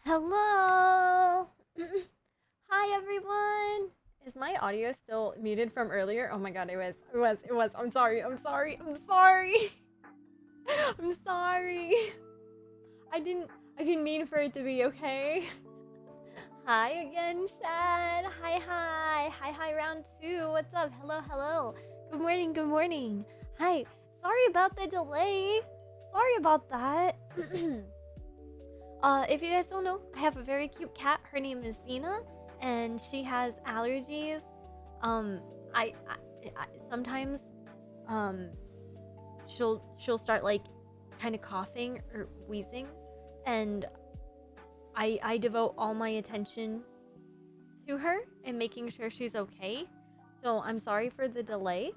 Hello! Hi everyone! Is my audio still muted from earlier? Oh my god, it was. I'm sorry. I'm sorry. I'm sorry. I didn't mean for it to be, okay? Hi again, Chad. Hi, round two. What's up? Hello. Good morning. Hi. Sorry about the delay. Sorry about that. If you guys don't know, I have a very cute cat. Her name is Zena, and she has allergies. I sometimes, um, she'll start like kind of coughing or wheezing, and I devote all my attention to her and making sure she's okay. So I'm sorry for the delay,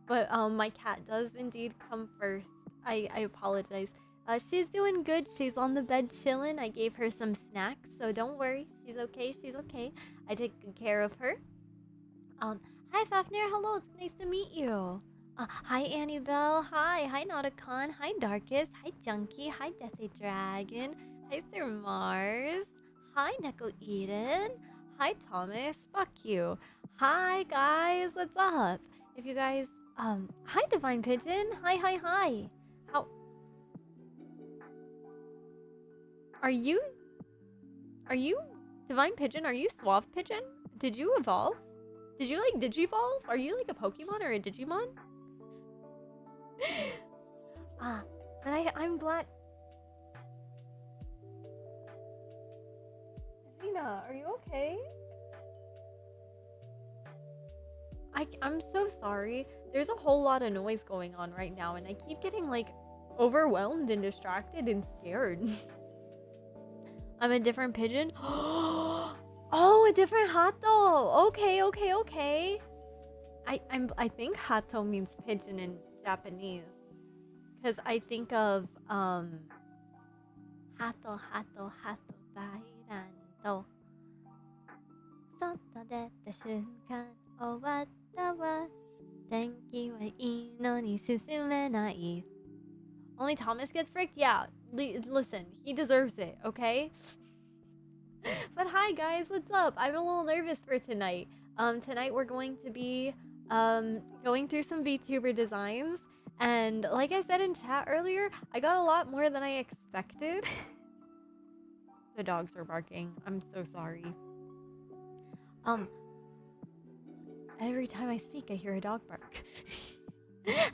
but my cat does indeed come first. I apologize. She's doing good. She's on the bed chilling. I gave her some snacks, so don't worry. She's okay. I take good care of her. Hi Fafnir. Hello. It's nice to meet you. Hi Annabelle. Hi Nauticon. Hi Darkus. Hi Junkie. Hi Deathy Dragon. Hi Sir Mars. Hi Neko Eden. Hi Thomas. Fuck you. Hi guys. What's up? If you guys, hi Divine Pigeon. Hi. How? Are you Divine Pigeon? Are you Suave Pigeon? Did you evolve? Did you like Digivolve? Are you like a Pokemon or a Digimon? But I'm glad. Zena, are you okay? I'm so sorry. There's a whole lot of noise going on right now, and I keep getting like overwhelmed and distracted and scared. I'm a different pigeon? Oh, a different hato. Okay. I think hato means pigeon in Japanese. Cause I think of hato dairanto. Soto detta shunkan owatta wa tenki wa ii no ni susumenai. Only Thomas gets fricked? Yeah. Listen, he deserves it, okay? But hi guys, what's up? I'm a little nervous for tonight. Tonight we're going to be going through some VTuber designs, and like I said in chat earlier, I got a lot more than I expected. The dogs are barking. I'm so sorry. Every time I speak, I hear a dog bark.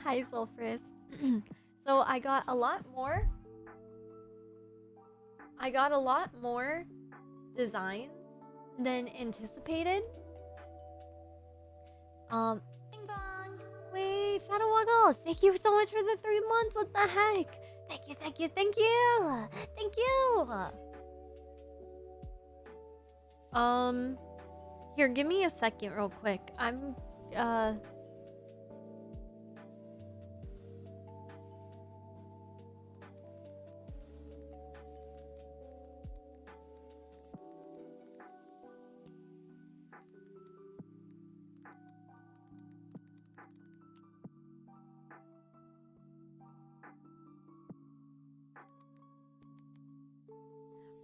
Hi, Sulfurous. So I got a lot more designs than anticipated. Bing bong. Wait, Shadow Waggles, thank you so much for the 3 months. What the heck? Thank you. Here, give me a second real quick. I'm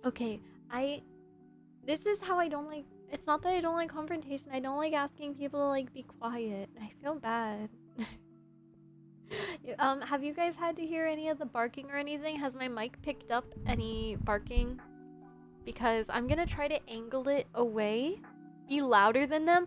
okay. This is how I don't like. It's not that I don't like confrontation. I don't like asking people to like be quiet. I feel bad. Have you guys had to hear any of the barking or anything? Has my mic picked up any barking? Because I'm gonna try to angle it away, be louder than them.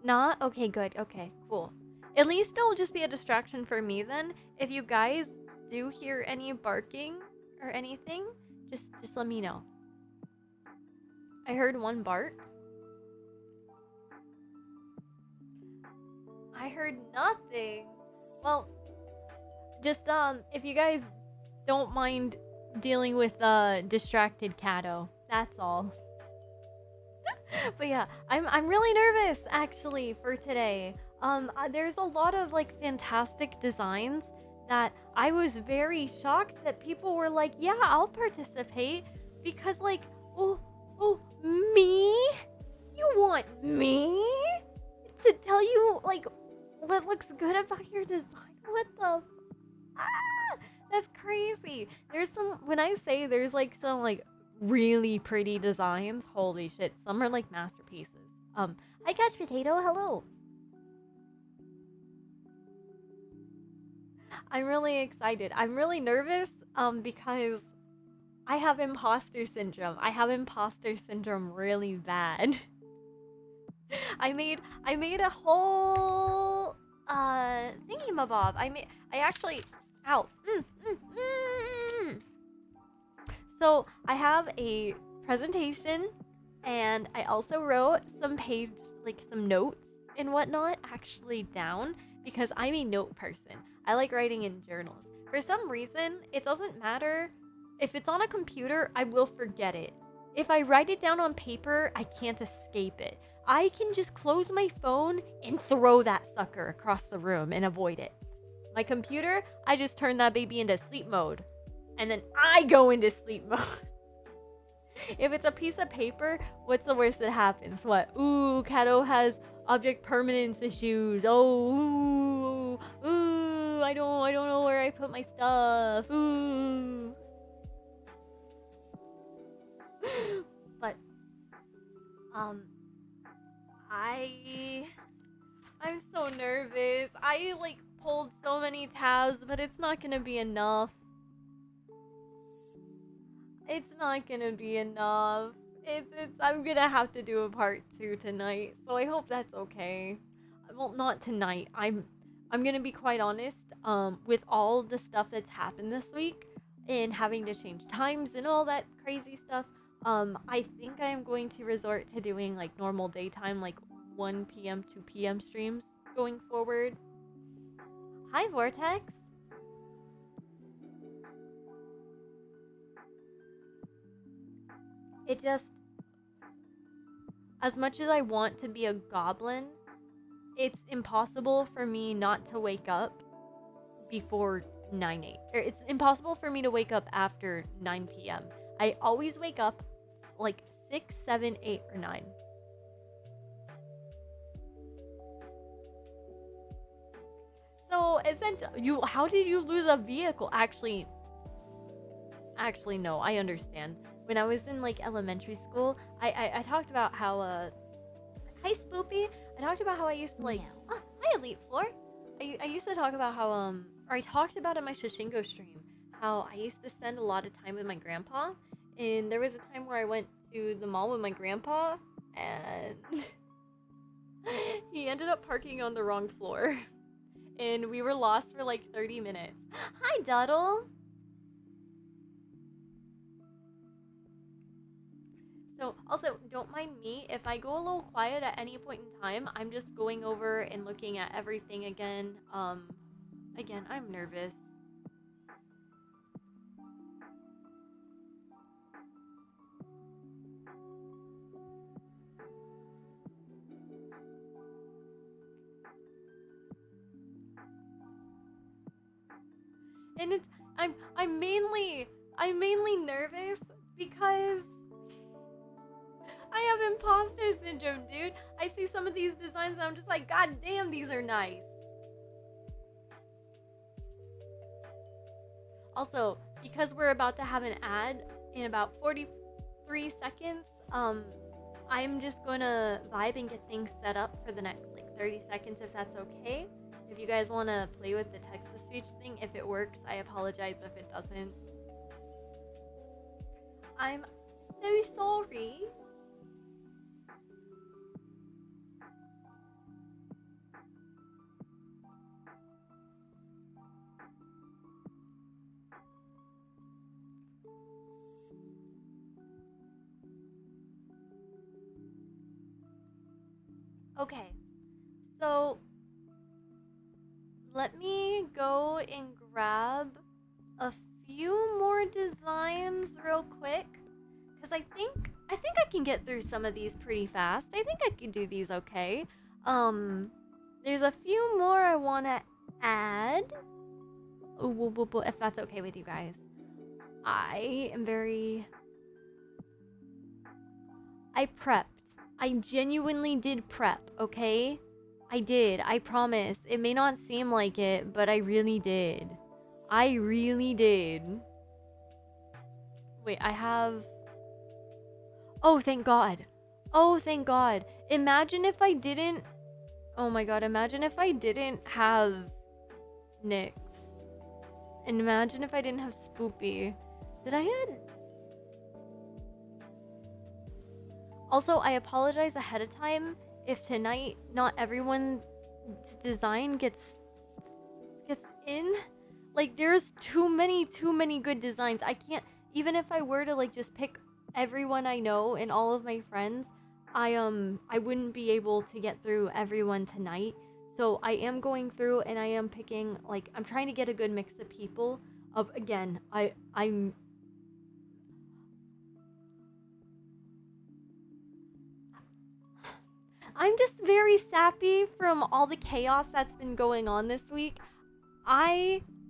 Not? Okay, good. Okay, cool. At least it'll just be a distraction for me then. If you guys do hear any barking or anything, just let me know. I heard one bark. I heard nothing. Well, just if you guys don't mind dealing with distracted Catto, that's all. But yeah, I'm really nervous actually for today. There's a lot of like fantastic designs that I was very shocked that people were like, yeah, I'll participate, because like, oh, me? You want me to tell you like what looks good about your design? What the That's crazy. There's some, when I say there's like some like really pretty designs, holy shit, some are like masterpieces. Hi Couch Potato, hello. I'm really excited. I'm really nervous because I have imposter syndrome. I have imposter syndrome really bad. I made a whole thingy-mabob. I actually ow. So I have a presentation and I also wrote some some notes and whatnot actually down because I'm a note person. I like writing in journals. For some reason, it doesn't matter. If it's on a computer, I will forget it. If I write it down on paper, I can't escape it. I can just close my phone and throw that sucker across the room and avoid it. My computer, I just turn that baby into sleep mode. And then I go into sleep mode. If it's a piece of paper, what's the worst that happens? What? Ooh, Catto has object permanence issues. Oh, ooh, I don't know where I put my stuff. Ooh. But I'm so nervous. I like pulled so many tabs, but it's not gonna be enough. It's not gonna be enough. I'm gonna have to do a part 2 tonight, so I hope that's okay. Well, not tonight. I'm gonna be quite honest. With all the stuff that's happened this week and having to change times and all that crazy stuff, I think I am going to resort to doing like normal daytime, like 1 p.m. 2 p.m. streams going forward. Hi, Vortex. It just, as much as I want to be a goblin, it's impossible for me not to wake up before 9-8. It's impossible for me to wake up after 9 p.m. I always wake up like 6, 7, 8, or 9. So essentially, how did you lose a vehicle? Actually, no, I understand. When I was in like elementary school, I talked about how hi Spoopy. I talked about how I used to like hi Elite Floor. I used to talk about how or I talked about in my Shashingo stream how I used to spend a lot of time with my grandpa, and there was a time where I went to the mall with my grandpa and he ended up parking on the wrong floor and we were lost for like 30 minutes. Hi Duddle. So, also, don't mind me. If I go a little quiet at any point in time, I'm just going over and looking at everything again. Again, I'm nervous. And I'm mainly nervous because I have imposter syndrome, dude. I see some of these designs and I'm just like, god damn, these are nice. Also, because we're about to have an ad in about 43 seconds, I'm just gonna vibe and get things set up for the next like 30 seconds if that's okay. If you guys want to play with the text-to-speech thing, if it works, I apologize if it doesn't. I'm so sorry. Okay, so let me go and grab a few more designs real quick, because I think I can get through some of these pretty fast. I think I can do these okay. There's a few more I want to add. Ooh, if that's okay with you guys. I prepped. I genuinely did prep, okay? I did. I promise. It may not seem like it, but I really did. I really did. Wait, I have... Oh, thank God. Oh, thank God. Imagine if I didn't... Oh my God, imagine if I didn't have Nyx. And imagine if I didn't have Spoopy. Did I add... Also, I apologize ahead of time if tonight not everyone's design gets in. Like, there's too many good designs. I can't... Even if I were to, like, just pick everyone I know and all of my friends, I wouldn't be able to get through everyone tonight. So I am going through and I am picking, like, I'm trying to get a good mix of people. Of, again, I'm just very sappy from all the chaos that's been going on this week.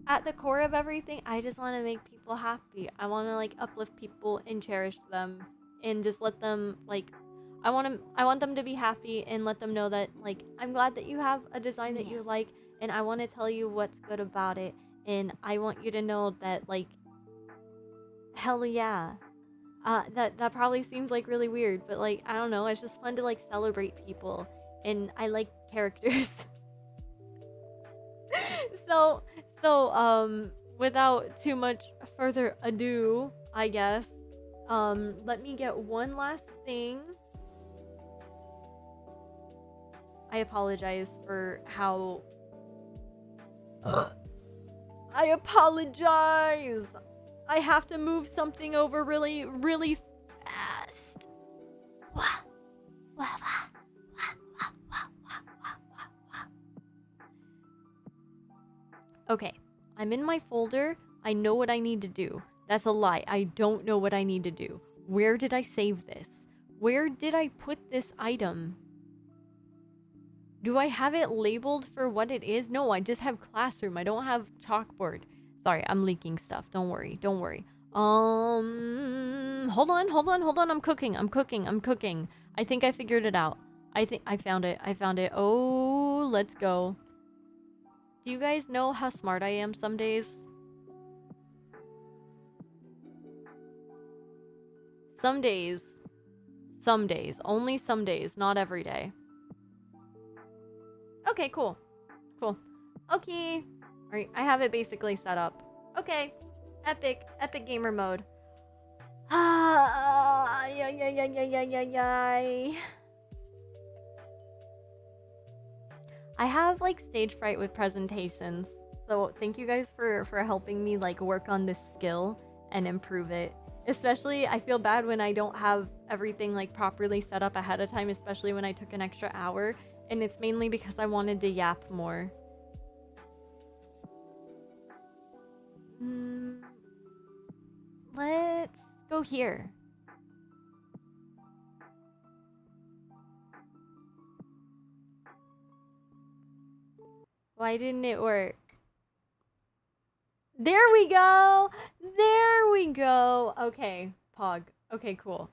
At the core of everything, I just want to make people happy. I want to, like, uplift people and cherish them and just let them, like, I want them to be happy and let them know that, like, I'm glad that you have a design that you like, and I want to tell you what's good about it, and I want you to know that, like, hell yeah. That probably seems, like, really weird, but, like, I don't know, it's just fun to, like, celebrate people, and I like characters. So, without too much further ado, I guess, let me get one last thing. I apologize for how... I apologize! I have to move something over really, really fast. Okay, I'm in my folder. I know what I need to do. That's a lie. I don't know what I need to do. Where did I save this? Where did I put this item? Do I have it labeled for what it is? No, I just have classroom. I don't have chalkboard. Sorry, I'm leaking stuff. Don't worry. Don't worry. Hold on. I'm cooking. I think I figured it out. I think I found it. Oh, let's go. Do you guys know how smart I am some days? Some days. Only some days, not every day. Okay, cool. Okay. Alright, I have it basically set up. Okay. Epic gamer mode. I have, like, stage fright with presentations, so thank you guys for helping me, like, work on this skill and improve it. Especially, I feel bad when I don't have everything, like, properly set up ahead of time, especially when I took an extra hour, and it's mainly because I wanted to yap more. Let's go here. Why didn't it work? There we go! Okay, Pog. Okay, cool.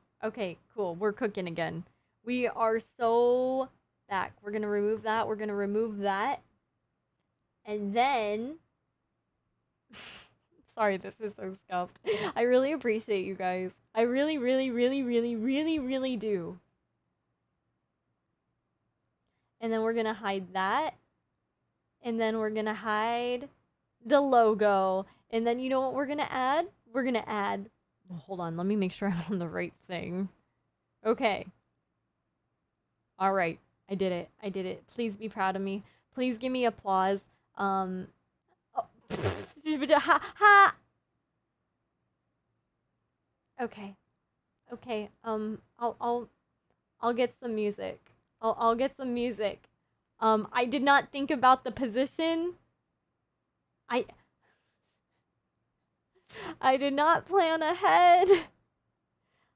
We're cooking again. We are so back. We're gonna remove that. And then... Sorry, this is so scuffed. I really appreciate you guys. I really do. And then we're gonna hide that. And then we're gonna hide the logo. And then you know what we're gonna add? We're gonna add... Oh, hold on, let me make sure I'm on the right thing. Okay. Alright, I did it. Please be proud of me. Please give me applause. Oh. Okay. I'll get some music. I'll get some music. I did not think about the position. I did not plan ahead.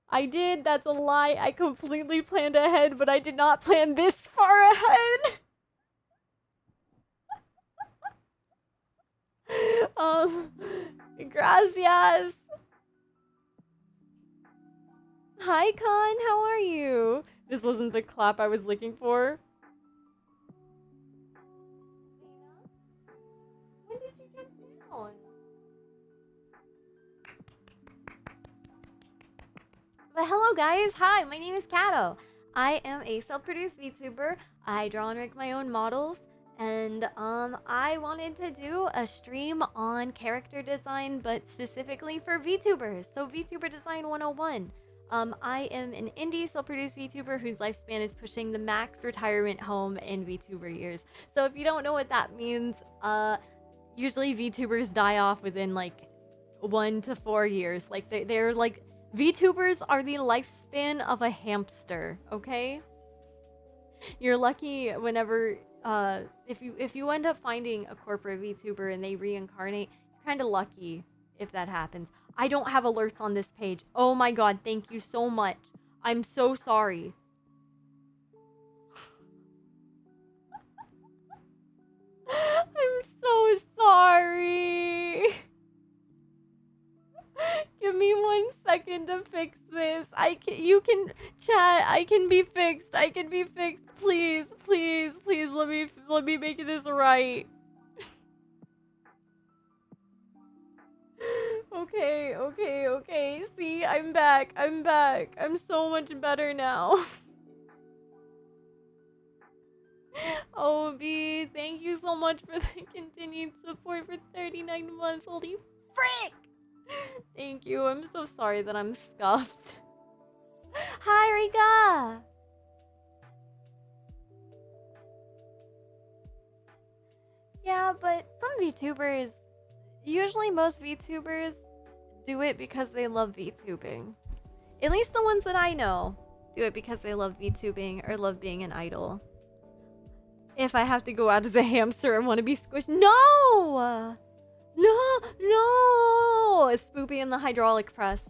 I did, that's a lie. I completely planned ahead, but I did not plan this far ahead. Gracias. Hi, Con, how are you? This wasn't the clap I was looking for. When did you jump down? But hello guys, hi, my name is Catto. I am a self-produced VTuber. I draw and make my own models, and I wanted to do a stream on character design, but specifically for VTubers. So VTuber Design 101. I am an indie self-produced VTuber whose lifespan is pushing the max retirement home in VTuber years. So if you don't know what that means, usually VTubers die off within like 1 to 4 years. Like they're like, VTubers are the lifespan of a hamster, okay? You're lucky whenever if you end up finding a corporate VTuber and they reincarnate, you're kind of lucky if that happens. I don't have alerts on this page. Oh my god, thank you so much. I'm so sorry. I'm so sorry. Give me 1 second to fix this. You can chat. I can be fixed. I can be fixed. Please, please, please let me make this right. Okay. See, I'm back. I'm so much better now. Oh, B, thank you so much for the continued support for 39 months. Holy frick! Thank you. I'm so sorry that I'm scuffed. Hi, Rika! Yeah, but some VTubers, usually most VTubers, do it because they love VTubing. At least the ones that I know do it because they love VTubing or love being an idol. If I have to go out as a hamster and want to be squished, no! No! Spoopy in the hydraulic press.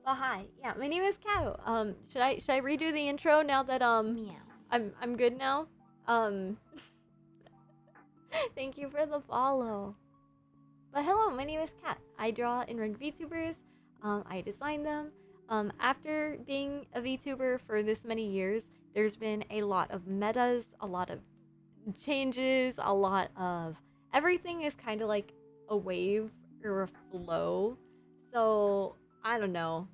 But hi, yeah, my name is Catto. Should I redo the intro now that Meow. I'm good now? Thank you for the follow. But hello, my name is Kat. I draw and rig VTubers. I design them. After being a VTuber for this many years, there's been a lot of metas, a lot of changes, a lot of everything is kind of like a wave or a flow. So I don't know.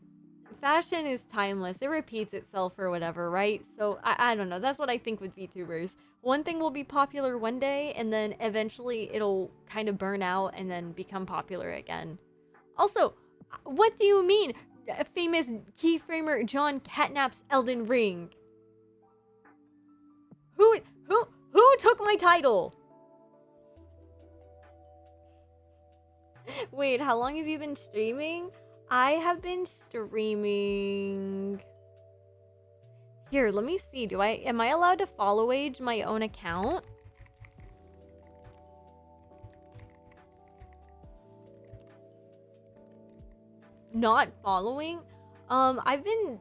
Fashion is timeless. It repeats itself or whatever, right? So I don't know. That's what I think with VTubers. One thing will be popular one day, and then eventually it'll kind of burn out and then become popular again. Also, what do you mean? Famous keyframer John CatNaps Elden Ring. Who took my title? Wait, how long have you been streaming? I have been streaming... Here, let me see. Am I allowed to follow age my own account? Not following? I've been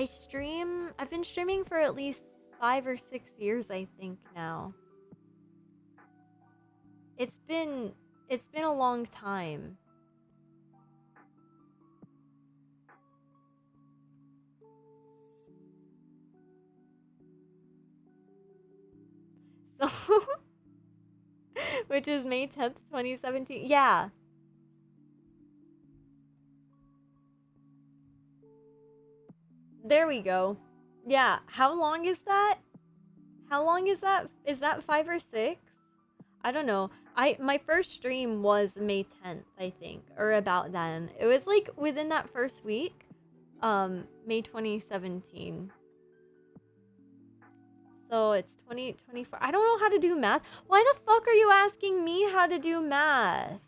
streaming for at least 5 or 6 years, I think now. It's been a long time. So which is May 10th, 2017. Yeah. There we go. Yeah, how long is that? How long is that? Is that 5 or 6? I don't know. My first stream was May 10th, I think, or about then. It was like within that first week. May 2017. So it's 2024. I don't know how to do math. Why the fuck are you asking me how to do math?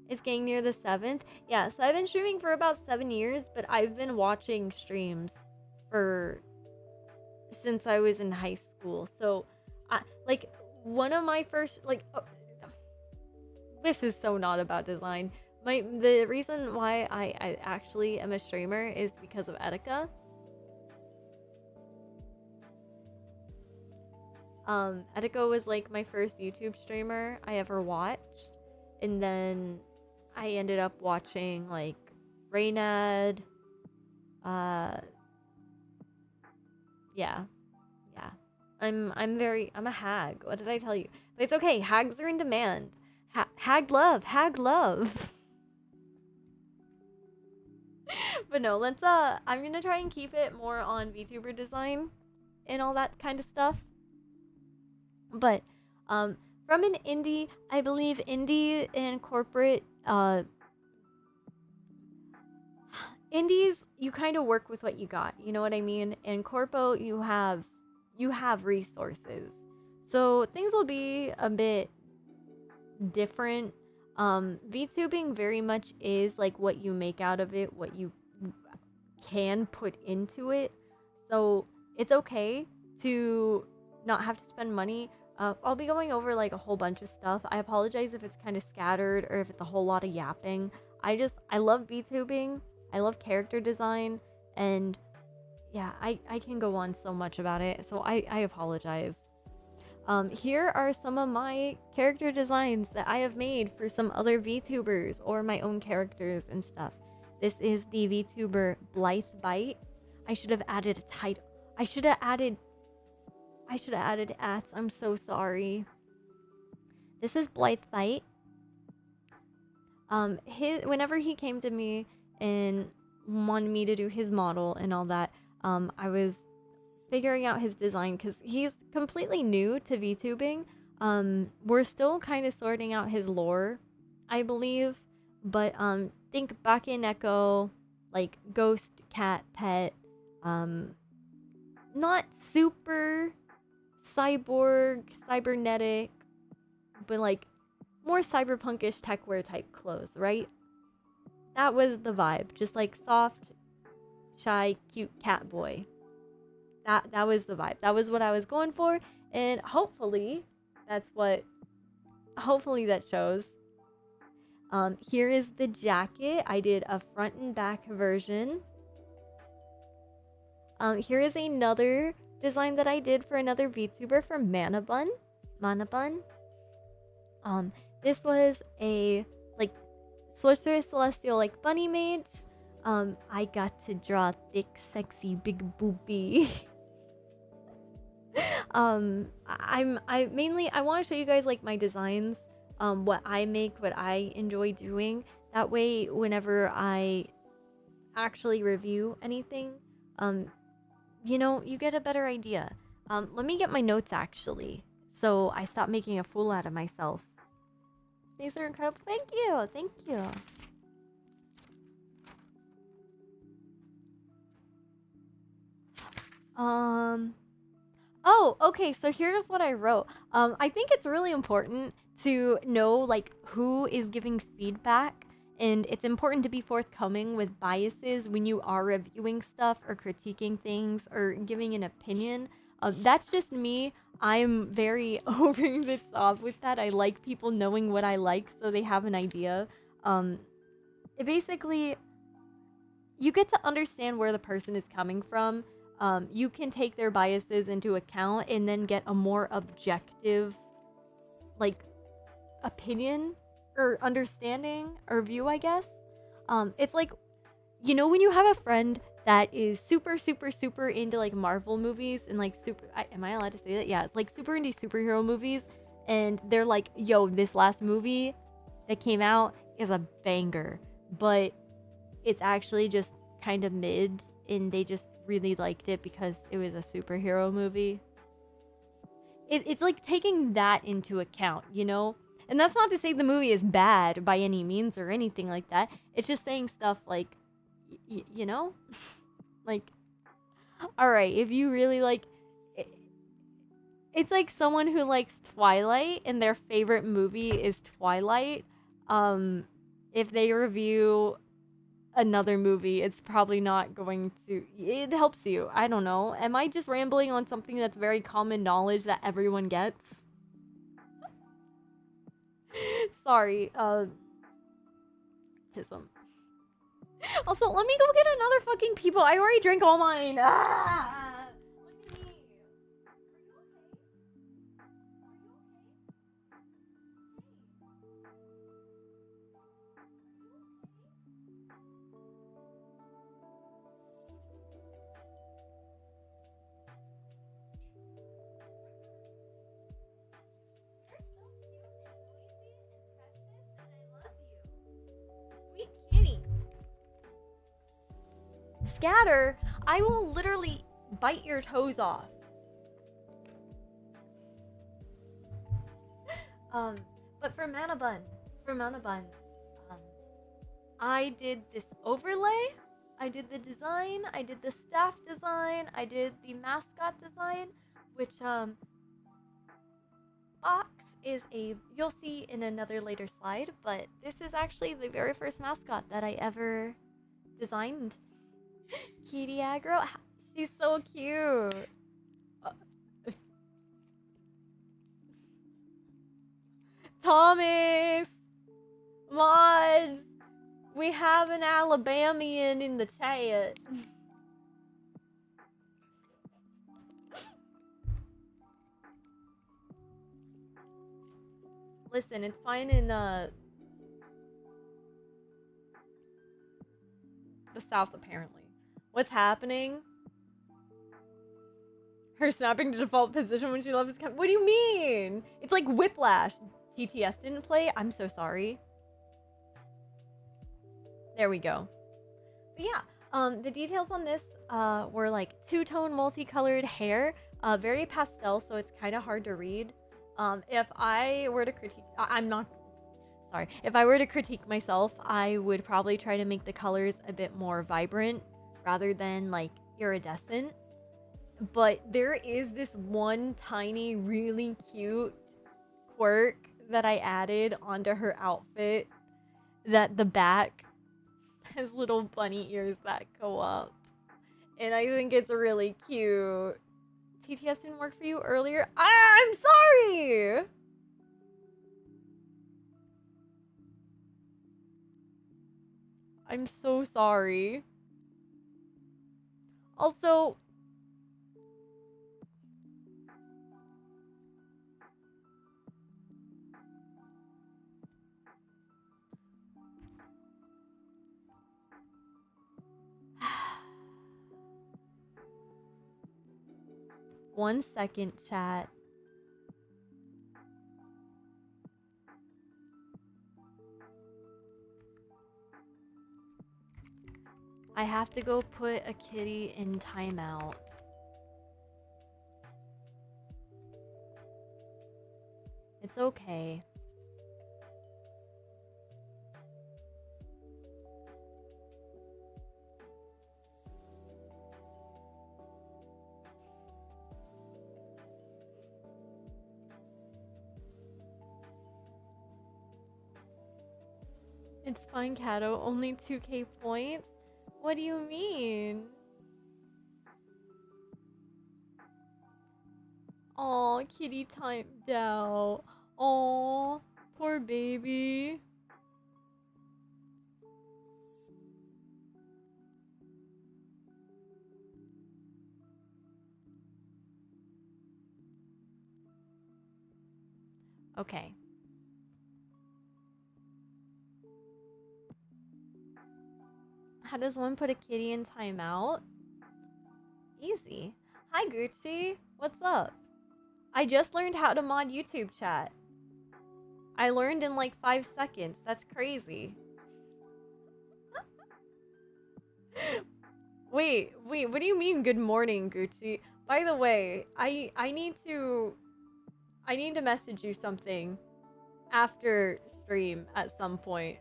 It's getting near the 7th. Yeah, so I've been streaming for about 7 years, but I've been watching streams since I was in high school. So like one of my first this is so not about design. The reason why I actually am a streamer is because of Etika. Etika was like my first YouTube streamer I ever watched, and then I ended up watching like Raynad. Yeah. I'm a hag. What did I tell you? But it's okay. Hags are in demand. Hag love. But no, let's I'm gonna try and keep it more on VTuber design and all that kind of stuff. But from an indie, I believe indie and corporate indies, you kind of work with what you got, you know what I mean? In corpo, you have resources, so things will be a bit different. VTubing very much is like what you make out of it, what you can put into it. So it's okay to not have to spend money. I'll be going over like a whole bunch of stuff. I apologize if it's kind of scattered or if it's a whole lot of yapping. I love VTubing. I love character design, and yeah, I can go on so much about it. So I apologize. Here are some of my character designs that I have made for some other VTubers or my own characters and stuff. This is the VTuber Blythe Bite. I should have added a title. I should have added ats. I'm so sorry. This is Blythe Bite. Whenever he came to me and wanted me to do his model and all that, I was figuring out his design because he's completely new to VTubing. We're still kind of sorting out his lore, I believe. But think Bakeneko, like ghost cat pet, not super cyborg, cybernetic, but like more cyberpunkish techwear type clothes, right? That was the vibe. Just like soft, shy, cute cat boy. That was the vibe. That was what I was going for, and hopefully that shows. Here is the jacket. I did a front and back version. Here is another design that I did for another VTuber from Manabun. This was a like sorceress celestial like bunny mage. I got to draw thick, sexy, big boopy. I want to show you guys like my designs, what I make, what I enjoy doing. That way, whenever I actually review anything, you get a better idea. Let me get my notes actually, so I stop making a fool out of myself. These are incredible. Thank you. Oh, okay, so here's what I wrote. I think it's really important to know like who is giving feedback, and it's important to be forthcoming with biases when you are reviewing stuff or critiquing things or giving an opinion. That's just me. I'm very over the top with that. I like people knowing what I like so they have an idea. Basically, you get to understand where the person is coming from. You can take their biases into account and then get a more objective, like, opinion or understanding or view, I guess. It's like, when you have a friend that is super, super, super into, like, Marvel movies and, like, am I allowed to say that? Yeah, it's, like, super into superhero movies, and they're like, yo, this last movie that came out is a banger, but it's actually just kind of mid, and they just really liked it because it was a superhero movie. It's like taking that into account, and that's not to say the movie is bad by any means or anything like that. It's just saying stuff like like, all right, if you really like it, it's like someone who likes Twilight and their favorite movie is Twilight. If they review another movie, it's probably not going to. It helps you. I don't know. Am I just rambling on something that's very common knowledge that everyone gets? Sorry. Tism. Also, let me go get another fucking people. I already drank all mine. Ah! Look at me. Sweet kitty. scatter, I will literally bite your toes off. But for Mana Bun, I did this overlay, I did the design, I did the staff design, I did the mascot design, which, Fox is you'll see in another later slide, but this is actually the very first mascot that I ever designed. Kitty Aggro, she's so cute. Thomas! Mods! We have an Alabamian in the chat. Listen, it's fine in the South, apparently. What's happening? Her snapping to default position when she loves his What do you mean? It's like Whiplash. TTS didn't play? I'm so sorry. There we go. But yeah, the details on this were like two-tone multicolored hair, very pastel, so it's kind of hard to read. If I were to critique, if I were to critique myself, I would probably try to make the colors a bit more vibrant rather than like iridescent. But there is this one tiny, really cute quirk that I added onto her outfit, that the back has little bunny ears that go up. And I think it's really cute. TTS didn't work for you earlier? I'm sorry! I'm so sorry. Also, one second, chat. I have to go put a kitty in timeout. It's okay. It's fine, Catto. Only 2k points? What do you mean? Aw, kitty timed out. Aw, poor baby. Okay. How does one put a kitty in timeout? Easy. Hi, Gucci. What's up? I just learned how to mod YouTube chat. I learned in like 5 seconds. That's crazy. Wait, what do you mean good morning, Gucci? By the way, I need to message you something after stream at some point.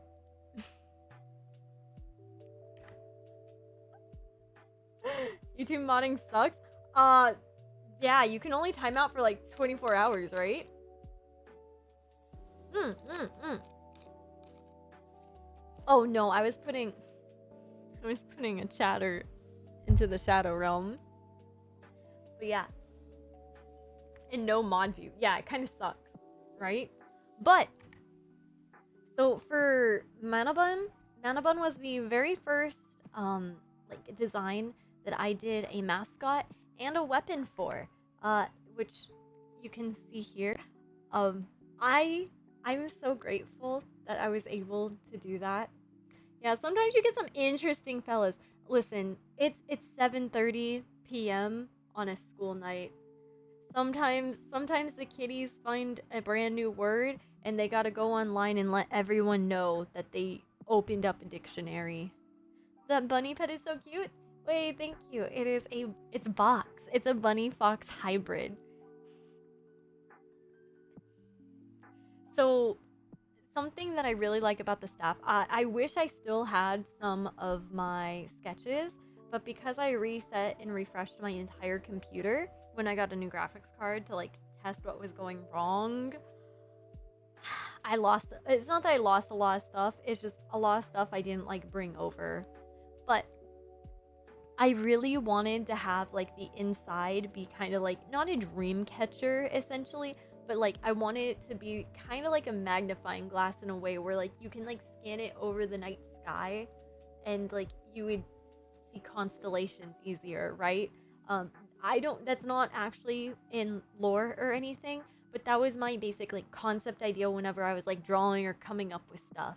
YouTube modding sucks. Yeah, you can only time out for like 24 hours, right? Oh no, I was putting a chatter into the shadow realm. But yeah. And no mod view. Yeah, it kind of sucks, right? But so for Mana Bun was the very first like design that I did a mascot and a weapon for, which you can see here. I'm so grateful that I was able to do that. Yeah, sometimes you get some interesting fellas. Listen, it's 7:30 p.m. on a school night. Sometimes the kiddies find a brand new word and they gotta go online and let everyone know that they opened up a dictionary. That bunny pet is so cute. Wait, thank you. It's Box. It's a bunny fox hybrid. So something that I really like about the staff, I wish I still had some of my sketches, but because I reset and refreshed my entire computer when I got a new graphics card to like test what was going wrong, I lost. It's not that I lost a lot of stuff, it's just a lot of stuff I didn't like bring over. But I really wanted to have like the inside be kind of like not a dream catcher essentially, but like I wanted it to be kind of like a magnifying glass in a way where like you can like scan it over the night sky and like you would see constellations easier, right? I don't That's not actually in lore or anything, but that was my basic like concept idea whenever I was like drawing or coming up with stuff.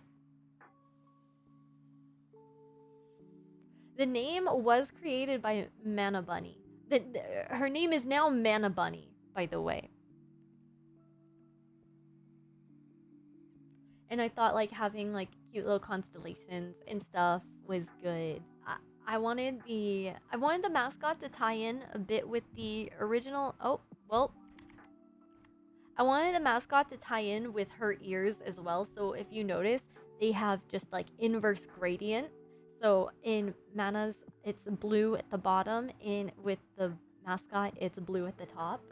The name was created by Mana Bunny. Her name is now Mana Bunny, by the way. And I thought like having like cute little constellations and stuff was good. I wanted the mascot to tie in a bit with the original. Oh, well. I wanted the mascot to tie in with her ears as well. So if you notice, they have just like inverse gradient. So in Mana's, it's blue at the bottom, and with the mascot, it's blue at the top.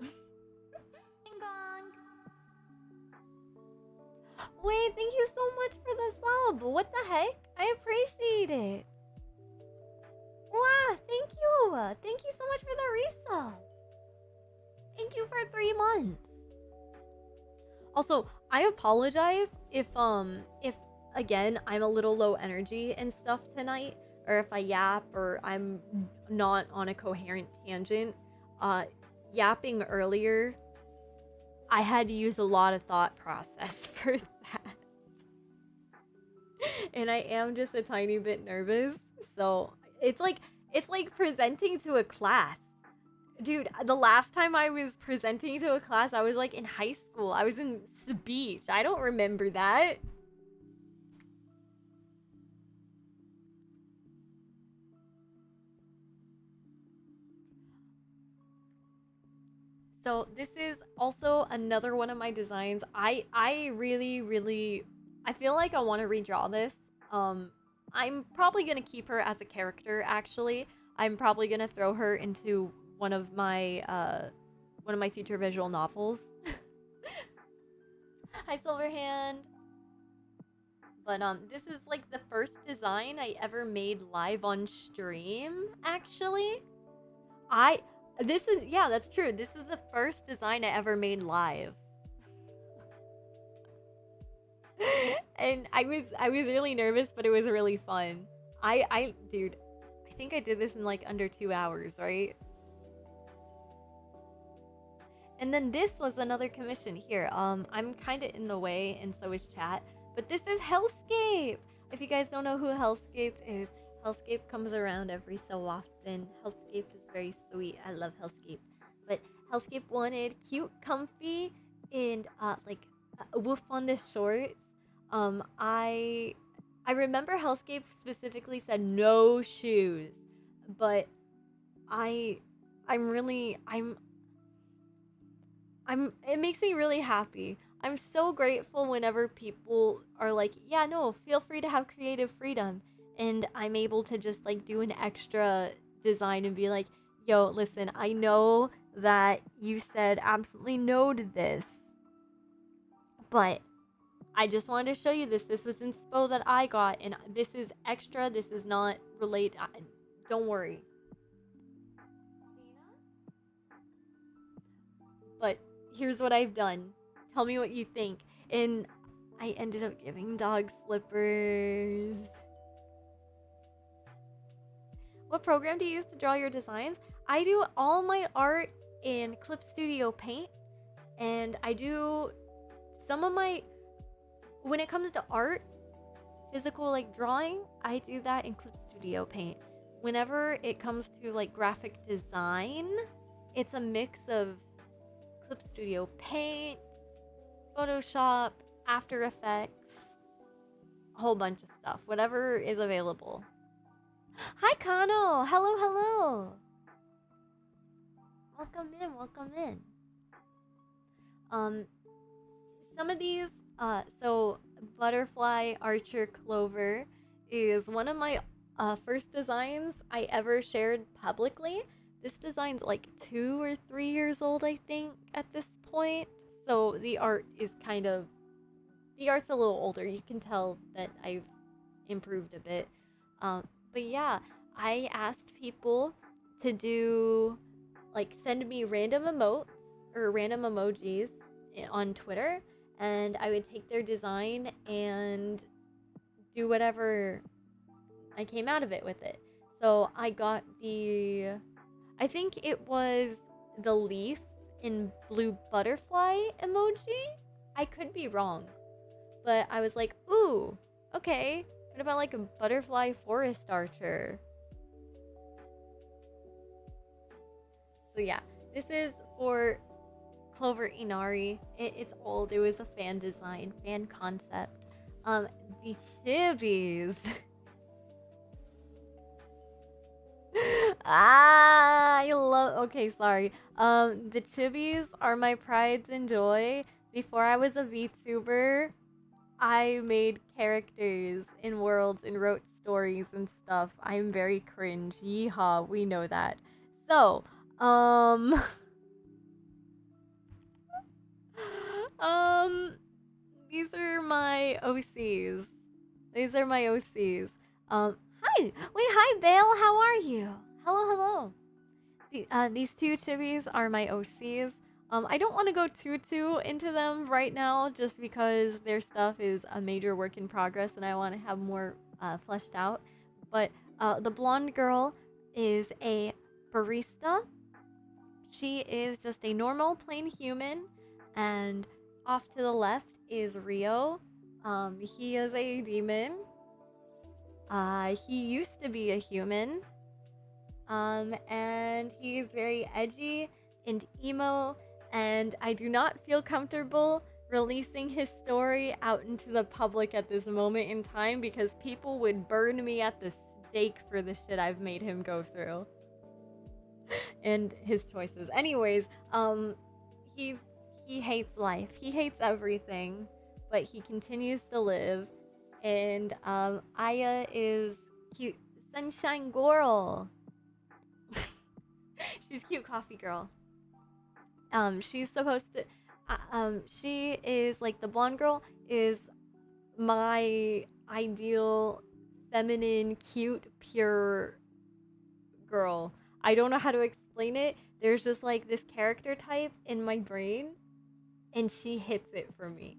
Wait, thank you so much for the sub. What the heck? I appreciate it. Wow, thank you. Thank you so much for the resub. Thank you for 3 months. Also, I apologize if again I'm a little low energy and stuff tonight, or if I yap or I'm not on a coherent tangent. Yapping earlier, I had to use a lot of thought process for that. And I am just a tiny bit nervous. So it's like presenting to a class. Dude, the last time I was presenting to a class, I was like in high school. I was in speech. I don't remember that. So this is also another one of my designs. I really I feel like I want to redraw this. I'm probably gonna keep her as a character. Actually, I'm probably gonna throw her into one of my future visual novels. Hi, Silverhand. But this is like the first design I ever made live on stream. Actually, that's true. This is the first design I ever made live. And I was really nervous, but it was really fun. Dude, I think I did this in like under 2 hours, right? And then this was another commission here. I'm kind of in the way, and so is chat. But this is Hellscape. If you guys don't know who Hellscape is, Hellscape comes around every so often. Hellscape is very sweet. I love Hellscape. But Hellscape wanted cute, comfy, and like a woof on the shorts. I remember Hellscape specifically said no shoes, but I'm it makes me really happy. I'm so grateful whenever people are like, yeah, no, feel free to have creative freedom. And I'm able to just like do an extra design and be like, yo, listen, I know that you said absolutely no to this, but I just wanted to show you this. This was inspo that I got, and this is extra. This is not related. Don't worry. But here's what I've done. Tell me what you think. And I ended up giving dog slippers. What program do you use to draw your designs? I do all my art in Clip Studio Paint, and I do some of my, when it comes to art, physical like drawing, I do that in Clip Studio Paint. Whenever it comes to like graphic design, it's a mix of Clip Studio Paint, Photoshop, After Effects, a whole bunch of stuff, whatever is available. Hi, Kano. Hello, hello. Welcome in, welcome in. Some of these, so butterfly archer clover is one of my first designs I ever shared publicly. This design's like 2 or 3 years old, I think, at this point. So the art's a little older. You can tell that I've improved a bit. But yeah, I asked people to do, like, send me random emotes or random emojis on Twitter, and I would take their design and do whatever I came out of it with it. So I got I think it was the leaf in blue butterfly emoji. I could be wrong, but I was like, ooh, okay. What about like a butterfly forest archer? So yeah, this is for Clover Inari. It's old. It was a fan design, fan concept. The chibis. I love. Okay, sorry. The chibis are my prides and joy. Before I was a VTuber, I made characters in worlds and wrote stories and stuff. I'm very cringe. Yeehaw, we know that. So, um, these are my OCs. These are my OCs. Hi! Wait, hi, Bale, how are you? Hello, hello. These two chibis are my OCs. I don't want to go too into them right now just because their stuff is a major work in progress and I want to have more fleshed out. But the blonde girl is a barista. She is just a normal, plain human. And off to the left is Rio. He is a demon. He used to be a human. And he's very edgy and emo, and I do not feel comfortable releasing his story out into the public at this moment in time because people would burn me at the stake for the shit I've made him go through. And his choices. Anyways, he hates life. He hates everything, but he continues to live. And Aya is cute sunshine girl. She's cute coffee girl. She's supposed to she is like the blonde girl is my ideal feminine, cute, pure girl. I don't know how to explain it. There's just like this character type in my brain and she hits it for me.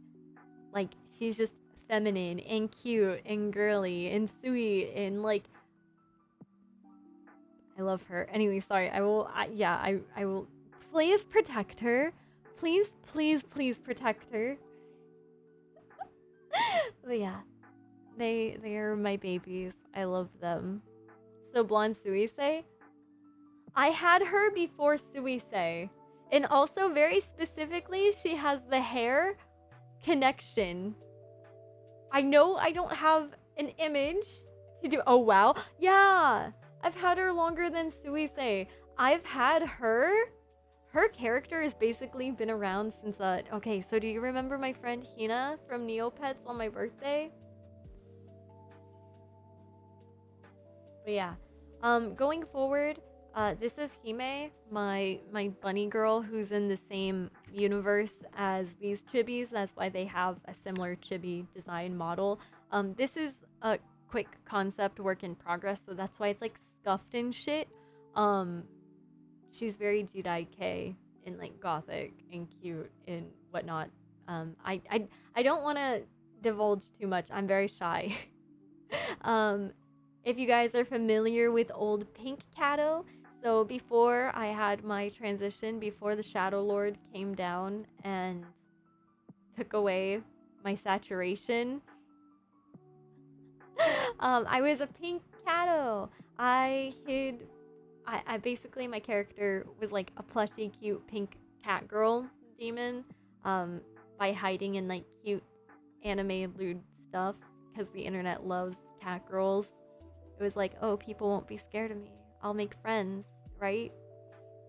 Like she's just feminine and cute and girly and sweet and like I love her. Anyway, sorry. I will please protect her. Please, please, please protect her. But yeah, they are my babies. I love them. So blonde Suisei, I had her before Suisei, and also very specifically, she has the hair connection. I know I don't have an image to do. Oh wow, yeah. I've had her longer than Suisei. I've had her. Her character has basically been around since, okay, so do you remember my friend Hina from Neopets on my birthday? But yeah, going forward, this is Hime, my bunny girl who's in the same universe as these chibis. That's why they have a similar chibi design model. This is a quick concept work in progress, so that's why it's like scuffed and shit. She's very Jidai and like gothic and cute and whatnot. I don't want to divulge too much. I'm very shy. If you guys are familiar with old Pink Catto, so before I had my transition, before the Shadow Lord came down and took away my saturation, I was a Pink Catto. I basically, my character was like a plushy, cute pink cat girl demon, by hiding in like cute anime lewd stuff because the internet loves cat girls. It was like, oh, people won't be scared of me. I'll make friends, right?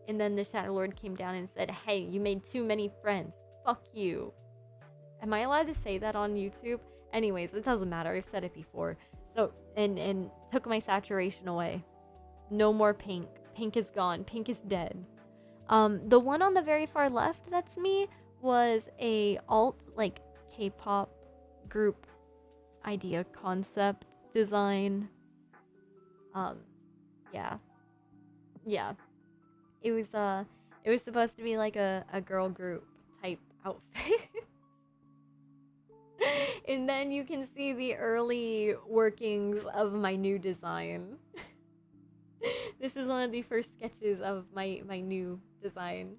And then the Shadow Lord came down and said, hey, you made too many friends. Fuck you. Am I allowed to say that on YouTube? Anyways, it doesn't matter. I've said it before. So, and took my saturation away. No more pink. Pink is gone. Pink is dead. The one on the very far left, that's me, was a alt, like, K-pop group idea concept design. Yeah. Yeah. It was supposed to be like a girl group type outfit. And then you can see the early workings of my new design. This is one of the first sketches of my new design.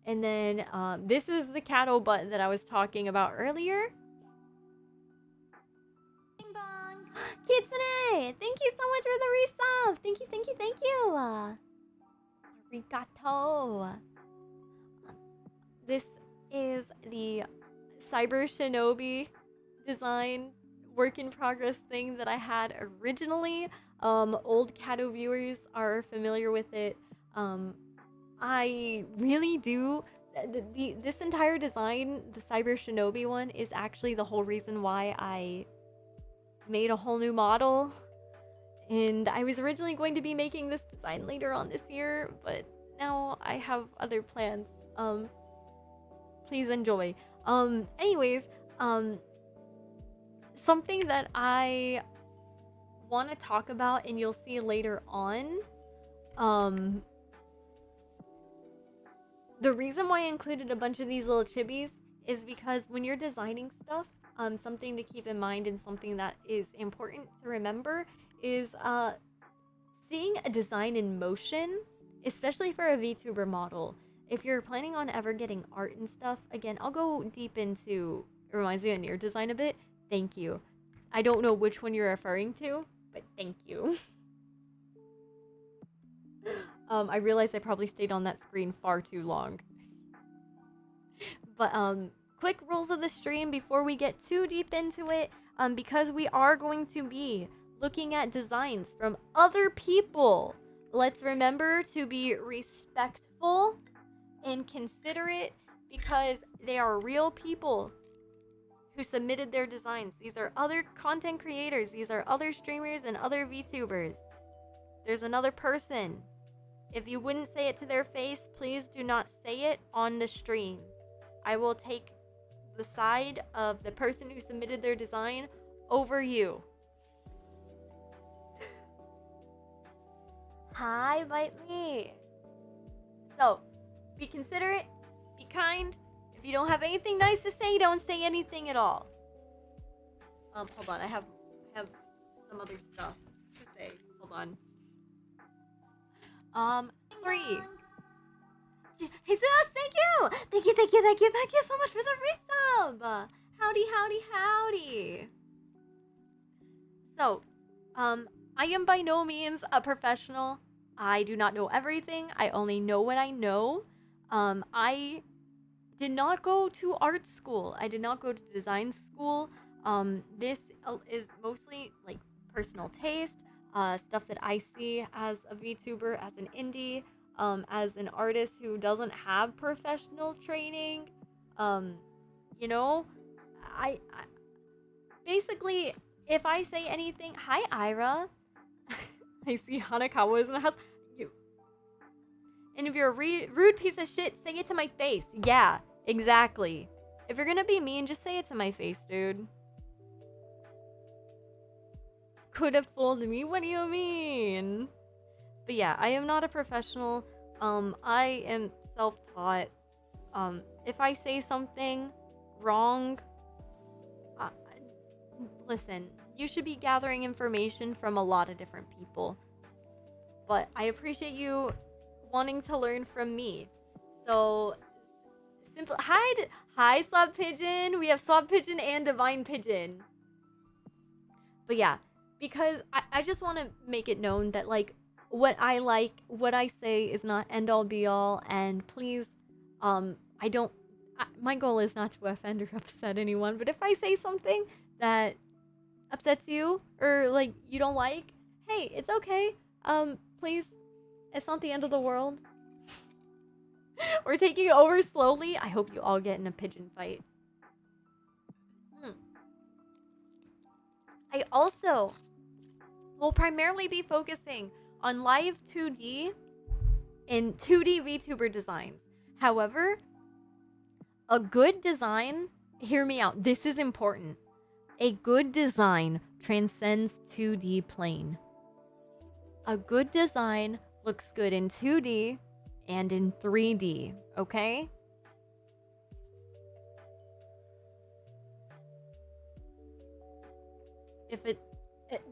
And then this is the Catto button that I was talking about earlier. Bing bong! Kitsune! Thank you so much for the resub! Thank you, thank you, thank you! Arigato! This is the Cyber Shinobi design work in progress thing that I had originally. Old Catto viewers are familiar with it. I really do. This entire design, the Cyber Shinobi one, is actually the whole reason why I made a whole new model. And I was originally going to be making this design later on this year, but now I have other plans. Please enjoy. Anyways, something that I want to talk about, and you'll see later on, the reason why I included a bunch of these little chibis is because when you're designing stuff, something to keep in mind and something that is important to remember is seeing a design in motion, especially for a VTuber model. If you're planning on ever getting art and stuff, again, I'll go deep into, it reminds me of Nier design a bit. Thank you. I don't know which one you're referring to, but thank you. I realized I probably stayed on that screen far too long. But quick rules of the stream before we get too deep into it, because we are going to be looking at designs from other people. Let's remember to be respectful and considerate, because they are real people who submitted their designs. These are other content creators. These are other streamers and other VTubers. There's another person. If you wouldn't say it to their face, please do not say it on the stream. I will take the side of the person who submitted their design over you. Hi, bite me. So, be considerate, be kind. If you don't have anything nice to say, don't say anything at all. Hold on, I have some other stuff to say. Hold on. 3. Jesus, thank you! Thank you so much for the resub! Howdy. So, I am by no means a professional. I do not know everything. I only know what I know. I did not go to art school. I did not go to design school. This is mostly like personal taste, stuff that I see as a VTuber, as an indie, as an artist who doesn't have professional training. You know, I basically, if I say anything, hi Ira. I see Hanakawa is in the house. And if you're a rude piece of shit, say it to my face. Yeah, exactly. If you're gonna be mean, just say it to my face, dude. Could have fooled me. What do you mean? But yeah, I am not a professional. I am self-taught. If I say something wrong, listen, you should be gathering information from a lot of different people. But I appreciate you wanting to learn from me. So, simple. Hi, Swab Pigeon. We have Swab Pigeon and Divine Pigeon. But yeah, because I just want to make it known that, like, what I say is not end all be all. And please, my goal is not to offend or upset anyone. But if I say something that upsets you or like you don't like, hey, it's okay. Please, it's not the end of the world. We're taking it over slowly. I hope you all get in a pigeon fight. I also will primarily be focusing on live 2D and 2D VTuber designs. However, a good design, hear me out, this is important. A good design transcends 2D plane. A good design looks good in 2D and in 3D, okay? If it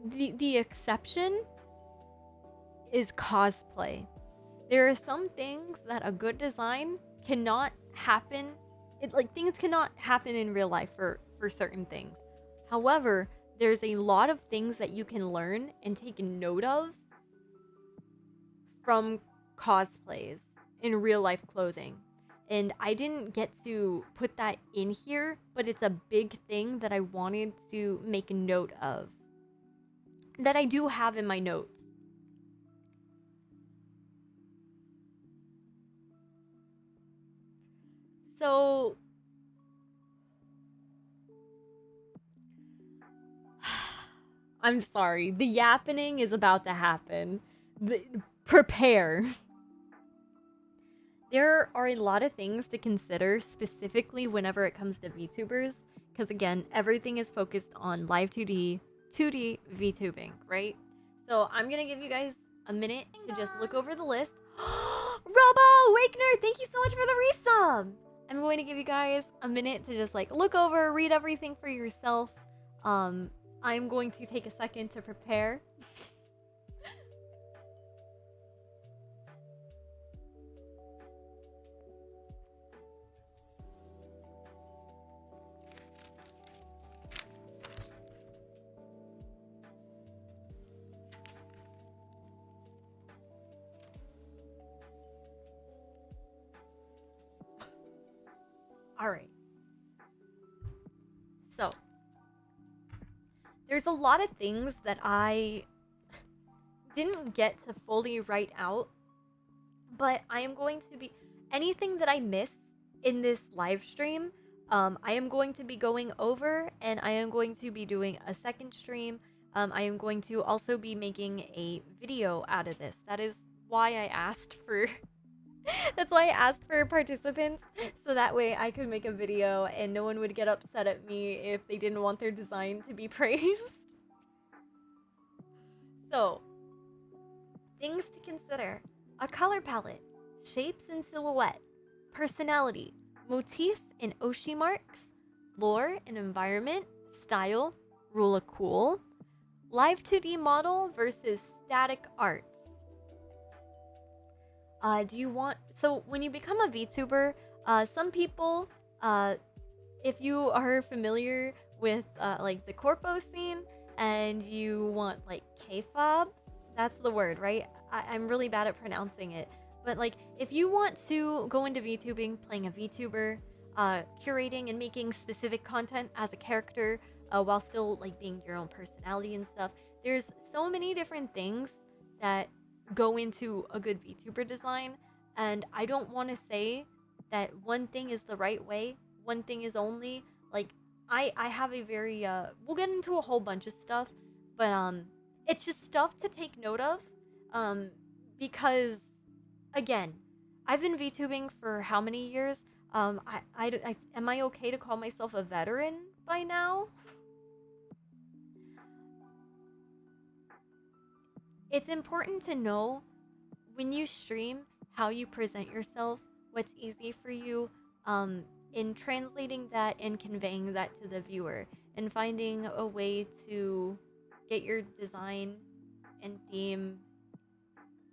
the exception is cosplay. There are some things that a good design cannot happen. Things cannot happen in real life for certain things. However, there's a lot of things that you can learn and take note of from cosplays in real life clothing. And I didn't get to put that in here, but it's a big thing that I wanted to make a note of. That I do have in my notes. So I'm sorry. The yappening is about to happen. Prepare. There are a lot of things to consider specifically whenever it comes to VTubers. Because again, everything is focused on live 2D, 2D VTubing, right? So I'm going to give you guys a minute to just look over the list. Robo Wakener, thank you so much for the resub. I'm going to give you guys a minute to just like look over, read everything for yourself. I'm going to take a second to prepare. All right. So, there's a lot of things that I didn't get to fully write out, but I am going to be anything that I missed in this live stream. I am going to be going over, and I am going to be doing a second stream. I am going to also be making a video out of this. That is why I asked for that's why I asked for participants, so that way I could make a video and no one would get upset at me if they didn't want their design to be praised. So, things to consider: a color palette, shapes and silhouette, personality, motif and oshi marks, lore and environment, style, rule of cool, live 2D model versus static art. Do you want... So, when you become a VTuber, some people, if you are familiar with, like, the corpo scene, and you want, like, K-fob, that's the word, right? I'm really bad at pronouncing it. But, like, if you want to go into VTubing, playing a VTuber, curating and making specific content as a character, while still, like, being your own personality and stuff, there's so many different things that go into a good VTuber design, and I don't want to say that one thing is the right way, one thing is only, like, I have a very, we'll get into a whole bunch of stuff, but, it's just stuff to take note of, because, again, I've been VTubing for how many years? Am I okay to call myself a veteran by now? It's important to know when you stream how you present yourself, what's easy for you, in translating that and conveying that to the viewer, and finding a way to get your design and theme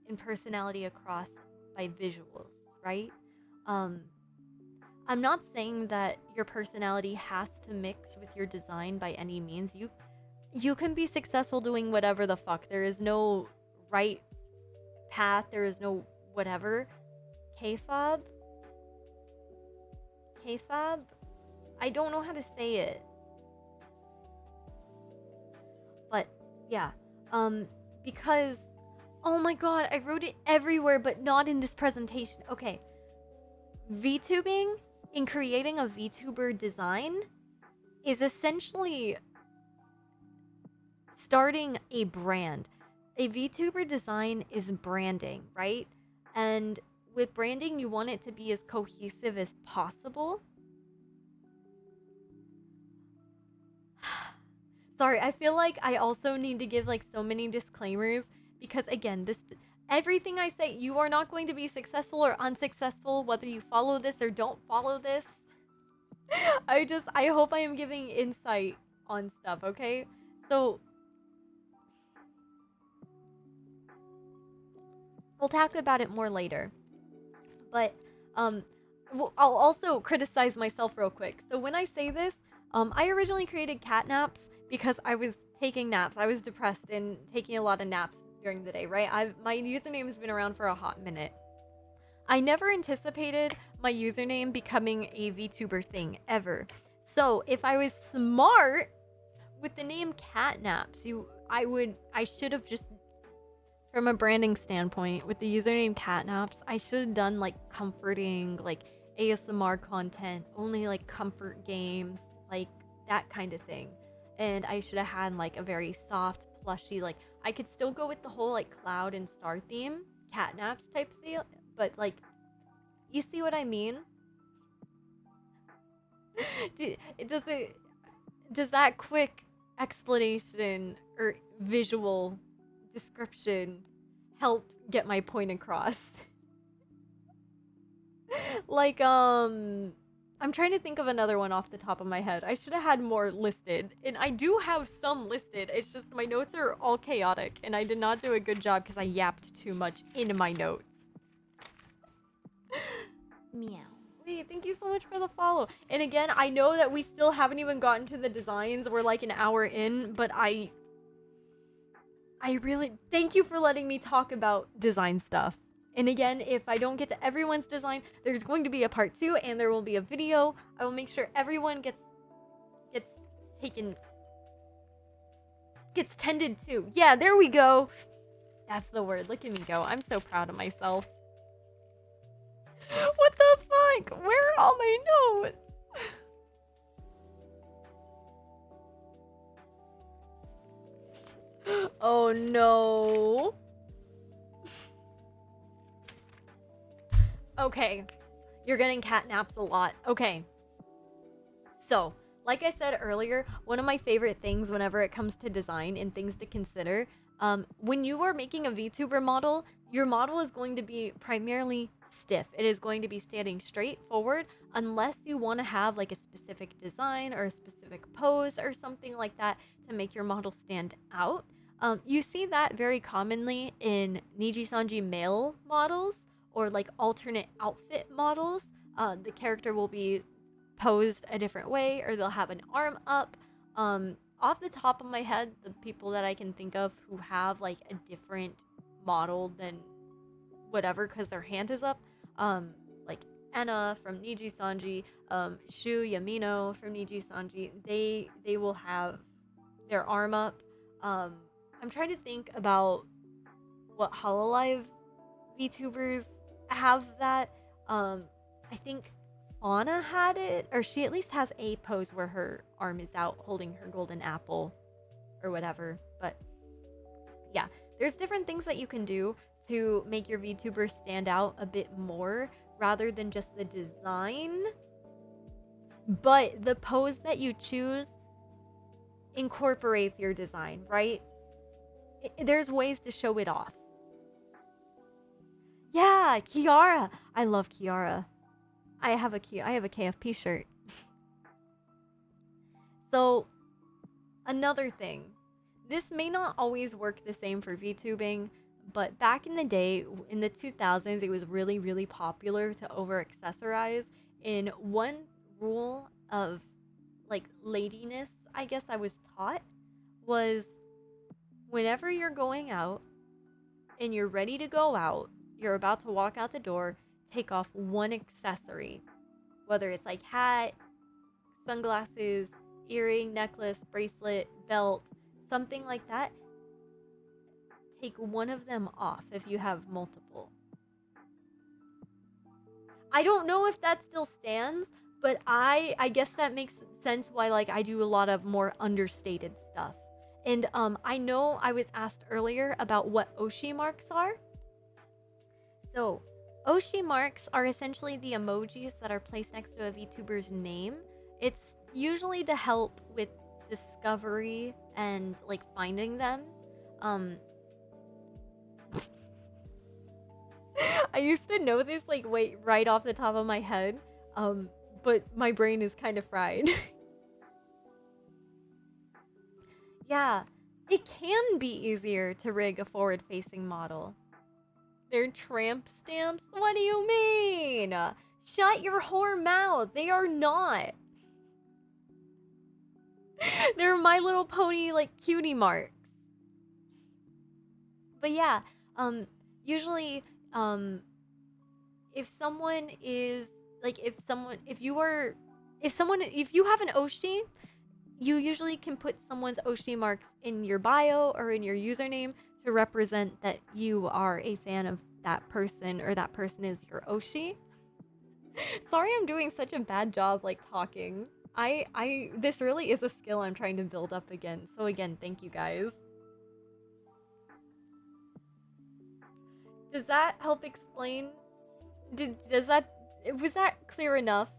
and personality across by visuals, right? I'm not saying that your personality has to mix with your design by any means. You can be successful doing whatever the fuck. There is no right path. There is no whatever. K-fob? K-fob? I don't know how to say it. Yeah. Because, oh my god, I wrote it everywhere, but not in this presentation. Okay. VTubing, in creating a VTuber design, is essentially starting a brand. A VTuber design is branding, right? And with branding, you want it to be as cohesive as possible. Sorry, I feel like I also need to give like so many disclaimers because again, everything I say, you are not going to be successful or unsuccessful whether you follow this or don't follow this. I hope I am giving insight on stuff, okay? So we'll talk about it more later. But I'll also criticize myself real quick. So when I say this, I originally created CatNaps because I was taking naps. I was depressed and taking a lot of naps during the day, right? My username has been around for a hot minute. I never anticipated my username becoming a VTuber thing, ever. So if I was smart with the name CatNaps, I should have just, from a branding standpoint, with the username CatNaps, I should have done like comforting, like ASMR content, only like comfort games, like that kind of thing. And I should have had like a very soft, plushy, like I could still go with the whole like cloud and star theme, CatNaps type feel, but like, you see what I mean? Does that quick explanation or visual description help get my point across? Like, I'm trying to think of another one off the top of my head. I should have had more listed, and I do have some listed. It's just my notes are all chaotic, and I did not do a good job because I yapped too much in my notes. Meow. Wait, thank you so much for the follow. And again, I know that we still haven't even gotten to the designs. We're like an hour in, but I really thank you for letting me talk about design stuff. And again, if I don't get to everyone's design, there's going to be a part 2 and there will be a video. I will make sure everyone gets tended to. Yeah, there we go. That's the word. Look at me go. I'm so proud of myself. What the fuck? Where are all my notes? Oh no. Okay. You're getting CatNaps a lot. Okay. So, like I said earlier, one of my favorite things whenever it comes to design and things to consider, when you are making a VTuber model, your model is going to be primarily stiff. It is going to be standing straight forward unless you want to have like a specific design or a specific pose or something like that to make your model stand out. You see that very commonly in Niji-sanji male models or like alternate outfit models. The character will be posed a different way or they'll have an arm up. Off the top of my head, the people that I can think of who have like a different model than whatever because their hand is up, like Anna from Niji-sanji, Shu Yamino from Niji-sanji, they will have their arm up. I'm trying to think about what Hololive VTubers have that. I think Fauna had it, or she at least has a pose where her arm is out holding her golden apple or whatever. But yeah, there's different things that you can do to make your VTuber stand out a bit more rather than just the design. But the pose that you choose incorporates your design, right? There's ways to show it off. Yeah, Kiara. I love Kiara. I have a KFP shirt. So, another thing. This may not always work the same for VTubing, but back in the day, in the 2000s, it was really, really popular to over-accessorize. And one rule of, like, ladiness, I guess I was taught, was whenever you're going out and you're ready to go out, you're about to walk out the door, take off one accessory. Whether it's like hat, sunglasses, earring, necklace, bracelet, belt, something like that. take one of them off if you have multiple. I don't know if that still stands, but I guess that makes sense why like I do a lot of more understated stuff. And I know I was asked earlier about what Oshi marks are. So Oshi marks are essentially the emojis that are placed next to a VTuber's name. It's usually to help with discovery and like finding them. I used to know this like right off the top of my head, but my brain is kind of fried. Yeah, it can be easier to rig a forward-facing model. They're tramp stamps? What do you mean? Shut your whore mouth. They are not. They're My Little Pony like cutie marks. But yeah, usually if someone is like if you have an Oshi, you usually can put someone's Oshi marks in your bio or in your username to represent that you are a fan of that person or that person is your Oshi. Sorry I'm doing such a bad job like talking. This really is a skill I'm trying to build up again. So again, thank you guys. Does that help explain? Was that clear enough?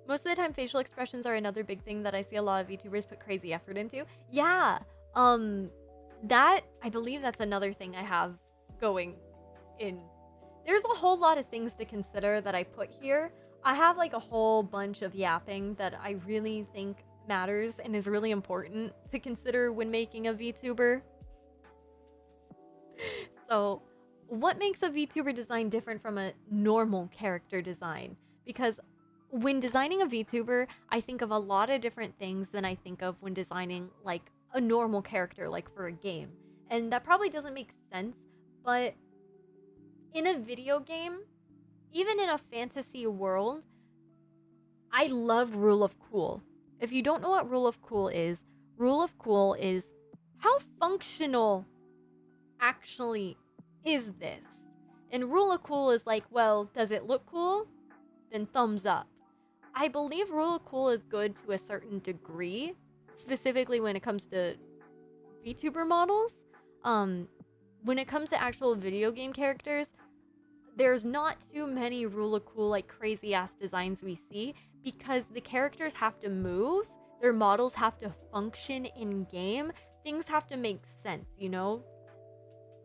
Most of the time, facial expressions are another big thing that I see a lot of VTubers put crazy effort into. Yeah, that, I believe that's another thing I have going in. There's a whole lot of things to consider that I put here. I have like a whole bunch of yapping that I really think matters and is really important to consider when making a VTuber. So, what makes a VTuber design different from a normal character design? Because when designing a VTuber, I think of a lot of different things than I think of when designing like a normal character, like for a game. And that probably doesn't make sense, but in a video game, even in a fantasy world, I love rule of cool. If you don't know what rule of cool is how functional actually is this? And rule of cool is like, well, does it look cool? Then thumbs up. I believe rule of cool is good to a certain degree, specifically when it comes to VTuber models. When it comes to actual video game characters, there's not too many rule of cool like crazy ass designs we see because the characters have to move, their models have to function in game, things have to make sense, you know?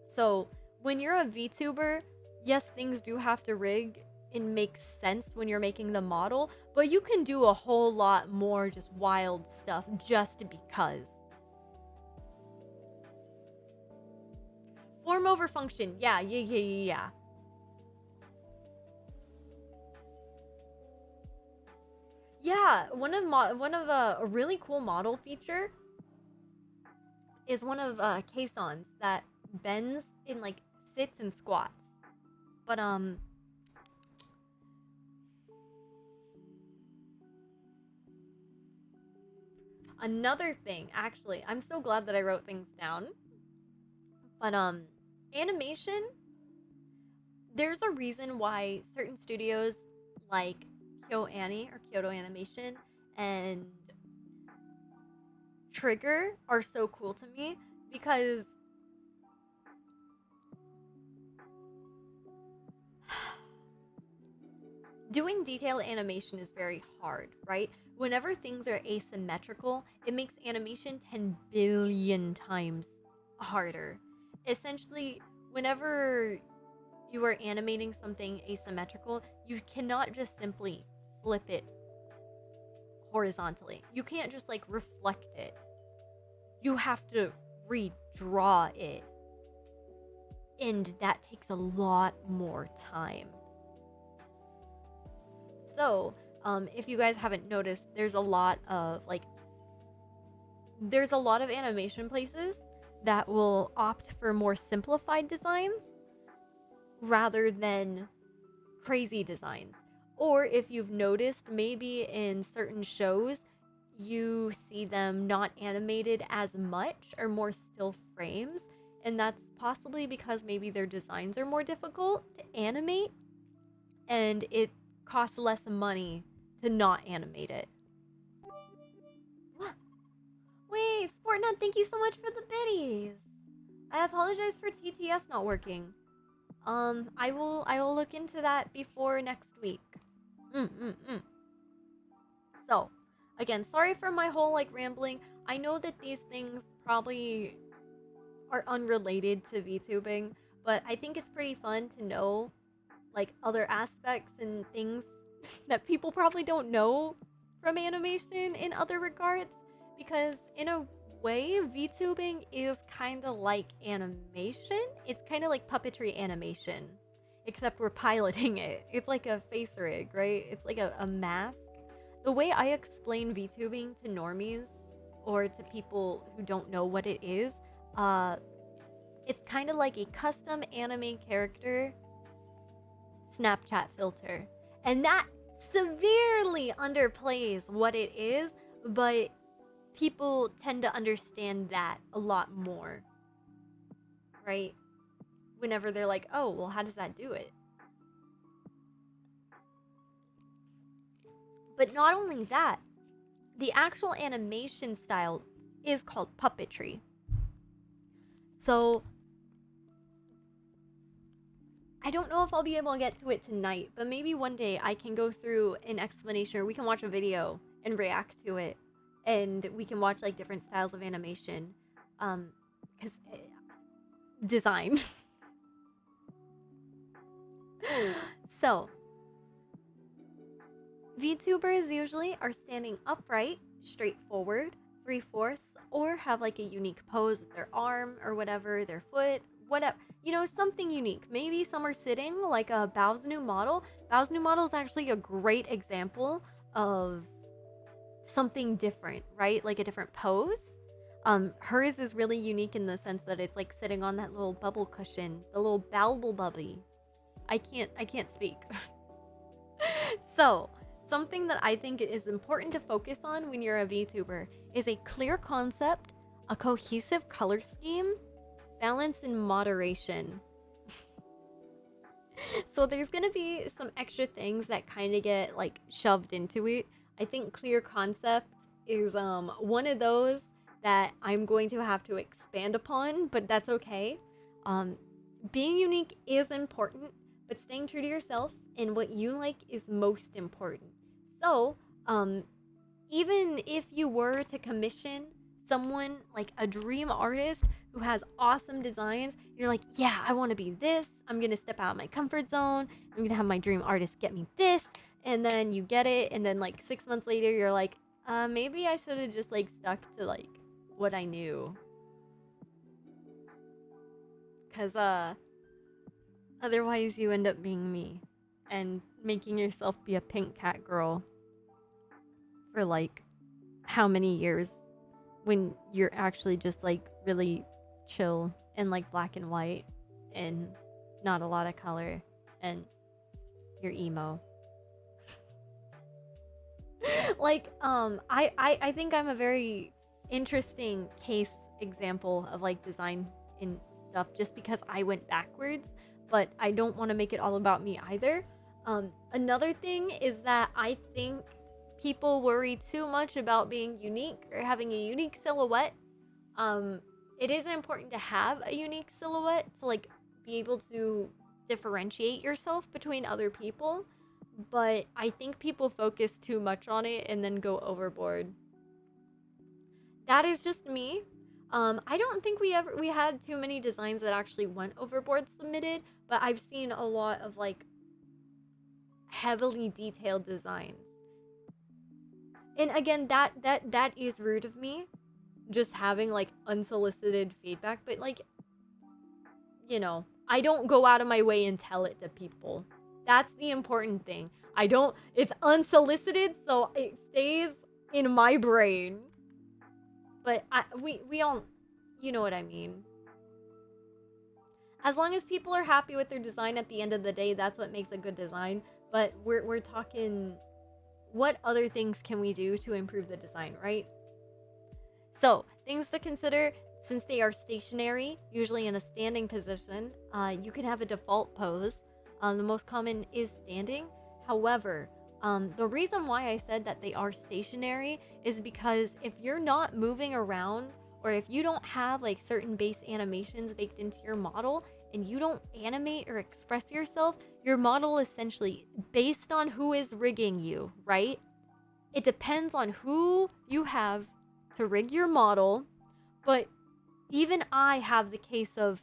So when you're a VTuber, yes, things do have to rig and make sense when you're making the model, but you can do a whole lot more just wild stuff just because. Form over function. Yeah. Yeah, one of a really cool model feature is one of caissons that bends in like sits and squats. But another thing, actually, I'm so glad that I wrote things down. But animation, there's a reason why certain studios like Kyoto Animation and Trigger are so cool to me because doing detailed animation is very hard, right? Whenever things are asymmetrical, it makes animation 10 billion times harder. Essentially, whenever you are animating something asymmetrical, you cannot just simply flip it horizontally. You can't just like reflect it. You have to redraw it. And that takes a lot more time. So, if you guys haven't noticed, there's a lot of animation places that will opt for more simplified designs rather than crazy designs. Or if you've noticed, maybe in certain shows, you see them not animated as much or more still frames, and that's possibly because maybe their designs are more difficult to animate and it costs less money to not animate it. What? Wait, Sportnut, thank you so much for the biddies. I apologize for TTS not working. I will look into that before next week. So, again, sorry for my whole like rambling. I know that these things probably are unrelated to VTubing, but I think it's pretty fun to know like other aspects and things that people probably don't know from animation in other regards, because in a way VTubing is kind of like animation. It's kind of like puppetry animation, except we're piloting it. It's like a face rig, right? It's like a mask. The way I explain VTubing to normies or to people who don't know what it is, it's kind of like a custom anime character Snapchat filter. And that severely underplays what it is, but people tend to understand that a lot more, right? Whenever they're like, oh, well, how does that do it? But not only that, the actual animation style is called puppetry. So I don't know if I'll be able to get to it tonight, but maybe one day I can go through an explanation, or we can watch a video and react to it, and we can watch like different styles of animation, because design. So VTubers usually are standing upright, straight forward, 3/4, or have like a unique pose with their arm or whatever, their foot, whatever, you know, something unique. Maybe some are sitting like a Bao's new model. Bao's new model is actually a great example of something different, right? Like a different pose. Hers is really unique in the sense that it's like sitting on that little bubble cushion, the little bauble bubby. I can't speak. So, something that I think is important to focus on when you're a VTuber is a clear concept, a cohesive color scheme, balance and moderation. So there's gonna be some extra things that kind of get like shoved into it. I think clear concept is one of those that I'm going to have to expand upon, but that's okay. Being unique is important, but staying true to yourself and what you like is most important. So, even if you were to commission someone like a dream artist who has awesome designs, you're like, yeah, I want to be this. I'm going to step out of my comfort zone. I'm going to have my dream artist get me this. And then you get it. And then like 6 months later, you're like, maybe I should have just like stuck to like what I knew. Because, otherwise you end up being me and making yourself be a pink cat girl for like how many years when you're actually just like really chill and like black and white and not a lot of color and you're emo. Like I think I'm a very interesting case example of like design and stuff just because I went backwards, but I don't want to make it all about me either. Another thing is that I think people worry too much about being unique or having a unique silhouette. It is important to have a unique silhouette to like be able to differentiate yourself between other people, but I think people focus too much on it and then go overboard. That is just me. I don't think we had too many designs that actually went overboard submitted, but I've seen a lot of like heavily detailed designs. And again, that is rude of me, just having like unsolicited feedback, but like, you know, I don't go out of my way and tell it to people. That's the important thing. It's unsolicited, so it stays in my brain. But we all, you know what I mean. As long as people are happy with their design at the end of the day, that's what makes a good design. But we're talking what other things can we do to improve the design, right? So, things to consider: since they are stationary, usually in a standing position, you can have a default pose. The most common is standing. However, the reason why I said that they are stationary is because if you're not moving around, or if you don't have like certain base animations baked into your model and you don't animate or express yourself, your model essentially, based on who is rigging you, right? It depends on who you have to rig your model, but even I have the case of,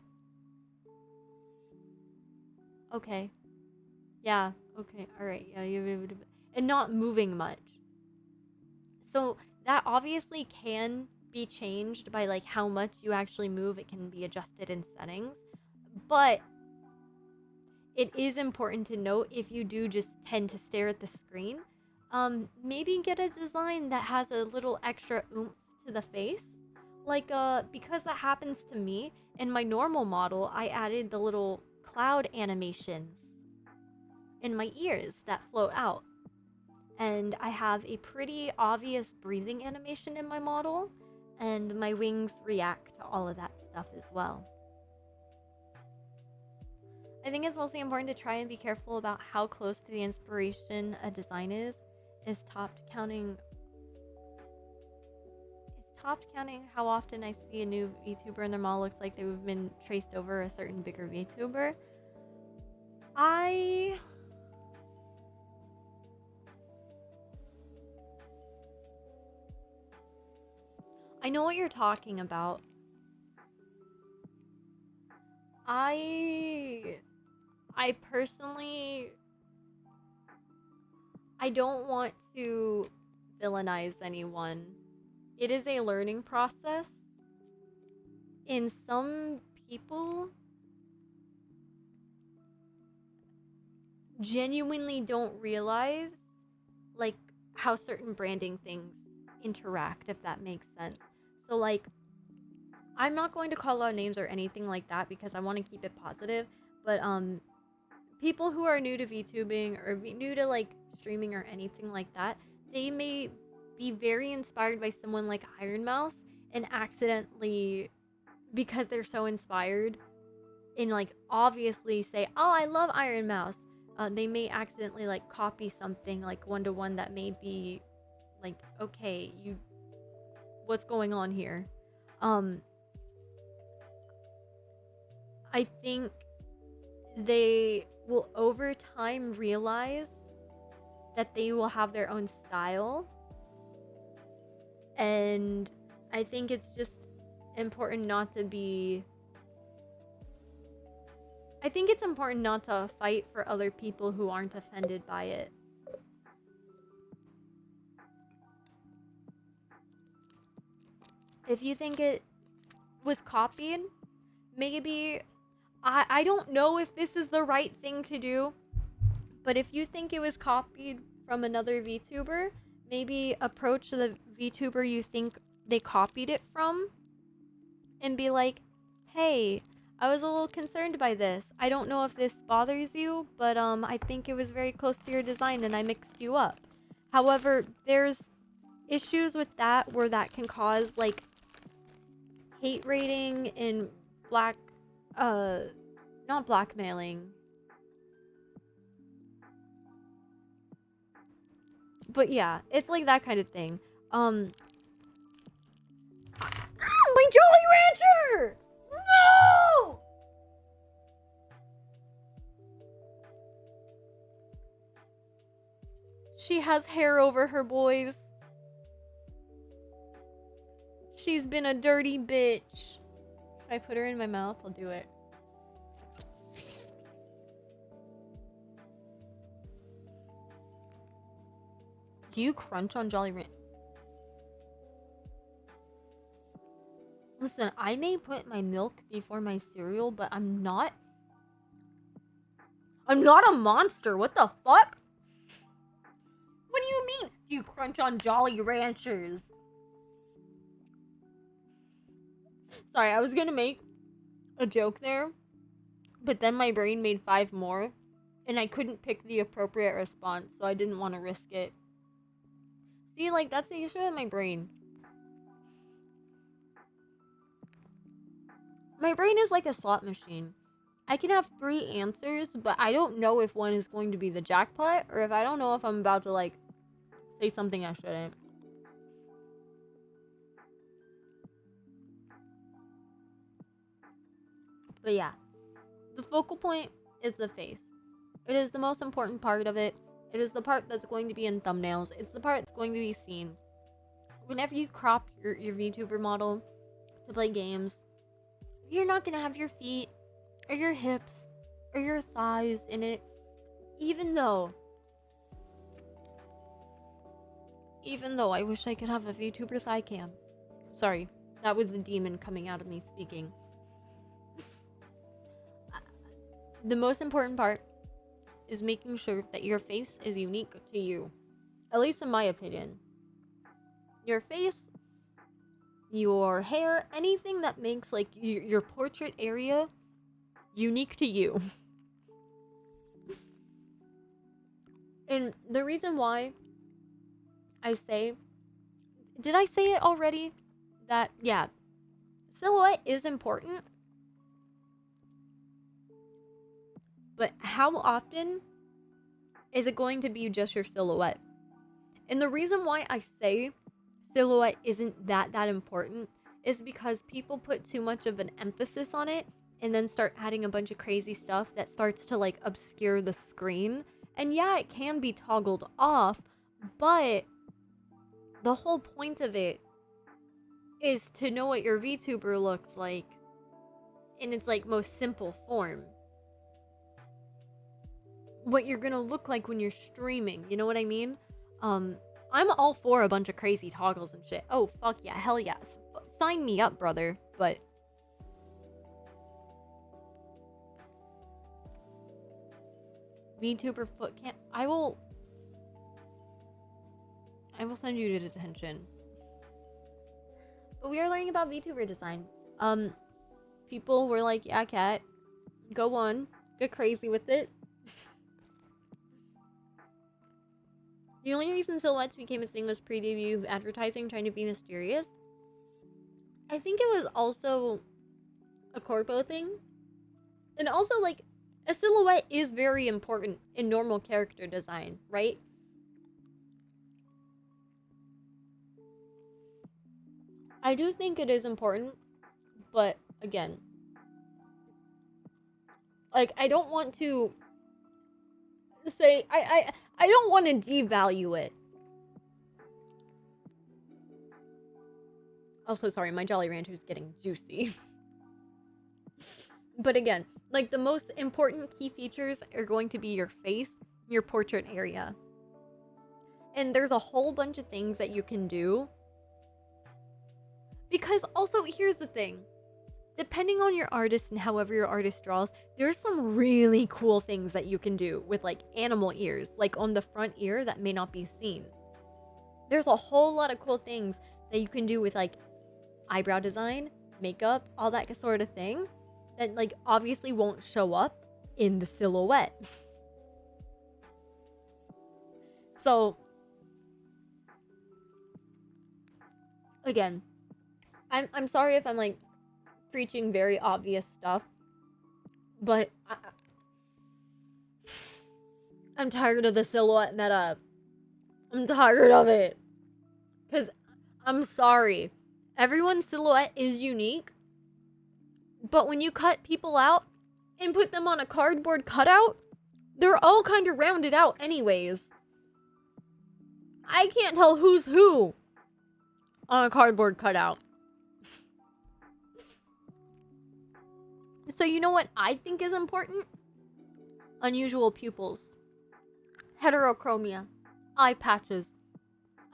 okay, yeah, okay, all right, yeah, and not moving much. So that obviously can be changed by like how much you actually move. It can be adjusted in settings, but it is important to note, if you do just tend to stare at the screen, maybe get a design that has a little extra oomph to the face. Like, because that happens to me, in my normal model, I added the little cloud animations in my ears that float out. And I have a pretty obvious breathing animation in my model, and my wings react to all of that stuff as well. I think it's mostly important to try and be careful about how close to the inspiration a design is. Is topped counting how often I see a new VTuber and their model looks like they've been traced over a certain bigger VTuber? I know what you're talking about. I personally, I don't want to villainize anyone. It is a learning process. And some people genuinely don't realize like how certain branding things interact, if that makes sense. So like, I'm not going to call out names or anything like that because I want to keep it positive, but people who are new to VTubing or new to like streaming or anything like that, they may be very inspired by someone like Iron Mouse and accidentally, because they're so inspired, and like obviously say, oh, I love Iron Mouse, they may accidentally like copy something like one-to-one that may be like, okay, what's going on here? I think they will over time realize that they will have their own style, and I think it's just important not to be, I think it's important not to fight for other people who aren't offended by it. If you think it was copied, maybe, I don't know if this is the right thing to do, but if you think it was copied from another VTuber, maybe approach the VTuber you think they copied it from and be like, hey, I was a little concerned by this. I don't know if this bothers you, but I think it was very close to your design and I mixed you up. However, there's issues with that where that can cause like hate rating and not blackmailing, but yeah, it's like that kind of thing. My Jolly Rancher! No! She has hair over her, boys. She's been a dirty bitch. Should I put her in my mouth? I'll do it. Do you crunch on Jolly Rancher? Listen, I may put my milk before my cereal, but I'm not a monster. What the fuck? What do you mean? Do you crunch on Jolly Ranchers? Sorry, I was gonna make a joke there, but then my brain made 5 more, and I couldn't pick the appropriate response, so I didn't want to risk it. See, like, that's the issue with my brain. My brain is like a slot machine. I can have 3 answers, but I don't know if one is going to be the jackpot, or if I don't know if I'm about to, like, say something I shouldn't. But yeah, the focal point is the face. It is the most important part of it. It is the part that's going to be in thumbnails. It's the part that's going to be seen. Whenever you crop your VTuber model to play games, you're not going to have your feet or your hips or your thighs in it. Even though I wish I could have a VTuber thigh cam. Sorry, that was the demon coming out of me speaking. The most important part is making sure that your face is unique to you. At least in my opinion. Your face, your hair, anything that makes like your portrait area unique to you. And the reason why I say, did I say it already? That, yeah, silhouette is important. But how often is it going to be just your silhouette? And the reason why I say silhouette isn't that important is because people put too much of an emphasis on it and then start adding a bunch of crazy stuff that starts to like obscure the screen. And yeah, it can be toggled off, but the whole point of it is to know what your VTuber looks like in its like most simple form. What you're gonna look like when you're streaming, you know what I mean? I'm all for a bunch of crazy toggles and shit. Oh, fuck yeah, hell yes. Sign me up, brother. But VTuber foot cam, I will send you to detention. But we are learning about VTuber design. People were like, yeah, Cat, go on, get crazy with it. The only reason silhouettes became a thing was pre-debut advertising trying to be mysterious. I think it was also a corpo thing. And also, like, a silhouette is very important in normal character design, right? I do think it is important, but again, like, I don't want to say, I don't want to devalue it. Also, sorry, my Jolly Rancher is getting juicy. But again, like, the most important key features are going to be your face, your portrait area. And there's a whole bunch of things that you can do. Because also, here's the thing. Depending on your artist and however your artist draws, there's some really cool things that you can do with, like, animal ears, like on the front ear that may not be seen. There's a whole lot of cool things that you can do with, like, eyebrow design, makeup, all that sort of thing that, like, obviously won't show up in the silhouette. So, again, I'm sorry if I'm, like, preaching very obvious stuff, but I'm tired of the silhouette meta. I'm tired of it. Because, I'm sorry, everyone's silhouette is unique, but when you cut people out and put them on a cardboard cutout, they're all kind of rounded out anyways. I can't tell who's who on a cardboard cutout. So you know what I think is important? Unusual pupils. Heterochromia. Eye patches.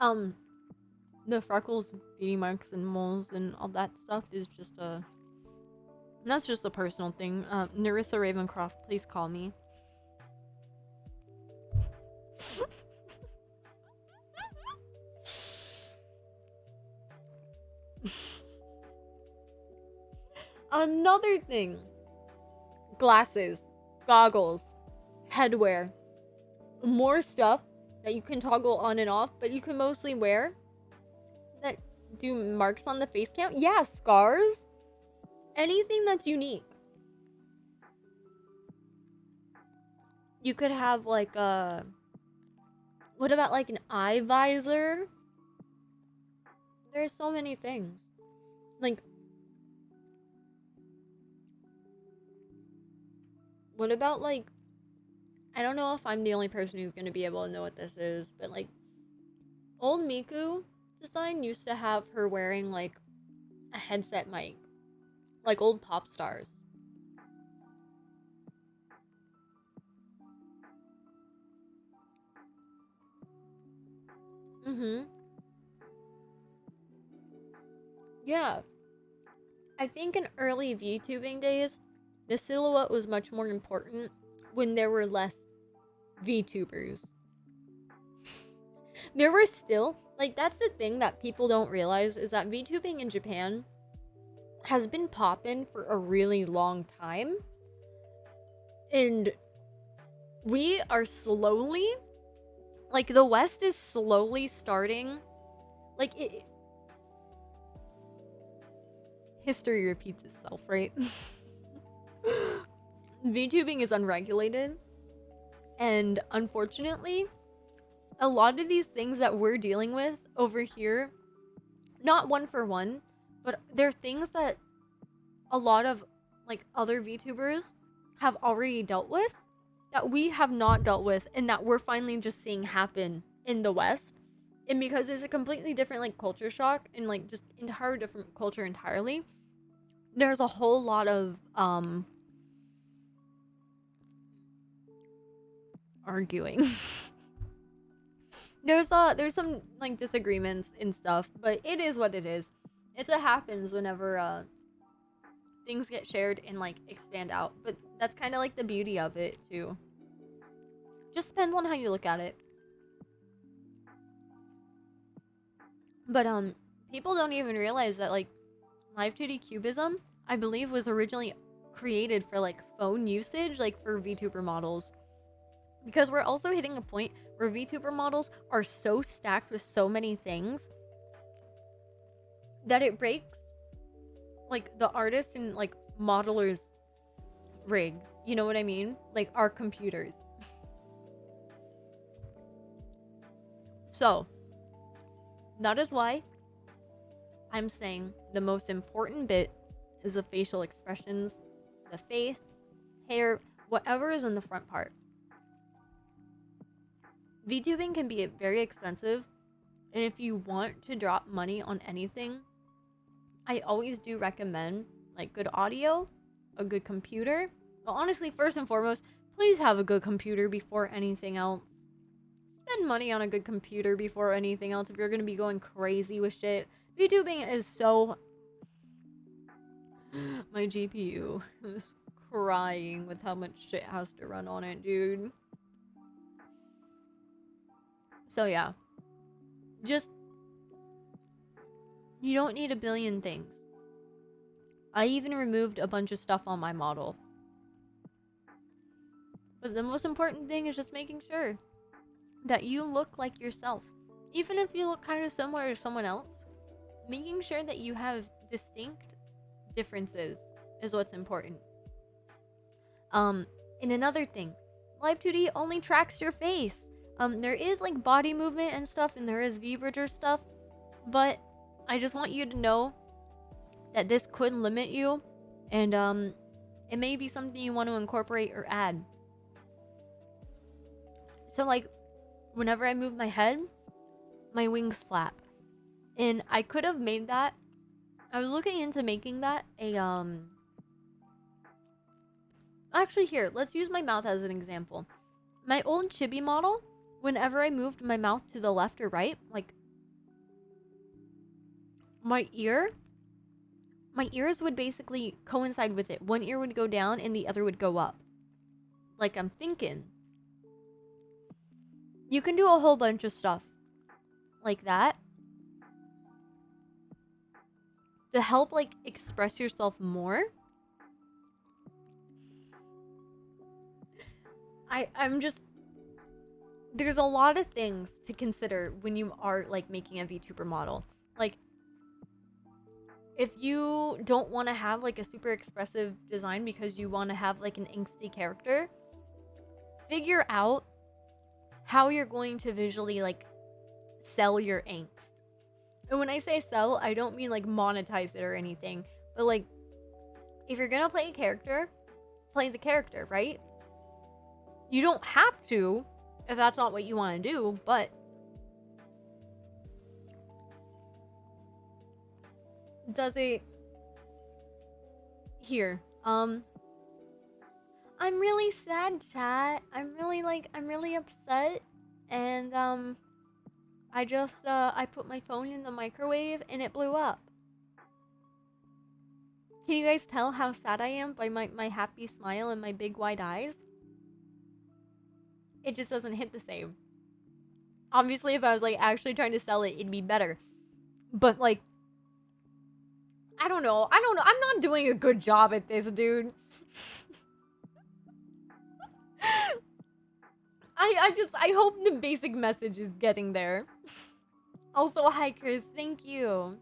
The freckles, beauty marks, and moles, and all that stuff is just that's just a personal thing. Narissa Ravencroft, please call me. Another thing. Glasses, goggles, headwear, more stuff that you can toggle on and off, but you can mostly wear that do marks on the face count. Yeah, scars. Anything that's unique. You could have like a... What about like an eye visor? There's so many things. Like... What about like... I don't know if I'm the only person who's going to be able to know what this is, but like... Old Miku design used to have her wearing like a headset mic. Like old pop stars. Yeah. I think in early VTubing days, the silhouette was much more important when there were less VTubers. There were still, like, that's the thing that people don't realize, is that VTubing in Japan has been poppin' for a really long time. And we are slowly, like, the West is slowly starting, like, history repeats itself, right? VTubing is unregulated, and unfortunately, a lot of these things that we're dealing with over here, not one for one, but they're things that a lot of like other VTubers have already dealt with that we have not dealt with, and that we're finally just seeing happen in the West. And because it's a completely different like culture shock and like just entire different culture entirely, there's a whole lot of arguing. There's some like disagreements and stuff, but it is what it is. It happens whenever things get shared and like expand out, but that's kind of like the beauty of it too. Just depends on how you look at it. But people don't even realize that like live 2D cubism, I believe, was originally created for like phone usage, like for VTuber models. Because we're also hitting a point where VTuber models are so stacked with so many things that it breaks like the artist and like modeler's rig. You know what I mean? Like our computers. So that is why I'm saying the most important bit is the facial expressions, the face, hair, whatever is in the front part. VTubing can be very expensive, and if you want to drop money on anything, I always do recommend like good audio, a good computer. Well, honestly, first and foremost, please have a good computer before anything else. Spend money on a good computer before anything else if you're gonna be going crazy with shit. VTubing is so... My GPU is crying with how much shit has to run on it, dude. So yeah, just, you don't need a billion things. I even removed a bunch of stuff on my model. But the most important thing is just making sure that you look like yourself. Even if you look kind of similar to someone else, making sure that you have distinct differences is what's important. And another thing, Live 2D only tracks your face. There is like body movement and stuff, and there is V-Bridger stuff, but I just want you to know that this could limit you, and it may be something you want to incorporate or add. So like, whenever I move my head, my wings flap, and I could have made that. I was looking into making that a Actually, here, let's use my mouth as an example. My old chibi model, whenever I moved my mouth to the left or right, like my ears would basically coincide with it. One ear would go down and the other would go up. Like I'm thinking. You can do a whole bunch of stuff like that to help like express yourself more. I'm just... there's a lot of things to consider when you are like making a VTuber model. Like, if you don't want to have like a super expressive design because you want to have like an angsty character, figure out how you're going to visually like sell your angst. And when I say sell, I don't mean like monetize it or anything, but like, if you're gonna play a character, play the character, right? You don't have to if that's not what you want to do, but does it here? I'm really sad, chat. I'm really upset, and I just I put my phone in the microwave and it blew up. Can you guys tell how sad I am by my happy smile and my big wide eyes? It just doesn't hit the same. Obviously, if I was like actually trying to sell it, it'd be better. But like, I don't know. I'm not doing a good job at this, dude. I hope the basic message is getting there. Also, hi Chris, thank you.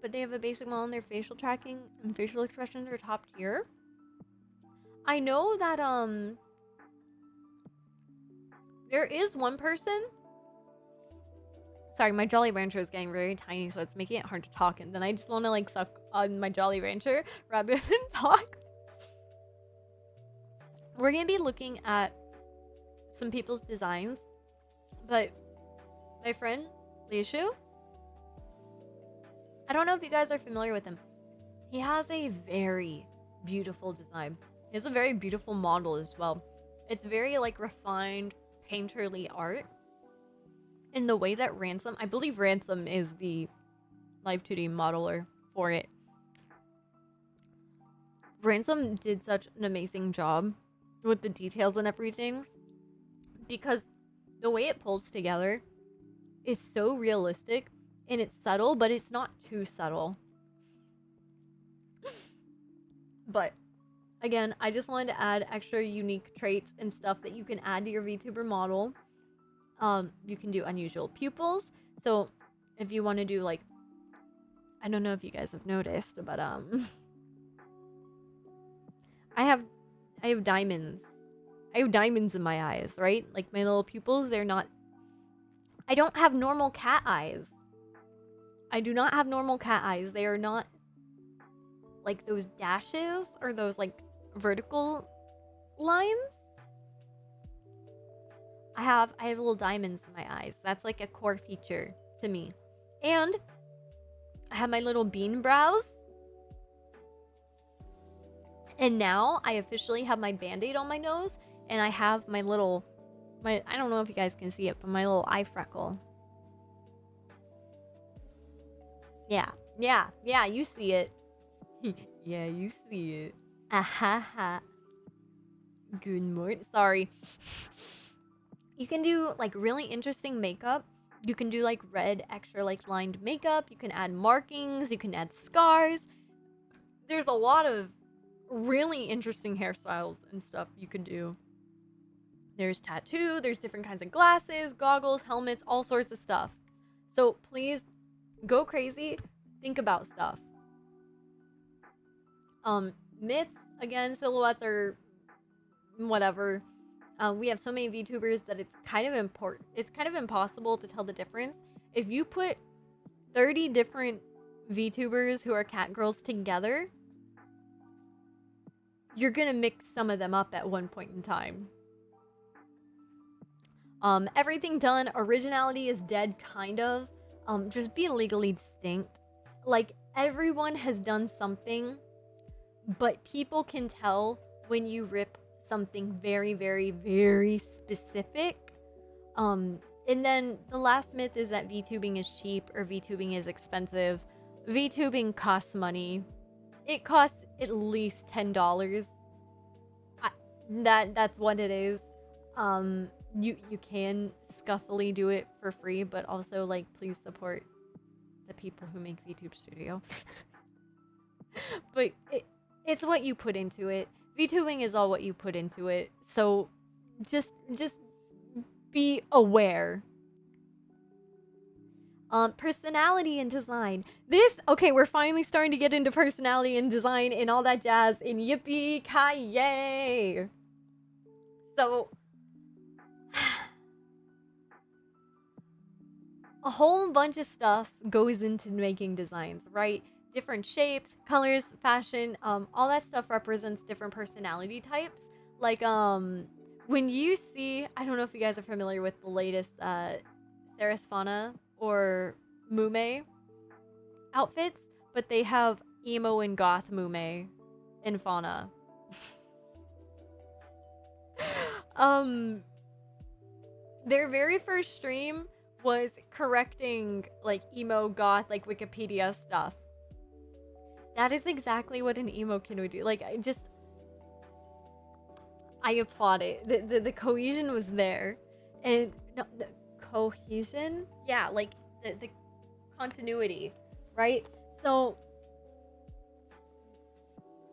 But they have a basic model and their facial tracking and facial expressions are top tier. I know that there is one person. Sorry, my Jolly Rancher is getting very tiny, so it's making it hard to talk, and then I just want to like suck on my Jolly Rancher rather than talk. We're gonna be looking at some people's designs, but my friend Leishu, I don't know if you guys are familiar with him. He has a very beautiful design. He has a very beautiful model as well. It's very like refined, painterly art. In the way that Ransom, I believe Ransom is the Live 2D modeler for it. Ransom did such an amazing job with the details and everything, because the way it pulls together is so realistic and it's subtle, but it's not too subtle. But again, I just wanted to add extra unique traits and stuff that you can add to your VTuber model. You can do unusual pupils. So if you want to do like, I don't know if you guys have noticed, but I have diamonds. I have diamonds in my eyes, right? Like my little pupils, they're not, I don't have normal cat eyes. I do not have normal cat eyes. They are not like those dashes or those like vertical lines. I have little diamonds in my eyes. That's like a core feature to me. And I have my little bean brows. And now I officially have my band-aid on my nose, and I have my little, I don't know if you guys can see it, but my little eye freckle. Yeah, you see it. Yeah, you see it. Ahaha. Good morning. Sorry. You can do like really interesting makeup. You can do like red extra like lined makeup. You can add markings. You can add scars. There's a lot of really interesting hairstyles and stuff you could do. There's tattoo. There's different kinds of glasses, goggles, helmets, all sorts of stuff. So please go crazy. Think about stuff. Myths, again, silhouettes are whatever. We have so many VTubers that it's kind of important. It's kind of impossible to tell the difference. If you put 30 different VTubers who are cat girls together, you're gonna mix some of them up at one point in time. Everything done. Originality is dead, kind of. Just be legally distinct. Like, everyone has done something, but people can tell when you rip something very, very, very specific. And then the last myth is that VTubing is cheap or VTubing is expensive. VTubing costs money. It costs at least $10. That's what it is. You can scuffily do it for free, but also like please support the people who make VTube Studio. But it's what you put into it. VTubing is all what you put into it. So just be aware. Personality and design. Okay, we're finally starting to get into personality and design and all that jazz, and yippee-ki-yay! So, a whole bunch of stuff goes into making designs, right? Different shapes, colors, fashion, all that stuff represents different personality types. Like, when you see, I don't know if you guys are familiar with the latest, Sarasvana or Mume outfits, but they have emo and goth Mume in Fauna. Their very first stream was correcting like emo goth like Wikipedia stuff. That is exactly what an emo kid would do. Like I applaud it. The cohesion was there. And no, the cohesion? Yeah, like the continuity, right? So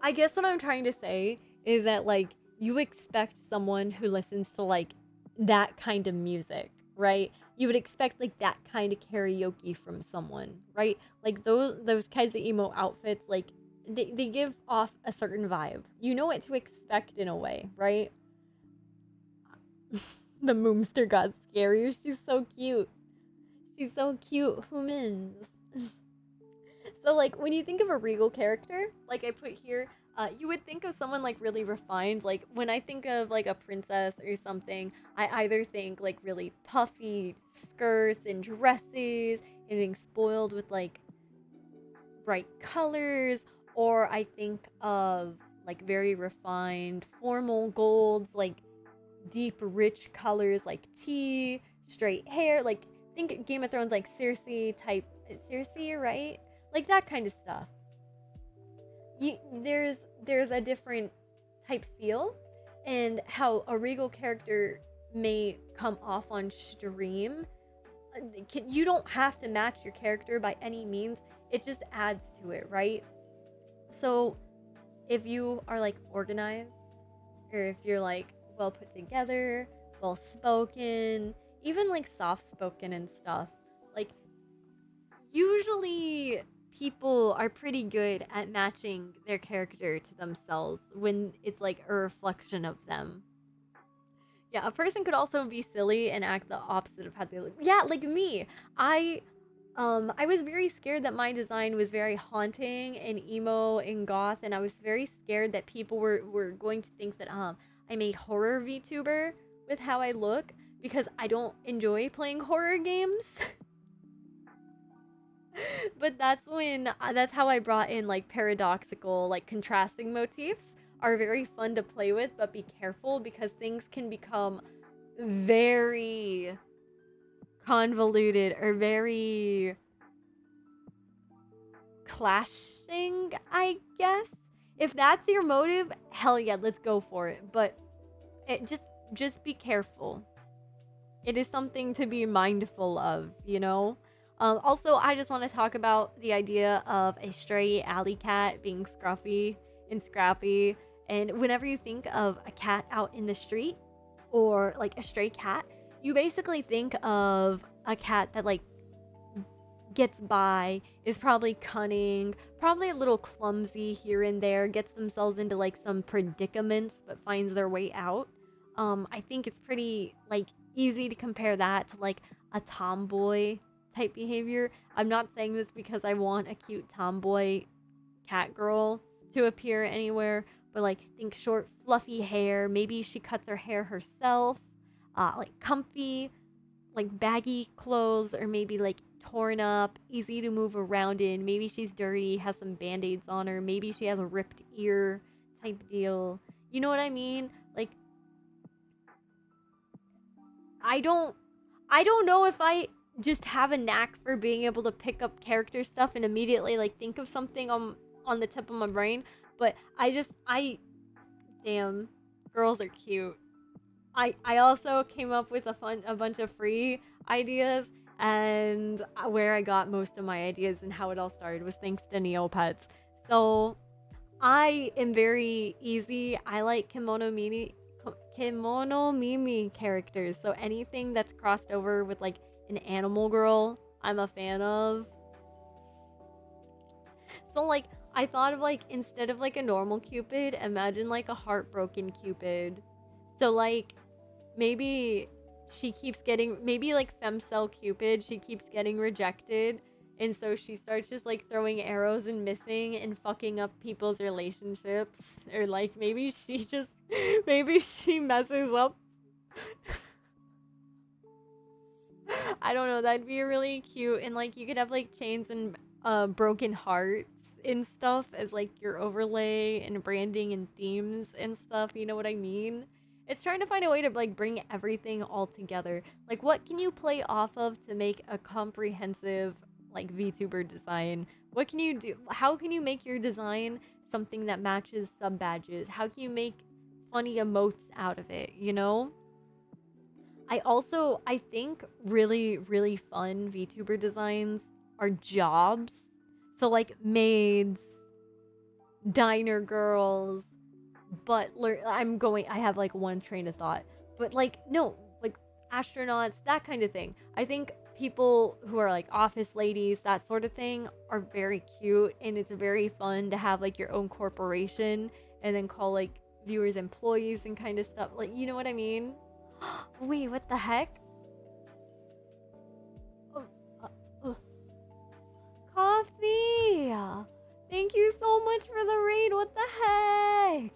I guess what I'm trying to say is that like you expect someone who listens to like that kind of music, right? You would expect like that kind of karaoke from someone, right? Like those kinds of emo outfits, like they give off a certain vibe. You know what to expect in a way, right? The Moomster got scarier. She's so cute. She's so cute. Humans. So like when you think of a regal character, like I put here, you would think of someone like really refined. Like when I think of like a princess or something, I either think like really puffy skirts and dresses and being spoiled with like bright colors, or I think of like very refined formal golds, like deep rich colors like tea, straight hair, like think Game of Thrones like Cersei type. Cersei, right? Like that kind of stuff. There's a different type feel, and how a regal character may come off on stream. You don't have to match your character by any means. It just adds to it, right? So if you are like organized, or if you're like well put together, well spoken, even like soft spoken and stuff, like usually people are pretty good at matching their character to themselves when it's like a reflection of them. Yeah, a person could also be silly and act the opposite of how they look. Yeah, like me. I was very scared that my design was very haunting and emo and goth, and I was very scared that people were going to think that I made horror VTuber with how I look, because I don't enjoy playing horror games. But that's how I brought in like paradoxical, like contrasting motifs are very fun to play with, but be careful because things can become very convoluted or very clashing, I guess. If that's your motive, hell yeah, let's go for it. But it just be careful. It is something to be mindful of, you know? Also, I just want to talk about the idea of a stray alley cat being scruffy and scrappy. And whenever you think of a cat out in the street or like a stray cat, you basically think of a cat that like gets by, is probably cunning, probably a little clumsy here and there, gets themselves into like some predicaments but finds their way out. I think it's pretty like easy to compare that to like a tomboy type behavior. I'm not saying this because I want a cute tomboy cat girl to appear anywhere, but like think short fluffy hair, maybe she cuts her hair herself, like comfy, like baggy clothes, or maybe like torn up, easy to move around in. Maybe she's dirty, has some band-aids on her, maybe she has a ripped ear type deal. You know what I mean? Like I don't know if I just have a knack for being able to pick up character stuff and immediately like think of something on the tip of my brain, but damn, girls are cute. I also came up with a bunch of free ideas, and where I got most of my ideas and how it all started was thanks to Neopets. So I am very easy. I like kimono mimi characters. So anything that's crossed over with like an animal girl, I'm a fan of. So like I thought of like instead of like a normal Cupid, imagine like a heartbroken Cupid. So like maybe she keeps getting, maybe like femcel Cupid, she keeps getting rejected, and so she starts just like throwing arrows and missing and fucking up people's relationships, or like maybe she just maybe she messes up. I don't know, that'd be really cute. And like you could have like chains and broken hearts and stuff as like your overlay and branding and themes and stuff, you know what I mean? It's trying to find a way to like bring everything all together. Like what can you play off of to make a comprehensive like VTuber design? What can you do? How can you make your design something that matches sub badges? How can you make funny emotes out of it, you know? I think really, really fun VTuber designs are jobs. So like maids, diner girls, butler. I have like one train of thought. But like, no, like astronauts, that kind of thing. I think people who are like office ladies, that sort of thing, are very cute. And it's very fun to have like your own corporation and then call like viewers employees and kind of stuff. Like, you know what I mean? Wait, what the heck? Oh, uh. Coffee! Thank you so much for the raid. What the heck?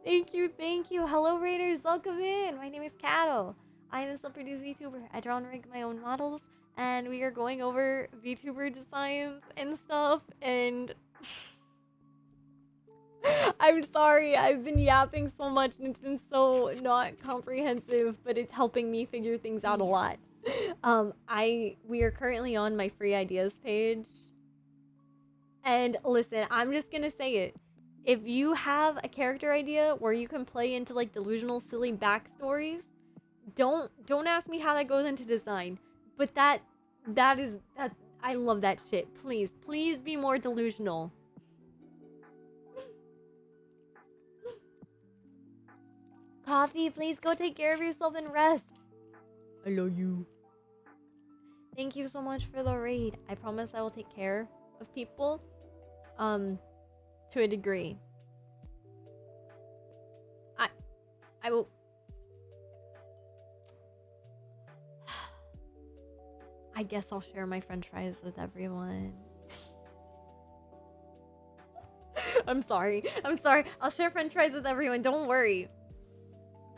Thank you, thank you. Hello, raiders. Welcome in. My name is Catto. I am a self-produced VTuber. I draw and rig my own models, and we are going over VTuber designs and stuff, and... I'm sorry, I've been yapping so much and it's been so not comprehensive, but it's helping me figure things out a lot. We are currently on my free ideas page. And listen, I'm just gonna say it. If you have a character idea where you can play into like delusional, silly backstories, don't ask me how that goes into design. But that I love that shit. Please be more delusional. Coffee, please go take care of yourself and rest. I love you. Thank you so much for the raid. I promise I will take care of people. To a degree. I will. I guess I'll share my french fries with everyone. I'm sorry. I'll share french fries with everyone. Don't worry.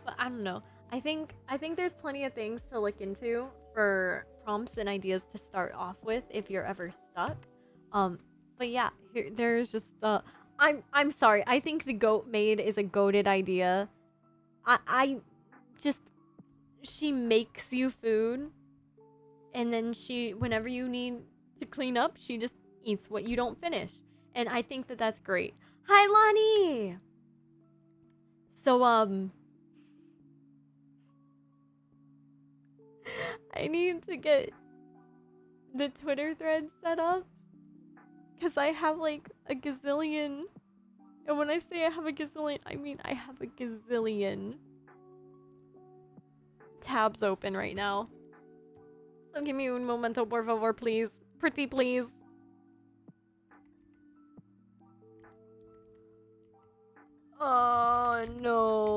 But I don't know. I think there's plenty of things to look into for prompts and ideas to start off with if you're ever stuck. But yeah, there's just I'm sorry. I think the goat maid is a goated idea. I just, she makes you food, and then whenever you need to clean up, she just eats what you don't finish. And I think that that's great. Hi, Lonnie! So, I need to get the Twitter thread set up, because I have like a gazillion. And when I say I have a gazillion, I mean I have a gazillion tabs open right now. So give me un momento, por favor, please. Pretty please. Oh, no.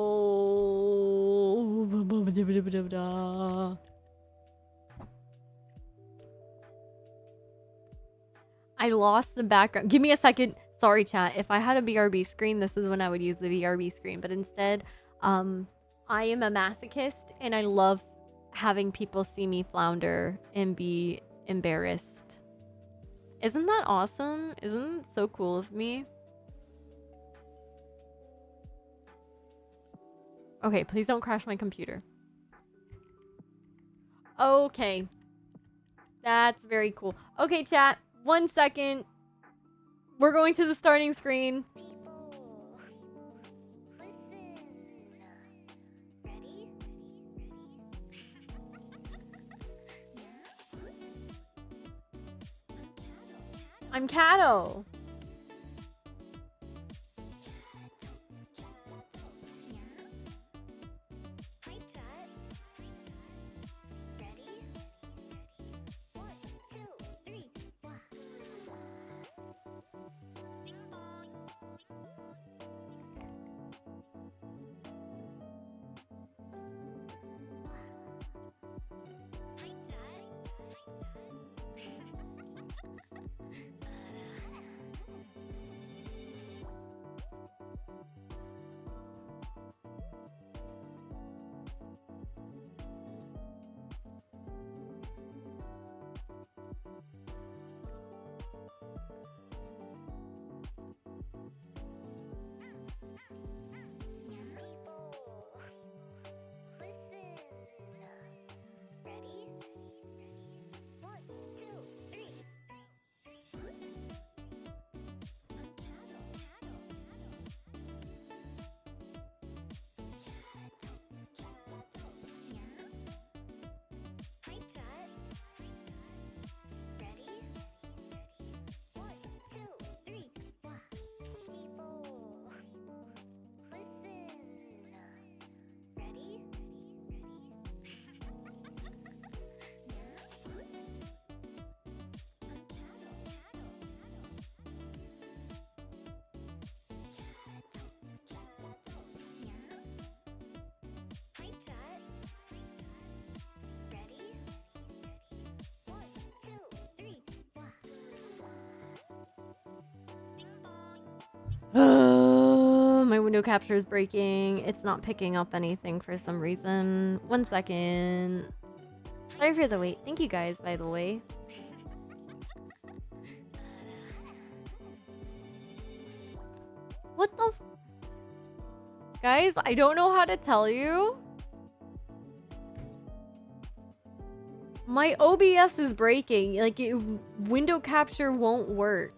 I lost the background. Give me a second. Sorry, chat. If I had a BRB screen, this is when I would use the BRB screen. But instead, I am a masochist, and I love having people see me flounder and be embarrassed. Isn't that awesome? Isn't it so cool of me? Okay, please don't crash my computer. Okay. That's very cool. Okay, chat. 1 second. We're going to the starting screen. I'm Catto. My window capture is breaking. It's not picking up anything for some reason. 1 second. Sorry for the wait. Thank you guys, by the way. What the guys, I don't know how to tell you. My OBS is breaking. Like, window capture won't work.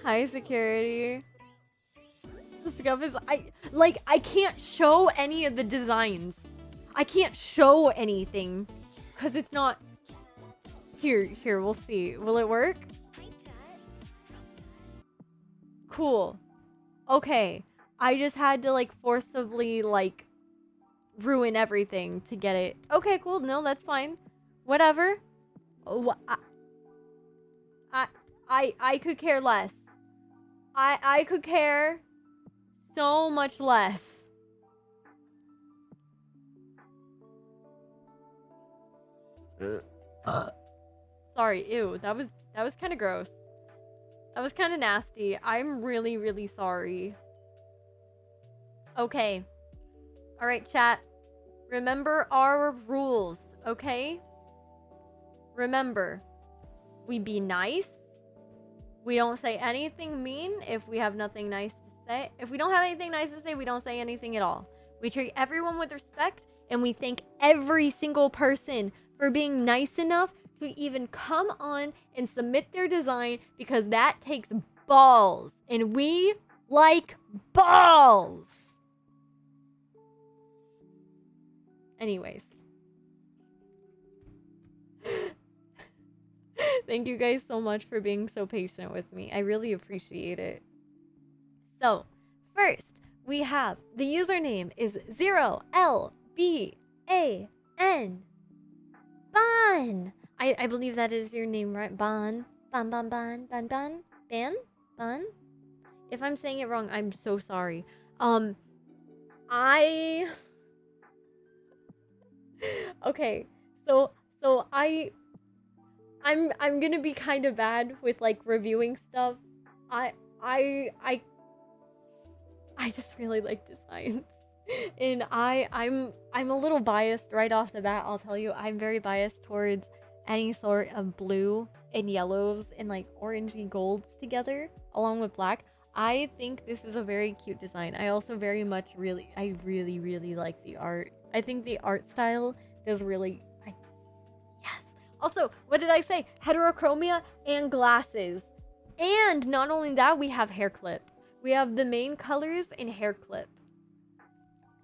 High security. The stuff is I can't show any of the designs. I can't show anything because it's not here. We'll see. Will it work? Cool. Okay. I just had to like forcibly like ruin everything to get it. Okay, cool. No, that's fine. Whatever. I could care less. I could care so much less. Sorry, ew, that was kind of gross. That was kind of nasty. I'm really, really sorry. Okay. All right, chat. Remember our rules, okay? Remember, we be nice. We don't say anything mean if we have nothing nice to say. If we don't have anything nice to say, we don't say anything at all. We treat everyone with respect, and we thank every single person for being nice enough to even come on and submit their design, because that takes balls, and we like balls. Anyways. Thank you guys so much for being so patient with me. I really appreciate it. So, first, we have the username is 0LBAN. Ban. I believe that is your name, right? Ban. Ban. If I'm saying it wrong, I'm so sorry. Okay. So I'm gonna be kind of bad with like reviewing stuff. I just really like designs. And I'm a little biased right off the bat, I'll tell you. I'm very biased towards any sort of blue and yellows and like orangey golds together along with black. I think this is a very cute design. I also very much really like the art. I think the art style does really yes. Also, what did I say? Heterochromia and glasses. And not only that, we have hair clip. We have the main colors in hair clip.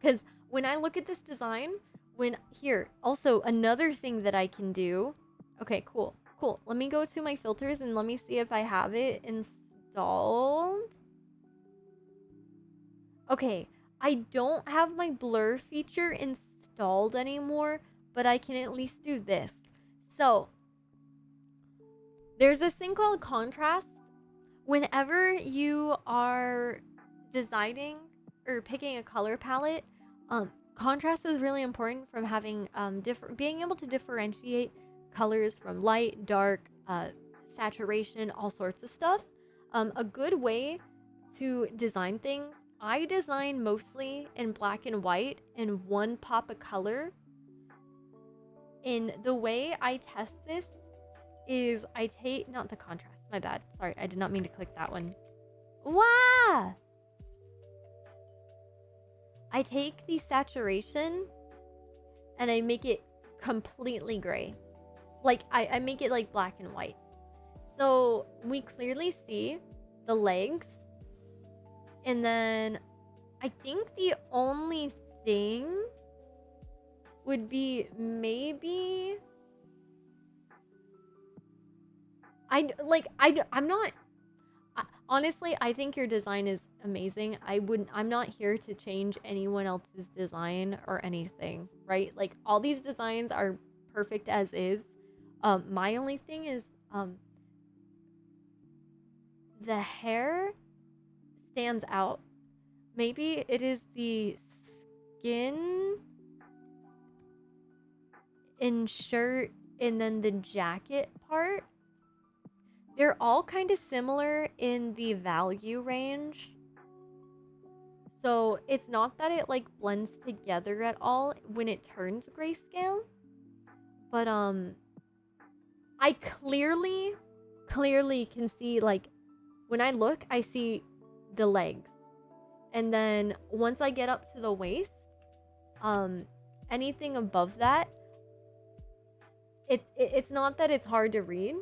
Because when I look at this design, also another thing that I can do. Okay, cool. Let me go to my filters and let me see if I have it installed. Okay, I don't have my blur feature installed anymore, but I can at least do this. So, there's this thing called contrast. Whenever you are designing or picking a color palette, contrast is really important from having being able to differentiate colors from light, dark, saturation, all sorts of stuff. A good way to design things, I design mostly in black and white and one pop of color And the way I test this is I take, not the contrast, my bad. Sorry, I did not mean to click that one. Wow! I take the saturation and I make it completely gray. Like, I make it like black and white. So we clearly see the legs. And then I think the only thing would be maybe... I'm not... honestly, I think your design is amazing. I'm not here to change anyone else's design or anything, right? Like, all these designs are perfect as is. My only thing is, the hair stands out. Maybe it is the skin and shirt and then the jacket part. They're all kind of similar in the value range. So it's not that it like blends together at all when it turns grayscale. But I clearly can see, like, when I look, I see the legs. And then once I get up to the waist, anything above that, it's not that it's hard to read.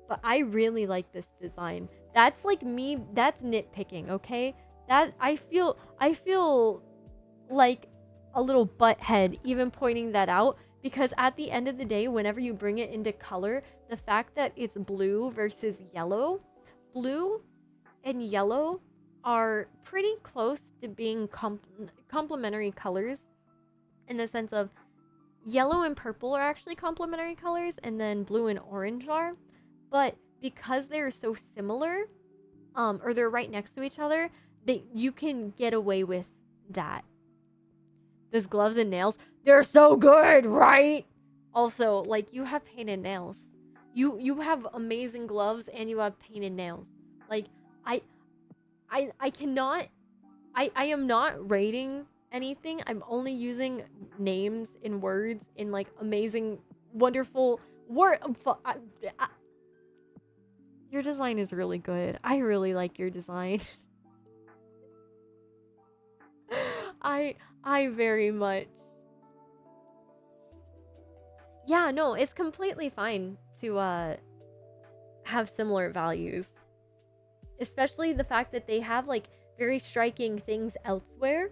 But I really like this design. That's like me, that's nitpicking, okay? That I feel like a little butthead even pointing that out, because at the end of the day, whenever you bring it into color, the fact that it's blue versus yellow, blue and yellow are pretty close to being complementary colors, in the sense of yellow and purple are actually complementary colors, and then blue and orange are. But because they're so similar, or they're right next to each other, you can get away with that. Those gloves and nails, they're so good, right? Also, like, you have painted nails. You have amazing gloves and you have painted nails. Like, I cannot... I am not rating anything. I'm only using names and words in, like, amazing, wonderful word... Your design is really good. I really like your design. I very much... Yeah, no, it's completely fine to have similar values. Especially the fact that they have, like, very striking things elsewhere.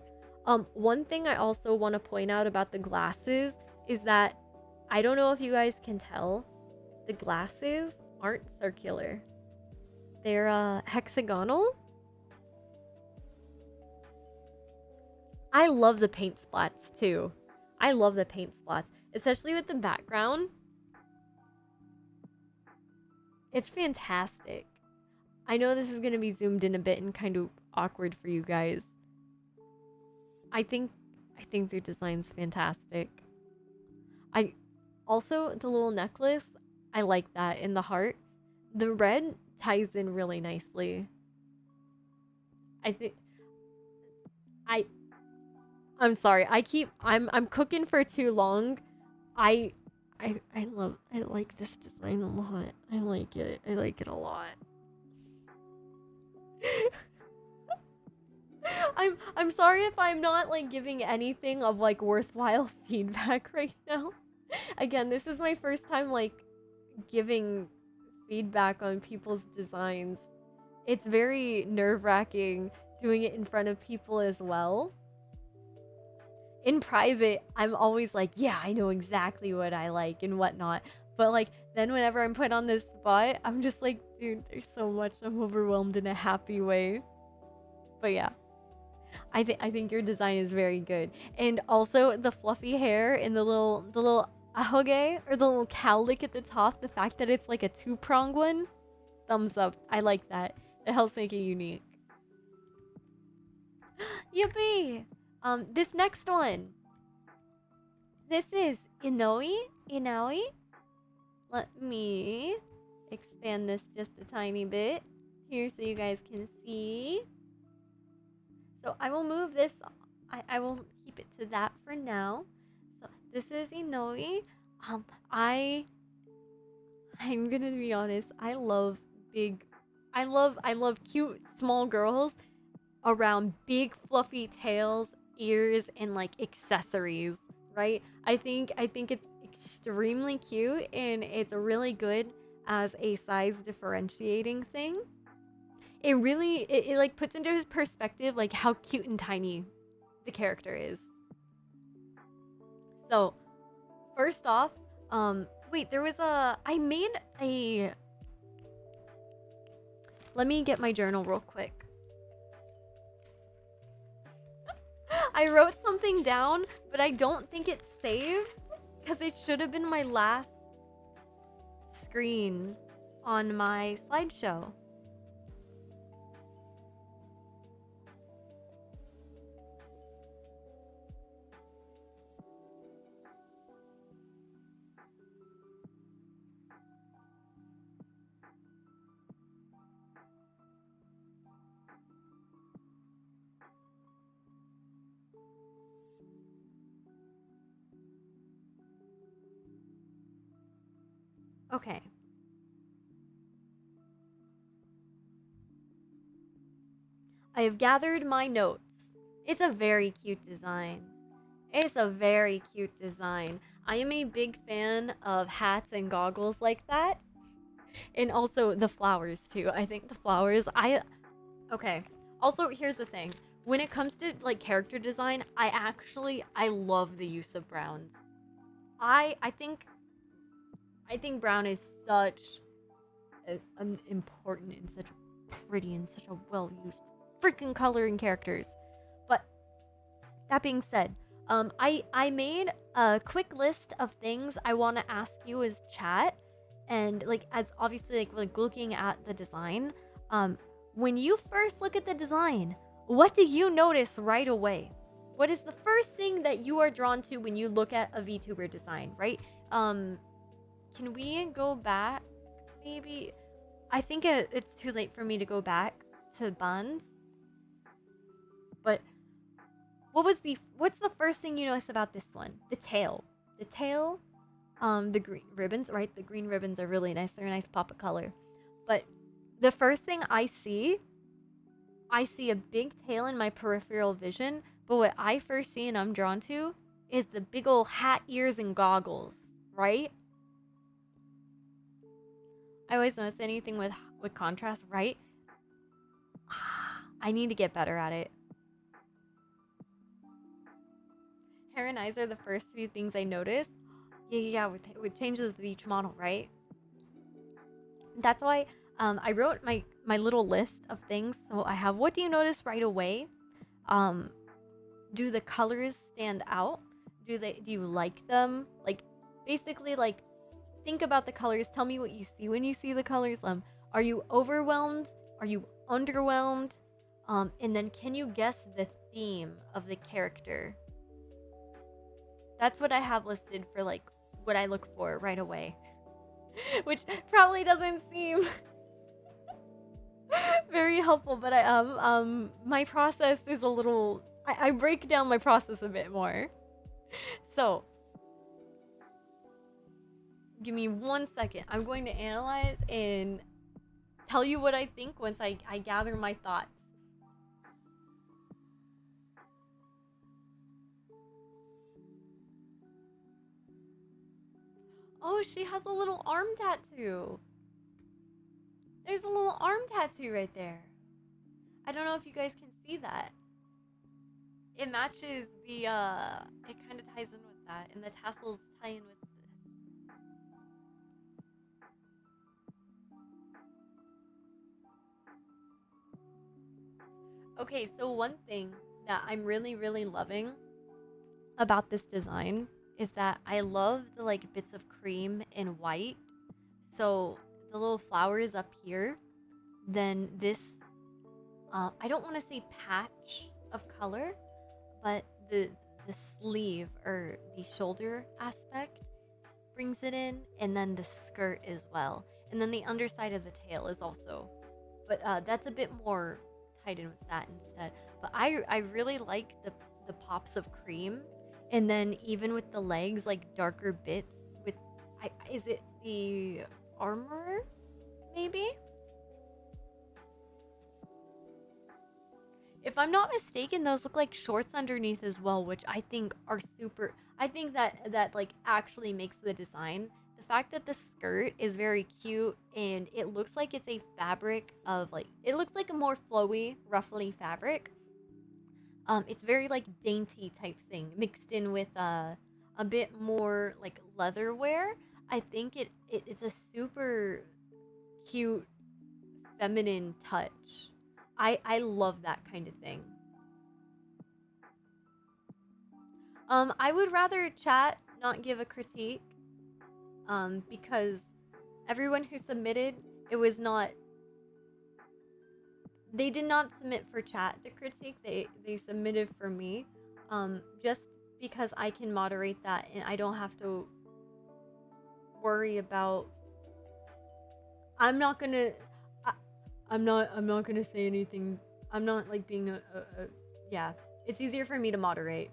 One thing I also want to point out about the glasses is that, I don't know if you guys can tell, the glasses aren't circular. They're hexagonal. I love the paint splats too. I love the paint splats, especially with the background. It's fantastic. I know this is going to be zoomed in a bit and kind of awkward for you guys. I think their design's fantastic. I also, the little necklace, I like that in the heart. The red ties in really nicely. I'm sorry. I'm cooking for too long. I like this design a lot. I like it. I like it a lot. I'm sorry if I'm not, like, giving anything of, like, worthwhile feedback right now. Again, this is my first time, like, giving feedback on people's designs. It's very nerve-wracking doing it in front of people as well. In private, I'm always like, yeah, I know exactly what I like and whatnot. But, like, then whenever I'm put on this spot, I'm just like, dude, there's so much. I'm overwhelmed in a happy way. But yeah, I think your design is very good. And also the fluffy hair and the little ahoge, or the little cowlick at the top, the fact that it's like a two-pronged one, thumbs up. I like that. It helps make it unique. Yippee! This next one. This is Inaoi. Let me expand this just a tiny bit here so you guys can see. So I will move this I will keep it to that for now. So this is Inoi. I I'm gonna be honest. I love cute small girls around big fluffy tails, ears, and like accessories. Right? I think it's extremely cute and it's really good as a size differentiating thing. It like puts into his perspective like how cute and tiny the character is. So first off, wait, there was a I made a let me get my journal real quick. I wrote something down, but I don't think it's saved because it should have been my last screen on my slideshow. Okay. I have gathered my notes. It's a very cute design. It's a very cute design. I am a big fan of hats and goggles like that. And also the flowers too. I think the flowers, okay. Also, here's the thing. When it comes to like character design, I love the use of browns. I think brown is such an important and such a pretty and such a well used freaking color in characters. But that being said, I made a quick list of things I want to ask you as chat, and like as obviously like looking at the design. When you first look at the design, what do you notice right away? What is the first thing that you are drawn to when you look at a VTuber design, right? Can we go back? Maybe. I think it's too late for me to go back to Buns. But what's the first thing you notice about this one? The tail. The tail, the green ribbons, right? The green ribbons are really nice. They're a nice pop of color. But the first thing I see a big tail in my peripheral vision, but what I first see and I'm drawn to is the big ol' hat, ears, and goggles, right? I always notice anything with contrast, right? I need to get better at it. Hair and eyes are the first few things I notice. Yeah, with changes with each model, right? That's why I wrote my little list of things. So I have, what do you notice right away? Do the colors stand out? Do you like them? Like, basically, like, think about the colors. Tell me what you see when you see the colors. Are you overwhelmed? Are you underwhelmed? And then can you guess the theme of the character? That's what I have listed for like what I look for right away. Which probably doesn't seem very helpful, but my process is a little I break down my process a bit more. So give me 1 second. I'm going to analyze and tell you what I think once I gather my thoughts. Oh, she has a little arm tattoo. There's a little arm tattoo right there. I don't know if you guys can see that. It matches the, it kind of ties in with that, and the tassels tie in with this. Okay, so one thing that I'm really, really loving about this design is that I love the like bits of cream and white. So the little flowers up here, then this, I don't want to say patch of color, but the sleeve or the shoulder aspect brings it in, and then the skirt as well. And then the underside of the tail is also, but that's a bit more tied in with that instead. But I really like the pops of cream, and then even with the legs, like darker bits with, is it the armor maybe? If I'm not mistaken, those look like shorts underneath as well, which I think are super. I think that like actually makes the design. The fact that the skirt is very cute and it looks like it's a fabric of like, it looks like a more flowy, ruffly fabric. It's very like dainty type thing mixed in with a bit more like leather wear. I think it's a super cute feminine touch. I love that kind of thing. I would rather chat, not give a critique. Because everyone who submitted, it was not, they did not submit for chat to critique. They submitted for me. Just because I can moderate that and I don't have to worry about, I'm not gonna say anything. I'm not like being a yeah. It's easier for me to moderate.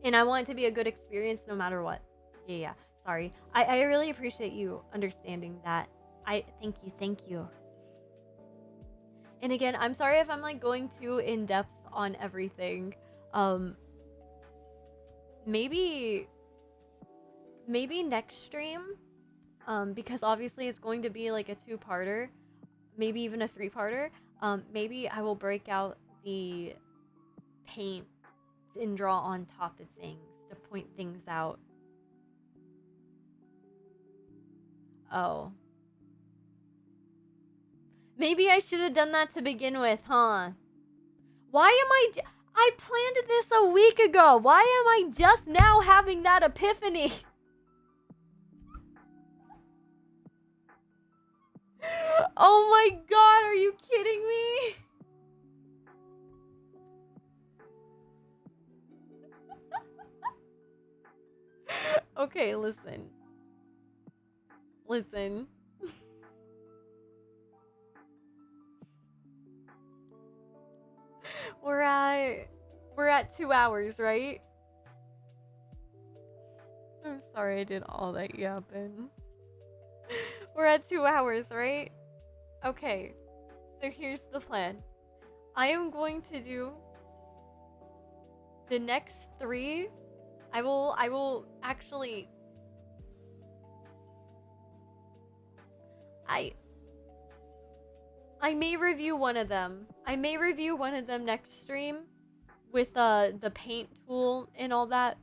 And I want it to be a good experience no matter what. Yeah. Sorry. I really appreciate you understanding that. Thank you. And again, I'm sorry if I'm like going too in depth on everything. Maybe next stream, because obviously it's going to be like a 2-parter, maybe even a 3-parter. Maybe I will break out the paint and draw on top of things to point things out. Oh. Maybe I should have done that to begin with, huh? Why am I planned this a week ago. Why am I just now having that epiphany? Oh my god, are you kidding me? Okay, listen. We're at 2 hours, right? I'm sorry I did all that yapping. We're at 2 hours, right? Okay. So here's the plan. I am going to do the next 3. I will actually, I may review one of them. I may review one of them next stream with the paint tool and all that.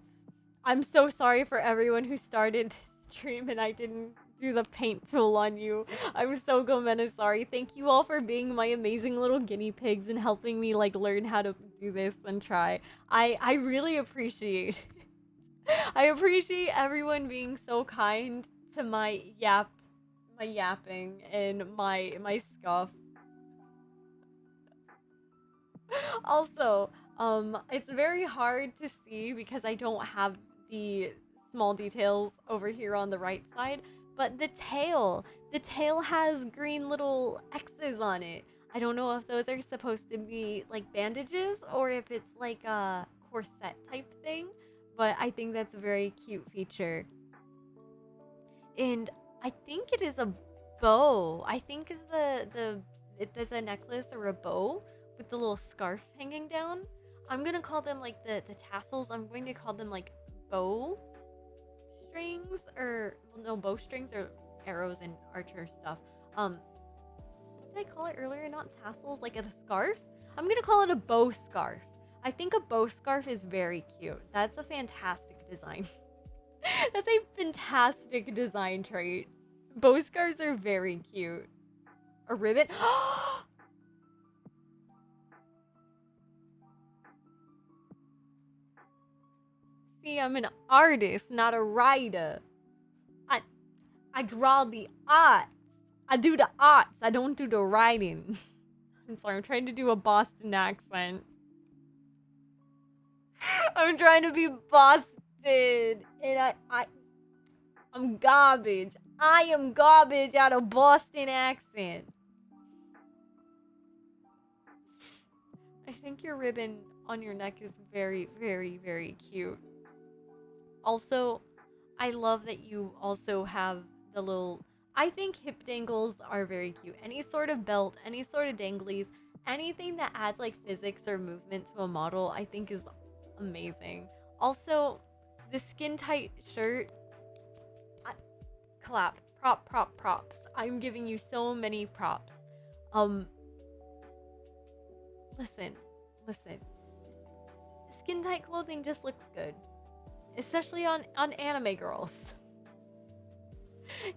I'm so sorry for everyone who started this stream and I didn't do the paint tool on you. I'm so gomena sorry. Thank you all for being my amazing little guinea pigs and helping me like learn how to do this and try. I really appreciate I appreciate everyone being so kind to my yapping and my scuff. Also, it's very hard to see because I don't have the small details over here on the right side, but the tail has green little X's on it. I don't know if those are supposed to be like bandages or if it's like a corset type thing, but I think that's a very cute feature. And I think it is a bow. I think is it is a necklace or a bow with the little scarf hanging down. I'm gonna call them like the tassels. I'm going to call them like bow strings, or well, no, bowstrings or arrows and archer stuff. What did I call it earlier? Not tassels, like a scarf. I'm gonna call it a bow scarf. I think a bow scarf is very cute. That's a fantastic design. That's a fantastic design trait. Bow scarves are very cute. A ribbon. See, I'm an artist, not a writer. I draw the art. I do the arts. I don't do the writing. I'm sorry, I'm trying to do a Boston accent. I'm trying to be Boston, and I'm garbage. I am garbage at a Boston accent. I think your ribbon on your neck is very, very, very cute. Also, I love that you also have the little... I think hip dangles are very cute. Any sort of belt, any sort of danglies, anything that adds like physics or movement to a model, I think is amazing. Also, the skin tight shirt, clap, props. I'm giving you so many props. Listen. Skin tight clothing just looks good, especially on anime girls.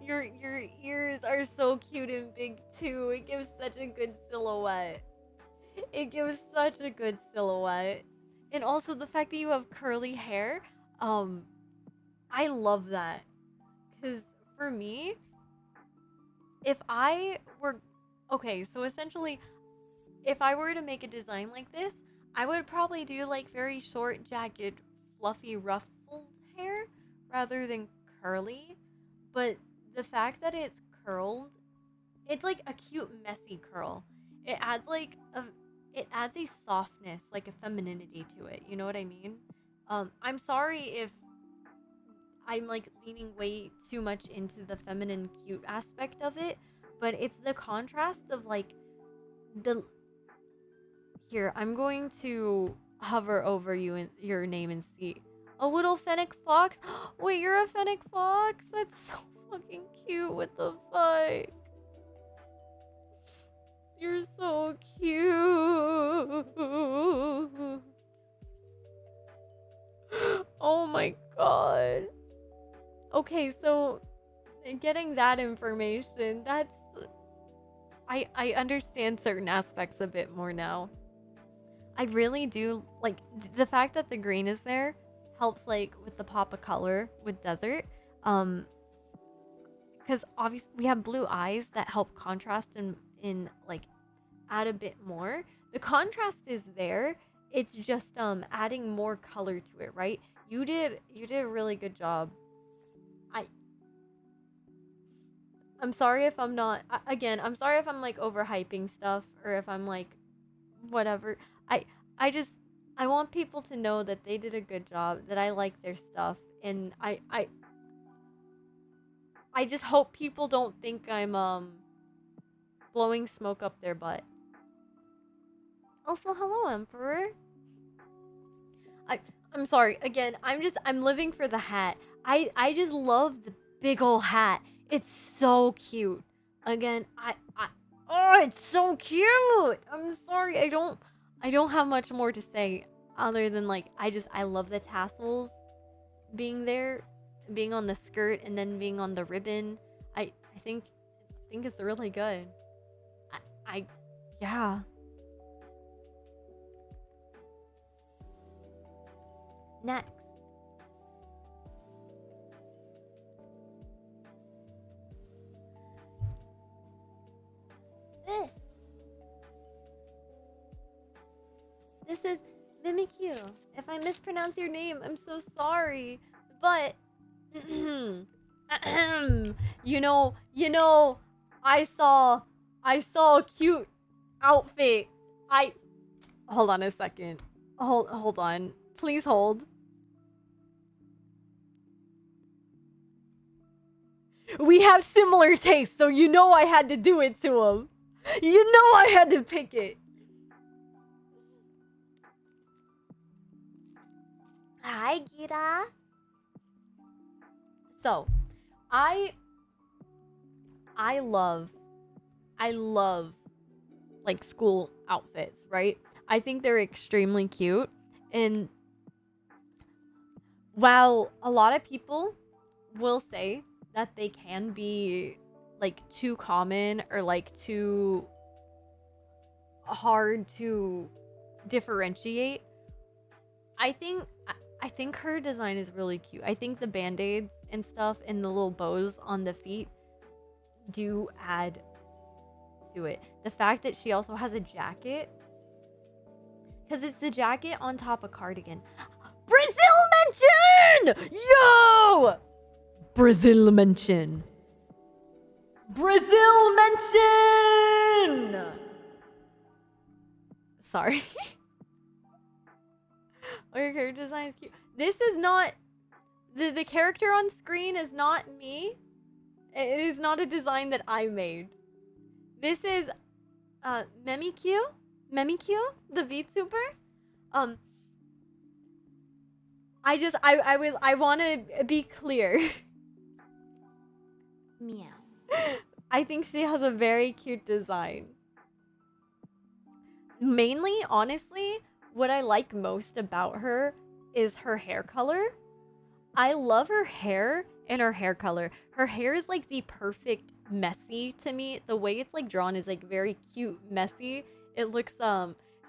Your ears are so cute and big too. It gives such a good silhouette. And also the fact that you have curly hair, I love that. Cause for me, if I were... Okay, so essentially, if I were to make a design like this, I would probably do like very short, jagged, fluffy, ruffled hair rather than curly. But the fact that it's curled, it's like a cute, messy curl. It adds like a softness, like a femininity to it. You know what I mean? I'm sorry if I'm like leaning way too much into the feminine, cute aspect of it, but it's the contrast of like the... Here, I'm going to hover over you and your name and see. A little fennec fox? Wait, you're a fennec fox? That's so fucking cute. What the fuck? You're so cute. Oh my god. Okay, so getting that information, that's... I understand certain aspects a bit more now. I really do like the fact that the green is there helps like with the pop of color with desert. Because obviously we have blue eyes that help contrast and in like add a bit more. The contrast is there. It's just adding more color to it, right? You did a really good job. I'm sorry if I'm not... Again, I'm sorry if I'm like overhyping stuff or if I'm like whatever. I want people to know that they did a good job, that I like their stuff, and I just hope people don't think I'm blowing smoke up their butt. Also, hello, Emperor. I'm sorry. Again, I'm living for the hat. I just love the big ol' hat. It's so cute. Again, oh, it's so cute. I'm sorry. I don't have much more to say other than like I love the tassels being there, being on the skirt and then being on the ribbon. I think it's really good. Yeah. Next. This is Mimikyu. If I mispronounce your name, I'm so sorry. But you know, I saw a cute outfit. Hold on a second. Hold on. Please hold. We have similar tastes, so you know I had to do it to him. You know I had to pick it. Hi, Gira. So, I love like school outfits, right? I think they're extremely cute, and while a lot of people will say that they can be like too common or like too hard to differentiate, I think her design is really cute. I think the band-aids and stuff and the little bows on the feet do add to it. The fact that she also has a jacket, because it's the jacket on top of cardigan. Brazil mention! Yo! Brazil mention. Brazil mention! Sorry. Oh, your character design is cute. This is not... The character on screen is not me. It is not a design that I made. This is Memikyu, the VTuber. I want to be clear. Meow. I think she has a very cute design. Mainly, honestly, what I like most about her is her hair color. I love her hair and her hair color. Her hair is like the perfect messy to me. The way it's like drawn is like very cute, messy. It looks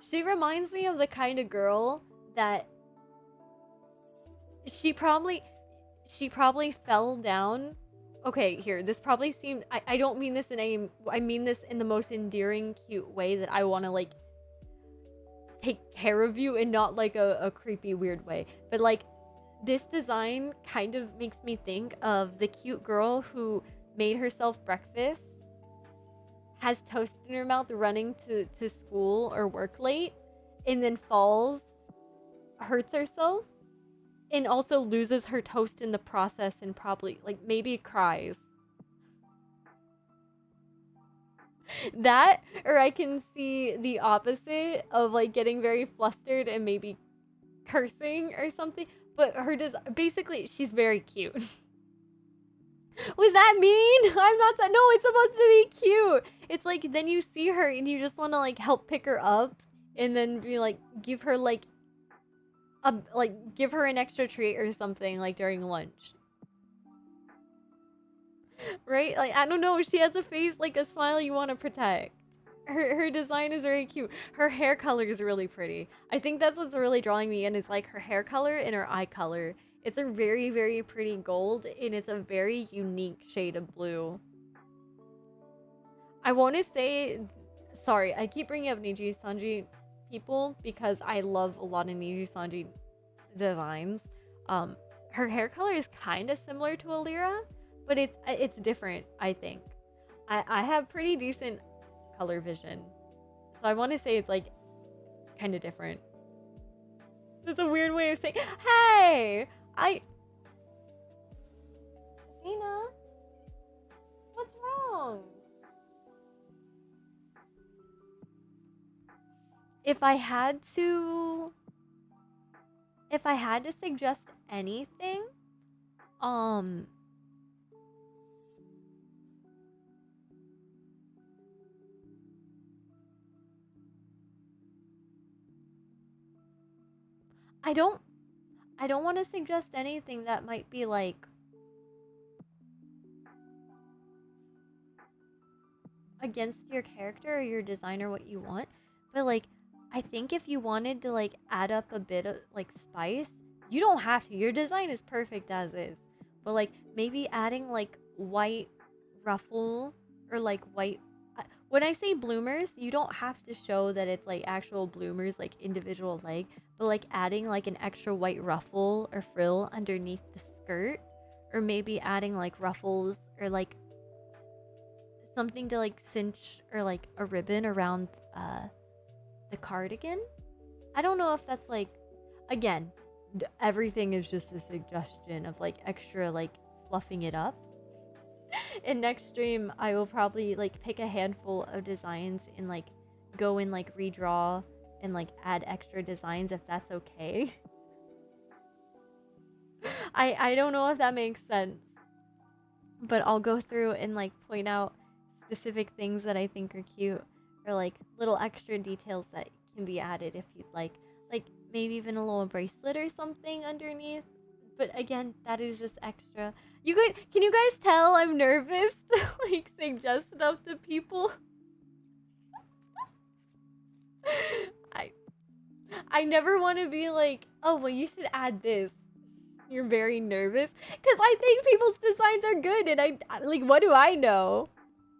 she reminds me of the kind of girl that she probably fell down. Okay, here, this probably seemed, I don't mean this I mean this in the most endearing, cute way that I want to like take care of you and not like a creepy, weird way. But like, this design kind of makes me think of the cute girl who made herself breakfast, has toast in her mouth running to school or work late, and then falls, hurts herself, and also loses her toast in the process and probably, like, maybe cries. That, or I can see the opposite of, like, getting very flustered and maybe cursing or something. But her basically, she's very cute. Was that mean? I'm not that. No, it's supposed to be cute. It's like, then you see her and you just want to, like, help pick her up and then be like, give her, like, give her an extra treat or something, like, during lunch. Right? Like, I don't know. She has a face, like, a smile you want to protect. Her design is very cute. Her hair color is really pretty. I think that's what's really drawing me in, is like her hair color and her eye color. It's a very, very pretty gold, and it's a very unique shade of blue. I want to say, sorry, I keep bringing up Niji Sanji people because I love a lot of Niji Sanji designs. Her hair color is kind of similar to Alira, but it's different, I think. I have pretty decent color vision, so I want to say it's like kind of different. That's a weird way of saying, hey, Nina, what's wrong? If I had to suggest anything, I don't want to suggest anything that might be like against your character or your design or what you want, but like, I think if you wanted to like add up a bit of like spice, you don't have to. Your design is perfect as is, but like maybe adding like white ruffle or like white. When I say bloomers, you don't have to show that it's like actual bloomers, like individual leg, but like adding like an extra white ruffle or frill underneath the skirt, or maybe adding like ruffles or like something to like cinch, or like a ribbon around the cardigan. I don't know if that's like, again, everything is just a suggestion of like extra like fluffing it up. In next stream, I will probably like pick a handful of designs and like go and like redraw and like add extra designs if that's okay. I don't know if that makes sense, but I'll go through and like point out specific things that I think are cute, or like little extra details that can be added if you'd like maybe even a little bracelet or something underneath. But again, that is just extra. Can you guys tell I'm nervous to like suggest stuff to people? I never want to be like, oh well, you should add this. You're very nervous because I think people's designs are good, and I like, what do I know?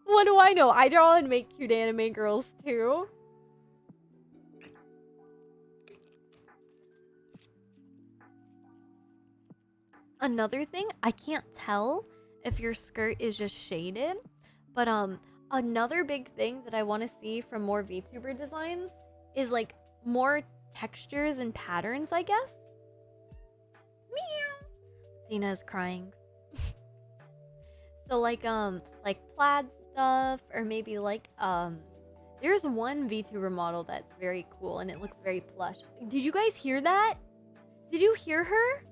What do I know? I draw and make cute anime girls too. Another thing, I can't tell if your skirt is just shaded, but another big thing that I want to see from more VTuber designs is like more textures and patterns, I guess. Meow. Cena's crying. So like plaid stuff, or maybe like there's one VTuber model that's very cool and it looks very plush. Did you guys hear that? Did you hear her?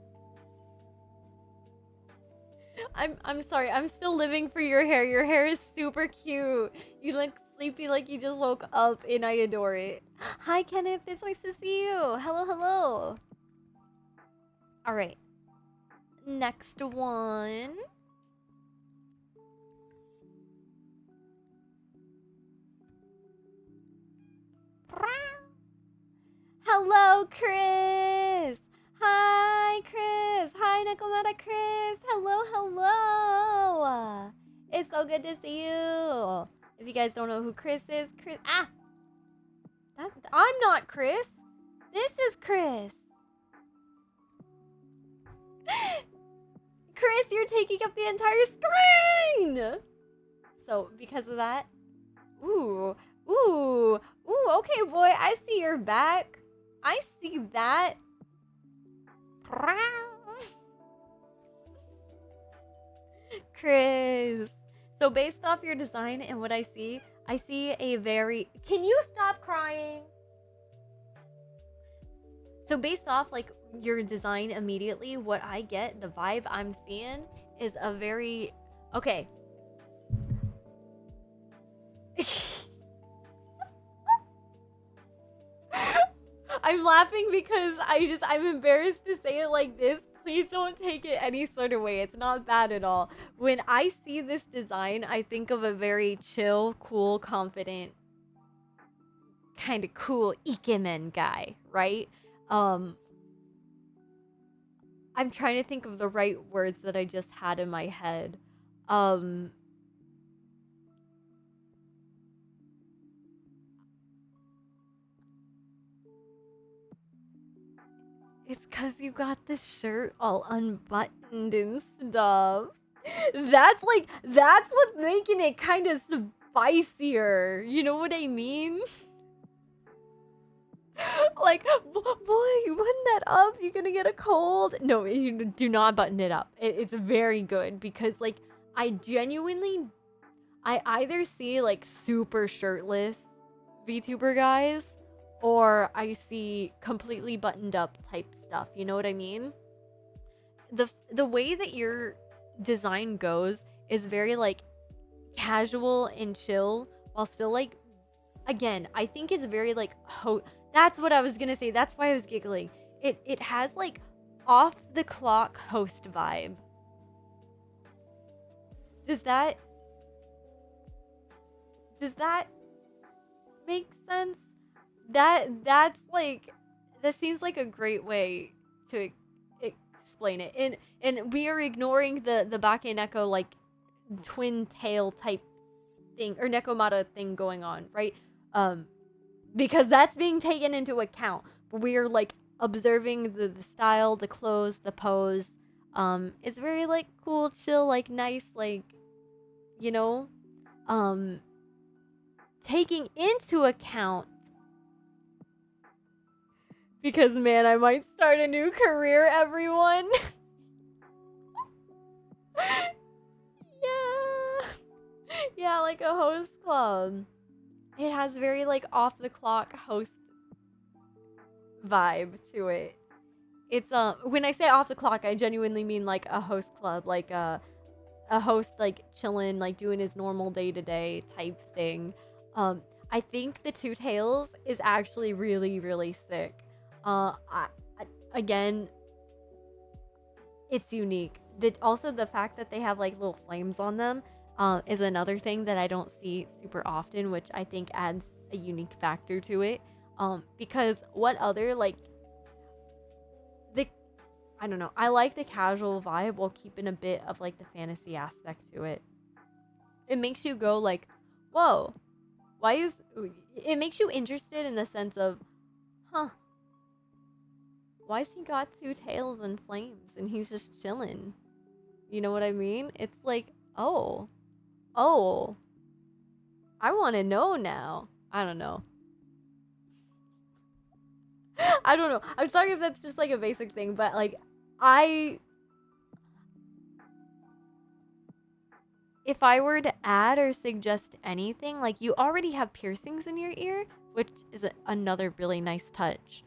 I'm sorry. I'm still living for your hair. Your hair is super cute. You look sleepy like you just woke up and I adore it. Hi Kenneth, it's nice to see you. Hello, hello. All right. Next one. Hello, Chris. Hi, Chris. Hi, Nakomata Chris. Hello, hello. It's so good to see you. If you guys don't know who Chris is, I'm not Chris. This is Chris. Chris, you're taking up the entire screen. So, because of that, ooh, okay, boy, I see your back. I see that. Chris. So based off your design and what I see a very... Can you stop crying? So based off like your design immediately, what I get, the vibe I'm seeing is a very... Okay. I'm laughing because I'm embarrassed to say it like this. Please don't take it any sort of way. It's not bad at all. When I see this design, I think of a very chill, cool, confident, kind of cool ikemen guy, right? I'm trying to think of the right words that I just had in my head. It's because you got the shirt all unbuttoned and stuff. That's what's making it kind of spicier. You know what I mean? Like, boy, you button that up, you're gonna get a cold. No, you do not button it up. It's very good because, like, I either see, like, super shirtless VTuber guys, or I see completely buttoned up type stuff. You know what I mean? The way that your design goes is very, like, casual and chill, while still, like, again, I think it's very, like, that's what I was gonna say. That's why I was giggling. It has, like, off the clock host vibe. Does that make sense? That's like, that seems like a great way to explain it. And we are ignoring the Bake Neko, like, twin tail type thing, or Nekomata thing going on, right? Because that's being taken into account. But we are, like, observing the style, the clothes, the pose. It's very, like, cool, chill, like, nice, like, you know, taking into account, because, man, I might start a new career, everyone. Yeah, like a host club. It has very, like, off the clock host vibe to it. It's when I say off the clock, I genuinely mean like a host club, like a host, like, chilling, like, doing his normal day-to-day type thing. I think the two tails is actually really, really sick. Again, it's unique. Also, the fact that they have, like, little flames on them is another thing that I don't see super often, which I think adds a unique factor to it. Because what other, like, I don't know, I like the casual vibe while keeping a bit of, like, the fantasy aspect to it. It makes you go, like, whoa, it makes you interested in the sense of, huh, why's he got two tails and flames and he's just chilling? You know what I mean? It's like, oh, I want to know now. I don't know. I don't know. I'm sorry if that's just like a basic thing, but like if I were to add or suggest anything, like you already have piercings in your ear, which is another really nice touch.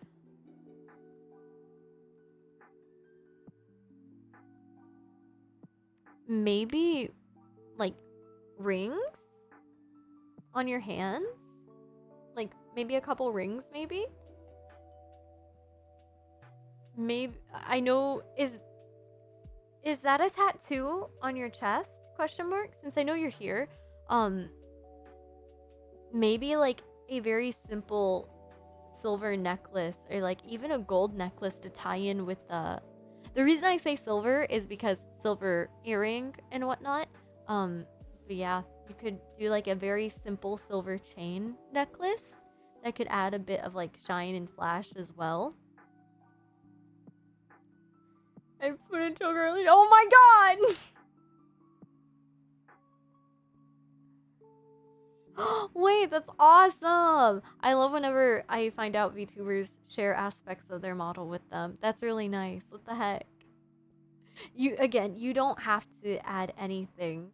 Maybe like rings on your hands? Like maybe a couple rings, maybe? Maybe I know is that a tattoo on your chest? Question mark. Since I know you're here, maybe like a very simple silver necklace or like even a gold necklace to tie in with the reason I say silver is because silver earring and whatnot. But yeah, you could do like a very simple silver chain necklace that could add a bit of like shine and flash as well. I put it so early. Oh my god! Wait, that's awesome! I love whenever I find out VTubers share aspects of their model with them. That's really nice. What the heck? You don't have to add anything.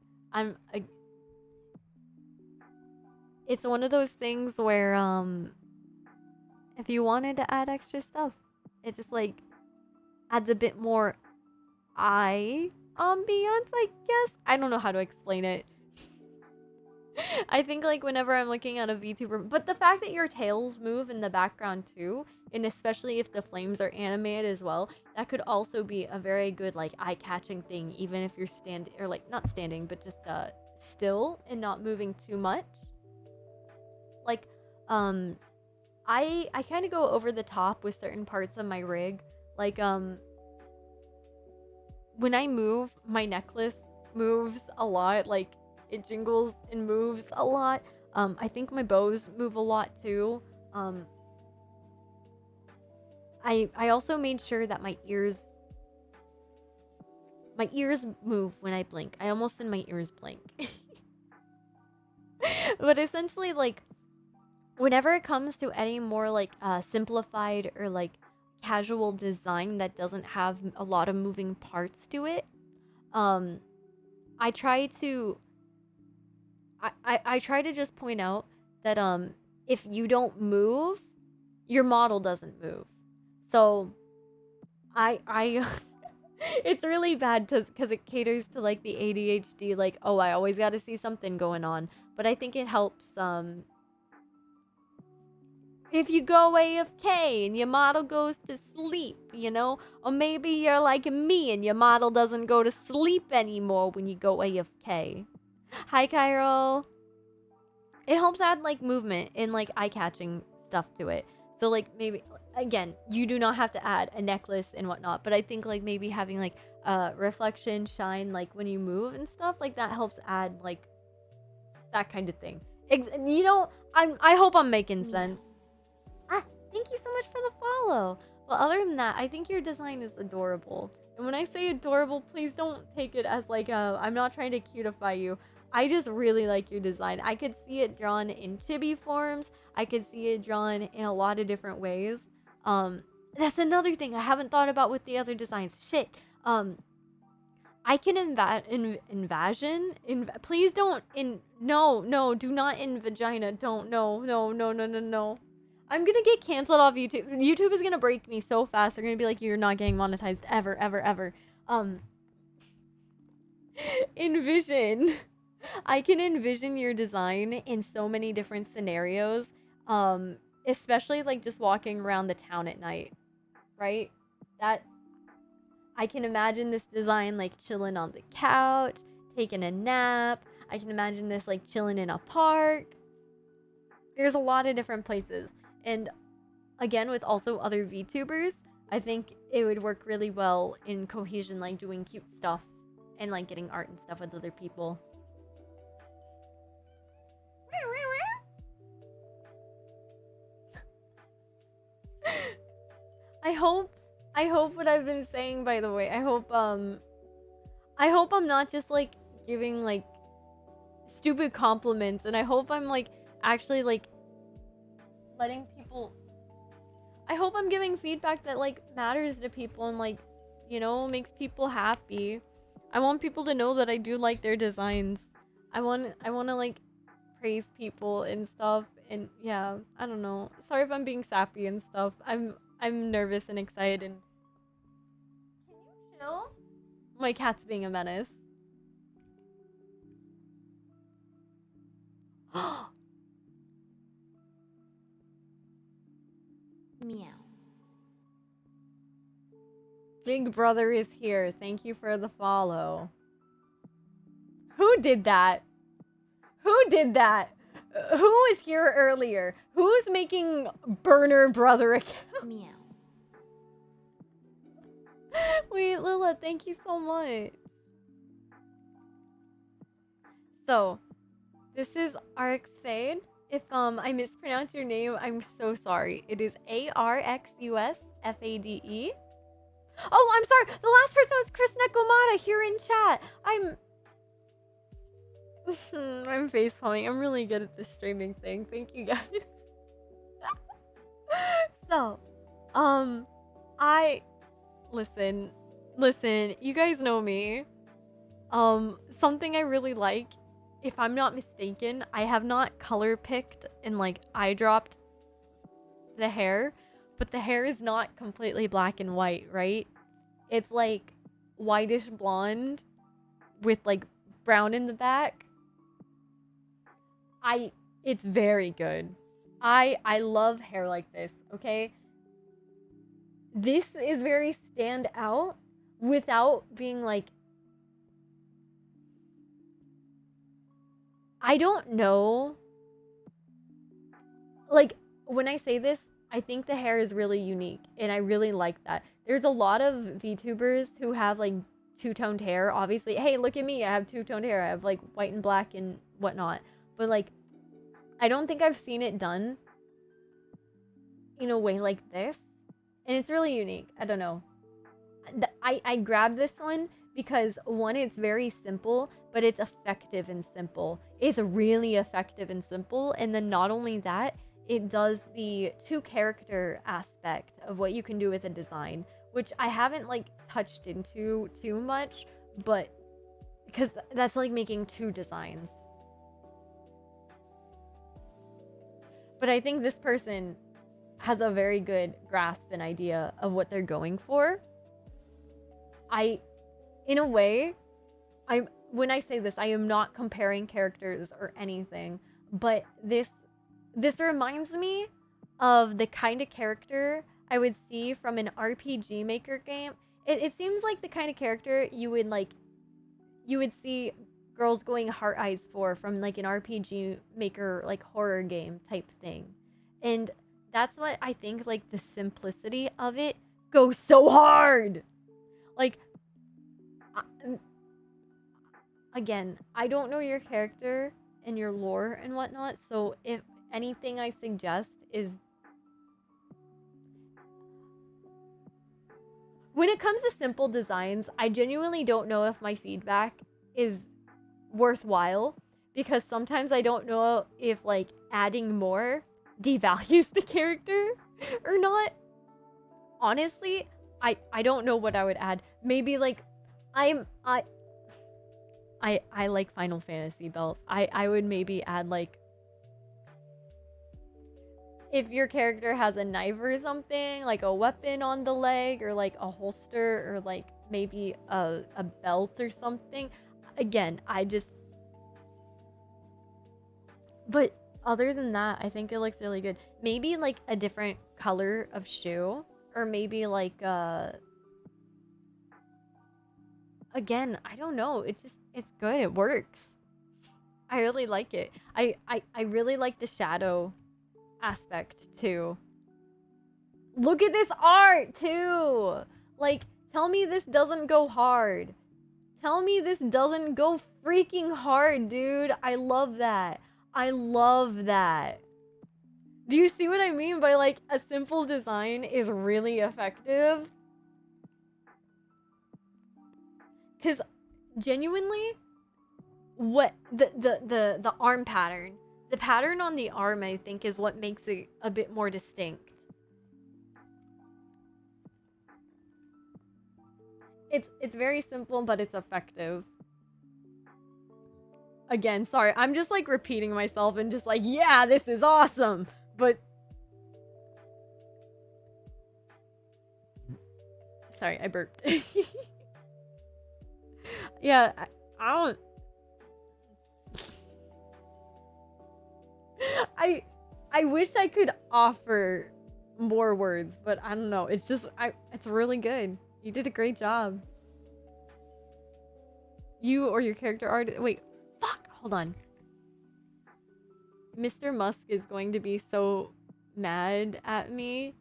It's one of those things where if you wanted to add extra stuff, it just like adds a bit more eye ambiance, I guess. I don't know how to explain it. I think like whenever I'm looking at a VTuber, but the fact that your tails move in the background too, and especially if the flames are animated as well, that could also be a very good like eye-catching thing, even if you're standing or like not standing, but just still and not moving too much. Like I kind of go over the top with certain parts of my rig. Like when I move, my necklace moves a lot. Like it jingles and moves a lot. I think my bows move a lot too. I also made sure that my ears move when I blink. I almost said my ears blink. But essentially, like, whenever it comes to any more like simplified or like casual design that doesn't have a lot of moving parts to it, I try to I try to just point out that if you don't move, your model doesn't move. So I it's really bad because it caters to like the ADHD, like, oh, I always got to see something going on. But I think it helps if you go AFK and your model goes to sleep, you know? Or maybe you're like me and your model doesn't go to sleep anymore when you go AFK. Hi, Cairo. It helps add like movement and like eye-catching stuff to it. So like maybe, again, you do not have to add a necklace and whatnot, but I think like maybe having like reflection, shine, like when you move and stuff like that helps add like that kind of thing. You know, I hope I'm making sense. Thank you so much for the follow. Well, other than that, I think your design is adorable. And when I say adorable, please don't take it as like I'm not trying to cutify you. I just really like your design. I could see it drawn in chibi forms. I could see it drawn in a lot of different ways. That's another thing I haven't thought about with the other designs. Shit. I can invasion. Please don't no, do not in vagina. Don't no. I'm gonna get canceled off YouTube. YouTube is gonna break me so fast. They're gonna be like, you're not getting monetized ever. Envision. I can envision your design in so many different scenarios. Especially like just walking around the town at night, right? That I can imagine this design like chilling on the couch, taking a nap. I can imagine this like chilling in a park. There's a lot of different places. And again, with also other VTubers, I think it would work really well in cohesion, like doing cute stuff and like getting art and stuff with other people. I hope what I've been saying, by the way, I hope I'm not just like giving like stupid compliments, and I hope I'm like actually like letting people I hope I'm giving feedback that like matters to people and like, you know, makes people happy. I want people to know that I do like their designs. I want to like praise people and stuff, and yeah, I don't know. Sorry if I'm being sappy and stuff. I'm nervous and excited and can you chill? My cat's being a menace. Meow. Big brother is here. Thank you for the follow. Who did that? Who did that? Who was here earlier? Who's making burner brother account? Meow. Wait, Lila, thank you so much. So, this is RX Fade. If I mispronounce your name, I'm so sorry. It is ARXUSFADE. Oh, I'm sorry. The last person was Chris Nekomata here in chat. I'm face palming. I'm really good at this streaming thing. Thank you guys. So, listen, you guys know me. Something I really like, if I'm not mistaken, I have not color picked and like eye dropped the hair, but the hair is not completely black and white, right? It's like whitish blonde with like brown in the back. It's very good. I love hair like this, okay? This is very stand out without being like, I don't know. Like, when I say this, I think the hair is really unique and I really like that. There's a lot of VTubers who have like two-toned hair. Obviously, hey, look at me. I have two-toned hair. I have like white and black and whatnot. But like, I don't think I've seen it done in a way like this. And it's really unique. I don't know. I grabbed this one because one, it's very simple, but it's effective and simple. It's really effective and simple. And then not only that, it does the two character aspect of what you can do with a design, which I haven't like touched into too much, but because that's like making two designs. But I think this person has a very good grasp and idea of what they're going for. In a way, when I say this, I am not comparing characters or anything, but this reminds me of the kind of character I would see from an RPG Maker game. It seems like the kind of character you would see girls going heart eyes for from like an RPG Maker like horror game type thing. And that's what I think, like the simplicity of it goes so hard. Like, again, I don't know your character and your lore and whatnot, so if anything I suggest is, when it comes to simple designs, I genuinely don't know if my feedback is worthwhile, because sometimes I don't know if like adding more devalues the character or not. Honestly, I don't know what I would add. Maybe like I like Final Fantasy belts. I would maybe add like, if your character has a knife or something, like a weapon on the leg, or like a holster, or like maybe a belt or something. Again, but other than that, I think it looks really good. Maybe like a different color of shoe, or maybe like again, I don't know. It's good. It works. I really like it. I really like the shadow aspect too. Look at this art too. Like, tell me this doesn't go hard. Tell me this doesn't go freaking hard, dude. I love that. I love that. Do you see what I mean by like a simple design is really effective? Because genuinely, what the arm pattern, the pattern on the arm, I think, is what makes it a bit more distinct. It's very simple, but it's effective. Again, sorry, I'm just like repeating myself and just like, yeah, this is awesome. But sorry, I burped. Yeah, I don't. I wish I could offer more words, but I don't know. It's just it's really good. You did a great job. You or your character art. Wait, fuck. Hold on. Mr. Musk is going to be so mad at me.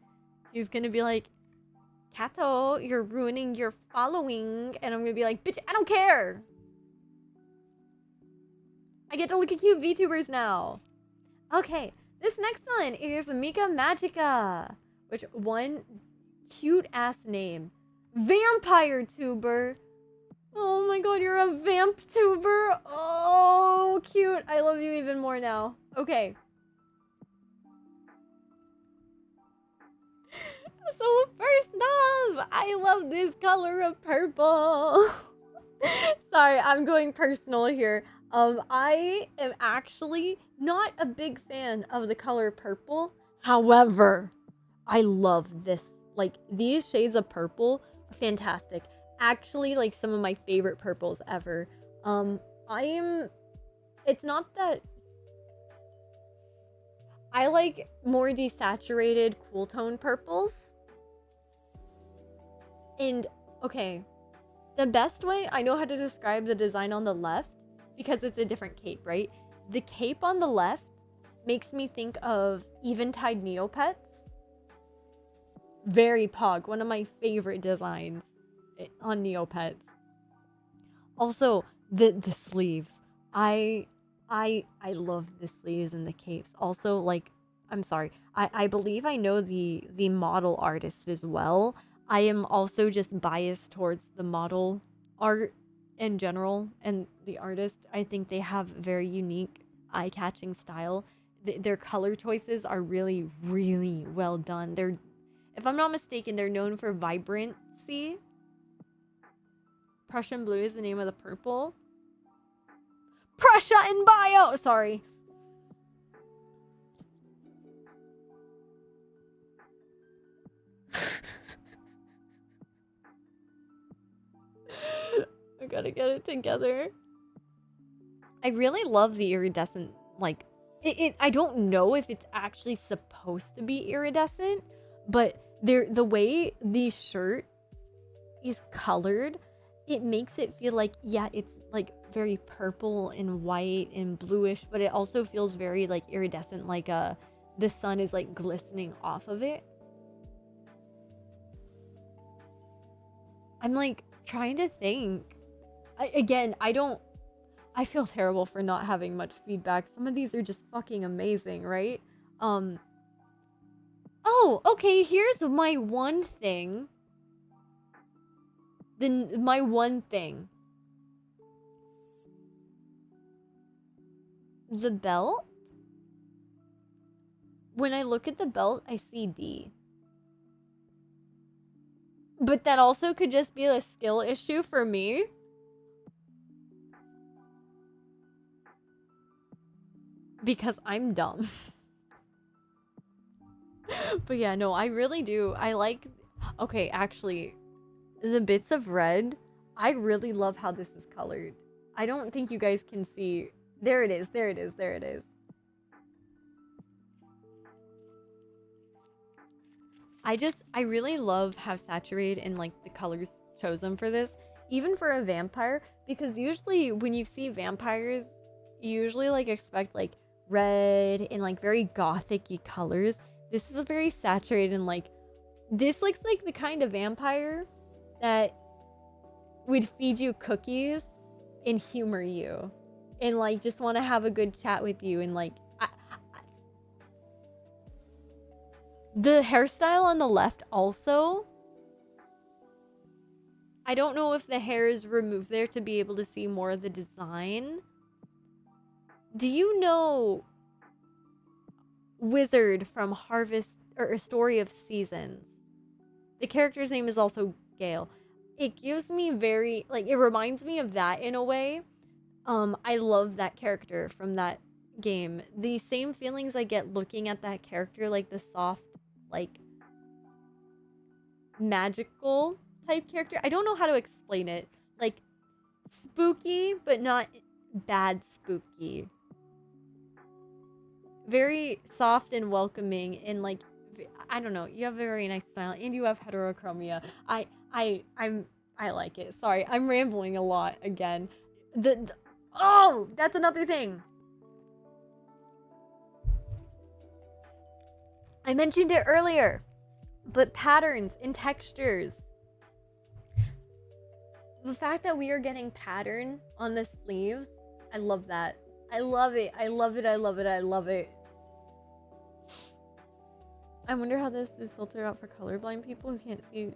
He's gonna be like, Catto, you're ruining your following. And I'm gonna be like, bitch, I don't care. I get to look at cute VTubers now. Okay, this next one is Mika Magica. Which one cute ass name. Vampire tuber. Oh my god, you're a vamp tuber. Oh, cute. I love you even more now. Okay. So first off, I love this color of purple. Sorry, I'm going personal here. I am actually not a big fan of the color purple. However, I love this. Like, these shades of purple are fantastic. Actually, like, some of my favorite purples ever. It's not that... I like more desaturated, cool tone purples. And, okay, the best way I know how to describe the design on the left, because it's a different cape, right? The cape on the left makes me think of Eventide Neopets. Very pog, one of my favorite designs on Neopets. Also, the sleeves. I love the sleeves and the capes. Also, like, I'm sorry, I believe I know the model artist as well. I am also just biased towards the model art in general, and the artist. I think they have very unique, eye-catching style. Their color choices are really, really well done. They're, if I'm not mistaken, they're known for vibrancy. Prussian blue is the name of the purple. Prussia in bio! Sorry. I gotta get it together. I really love the iridescent, like, I don't know if it's actually supposed to be iridescent, but the way the shirt is colored, it makes it feel like, yeah, it's like very purple and white and bluish, but it also feels very like iridescent, like the sun is like glistening off of it. I'm like trying to think. I feel terrible for not having much feedback. Some of these are just fucking amazing, right? Oh, okay, here's my one thing. My one thing. The belt? When I look at the belt, I see D. But that also could just be a skill issue for me. Because I'm dumb. But yeah, no, I really do. I like... Okay, actually, the bits of red, I really love how this is colored. I don't think you guys can see... There it is, there it is, there it is. I really love how saturated and like the colors chosen for this. Even for a vampire, because usually when you see vampires, you usually like expect like red and like very gothic-y colors. This is a very saturated and like, this looks like the kind of vampire that would feed you cookies and humor you and like just want to have a good chat with you. And like the hairstyle on the left also, I don't know if the hair is removed there to be able to see more of the design. Do you know Wizard from Harvest or A Story of Seasons? The character's name is also Gale. it gives me very, like, it reminds me of that in a way. I love that character from that game. The same feelings I get looking at that character, like the soft, like, magical type character. I don't know how to explain it. Like, spooky, but not bad spooky. Very soft and welcoming, and like, I don't know, you have a very nice smile and you have heterochromia. I like it. Sorry, I'm rambling a lot again. Oh, that's another thing. I mentioned it earlier, but patterns and textures. The fact that we are getting pattern on the sleeves, I love that. I love it. I love it. I love it. I love it. I wonder how this would filter out for colorblind people who can't see.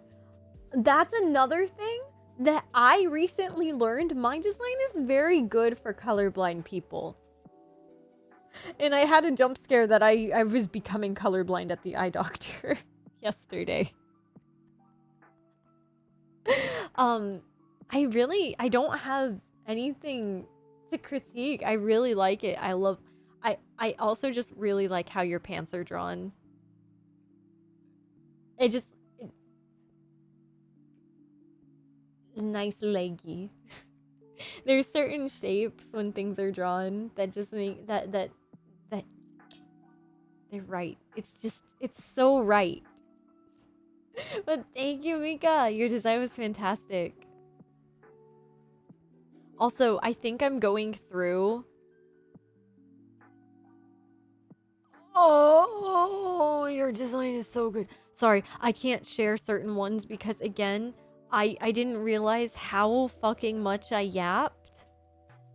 That's another thing that I recently learned. My design is very good for colorblind people. And I had a jump scare that I was becoming colorblind at the eye doctor yesterday. I don't have anything to critique. I really like it. I also just really like how your pants are drawn. Nice leggy. There's certain shapes when things are drawn that just make that they're right. It's so right. But thank you, Mika. Your design was fantastic. Also, I think I'm going through. Oh, your design is so good. Sorry, I can't share certain ones because, again, I didn't realize how fucking much I yapped.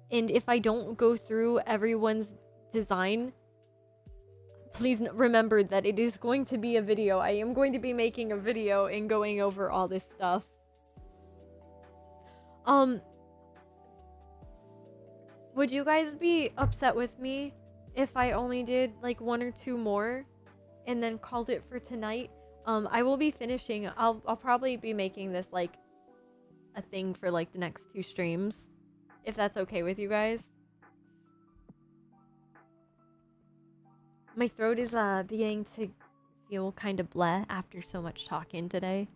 And if I don't go through everyone's design, please remember that it is going to be a video. I am going to be making a video and going over all this stuff. Would you guys be upset with me if I only did like 1 or 2 more and then called it for tonight? I will be finishing. I'll probably be making this like a thing for like the next 2 streams, if that's okay with you guys. My throat is beginning to feel kind of bleh after so much talking today,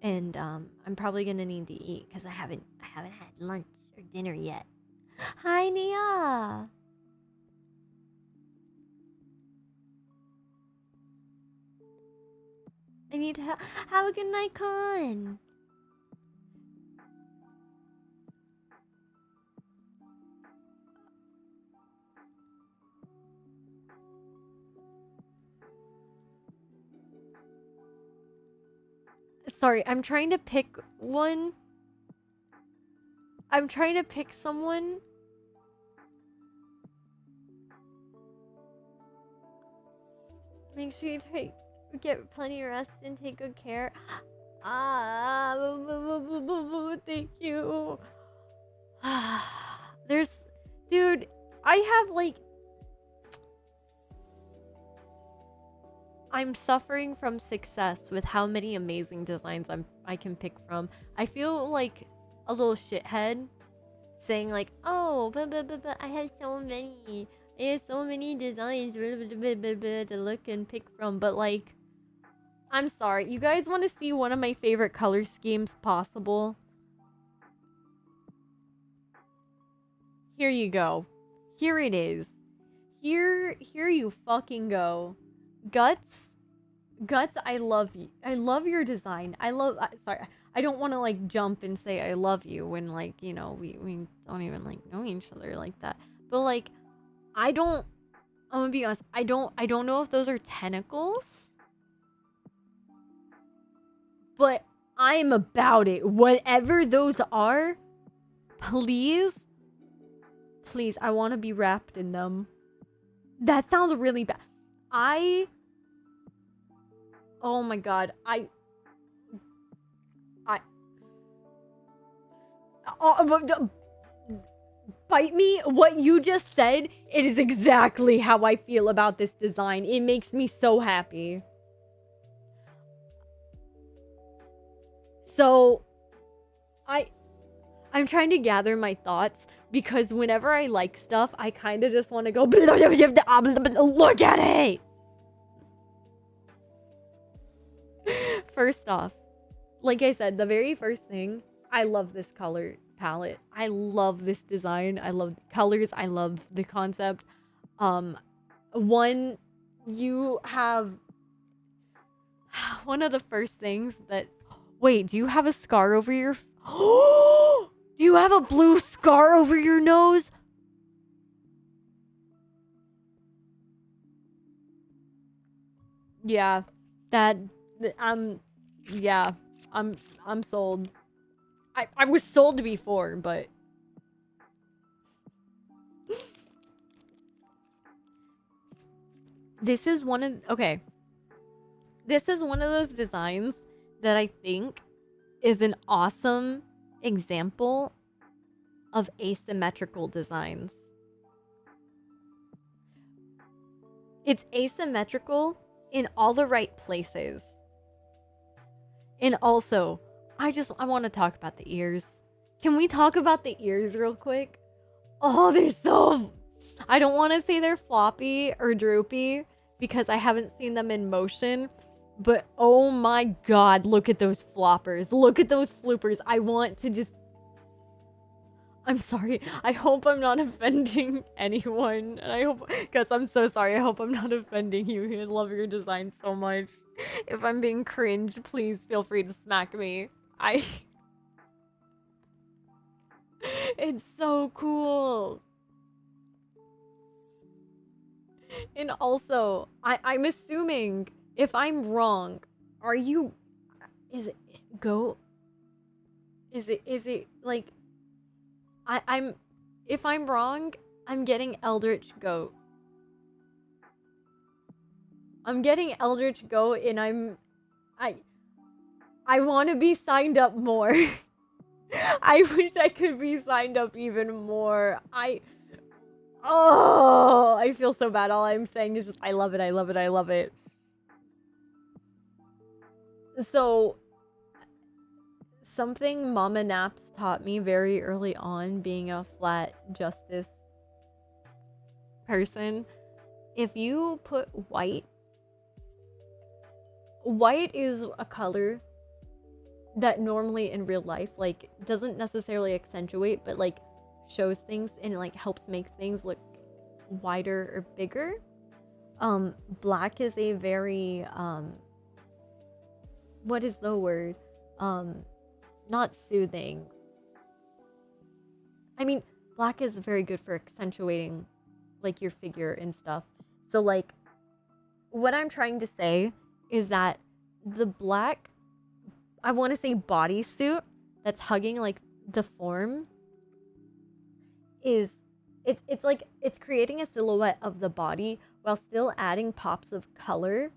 and I'm probably gonna need to eat because I haven't had lunch or dinner yet. Hi, Nia. I need to have a good night, Con. Sorry, I'm trying to pick one. I'm trying to pick someone. Make sure you get plenty of rest and take good care. Thank you. Dude, I have like, I'm suffering from success with how many amazing designs I can pick from. I feel like a little shithead saying like, oh, I have so many. I have so many designs to look and pick from. But like, I'm sorry. You guys want to see one of my favorite color schemes possible? Here you go. Here it is. Here you fucking go. Guts, I love you. I love your design. Sorry, I don't want to like jump and say I love you when like, you know, we don't even like know each other like that. But like, I'm gonna be honest, I don't know if those are tentacles. But I'm about it. Whatever those are, please, I want to be wrapped in them. That sounds really bad. Oh my god, bite me. What you just said, it is exactly how I feel about this design. It makes me so happy. So, I'm trying to gather my thoughts because whenever I like stuff, I kind of just want to go look at it. First off, like I said, the very first thing, I love this color palette. I love this design. I love colors. I love the concept. One, you have one of the first things that, wait, do you have a scar over your, do you have a blue scar over your nose? Yeah, yeah, I'm sold. I was sold before, but this is one of, okay. This is one of those designs that I think is an awesome example of asymmetrical designs. It's asymmetrical in all the right places. And also, I want to talk about the ears. Can we talk about the ears real quick? Oh, they're so... I don't want to say they're floppy or droopy because I haven't seen them in motion. But oh my god, look at those floppers. Look at those floopers. I want to just... I'm sorry. I hope I'm not offending anyone. And I hope... Guys, I'm so sorry. I hope I'm not offending you. I love your design so much. If I'm being cringe, please feel free to smack me. It's so cool. And also, I'm assuming, if I'm wrong, are you... Is it goat? Is it like... I'm... If I'm wrong, I'm getting Eldritch Goat. I'm getting Eldritch Goat and I want to be signed up more. I wish I could be signed up even more. Oh, I feel so bad. All I'm saying is just, I love it, I love it, I love it. So, something Mama Naps taught me very early on, being a flat justice person, if you put white is a color that normally in real life, like, doesn't necessarily accentuate, but like shows things and like helps make things look wider or bigger. Black is a very what is the word? Not soothing. I mean, black is very good for accentuating like your figure and stuff. So like, what I'm trying to say is that the black, I want to say bodysuit that's hugging like the form is, it's like, it's creating a silhouette of the body while still adding pops of color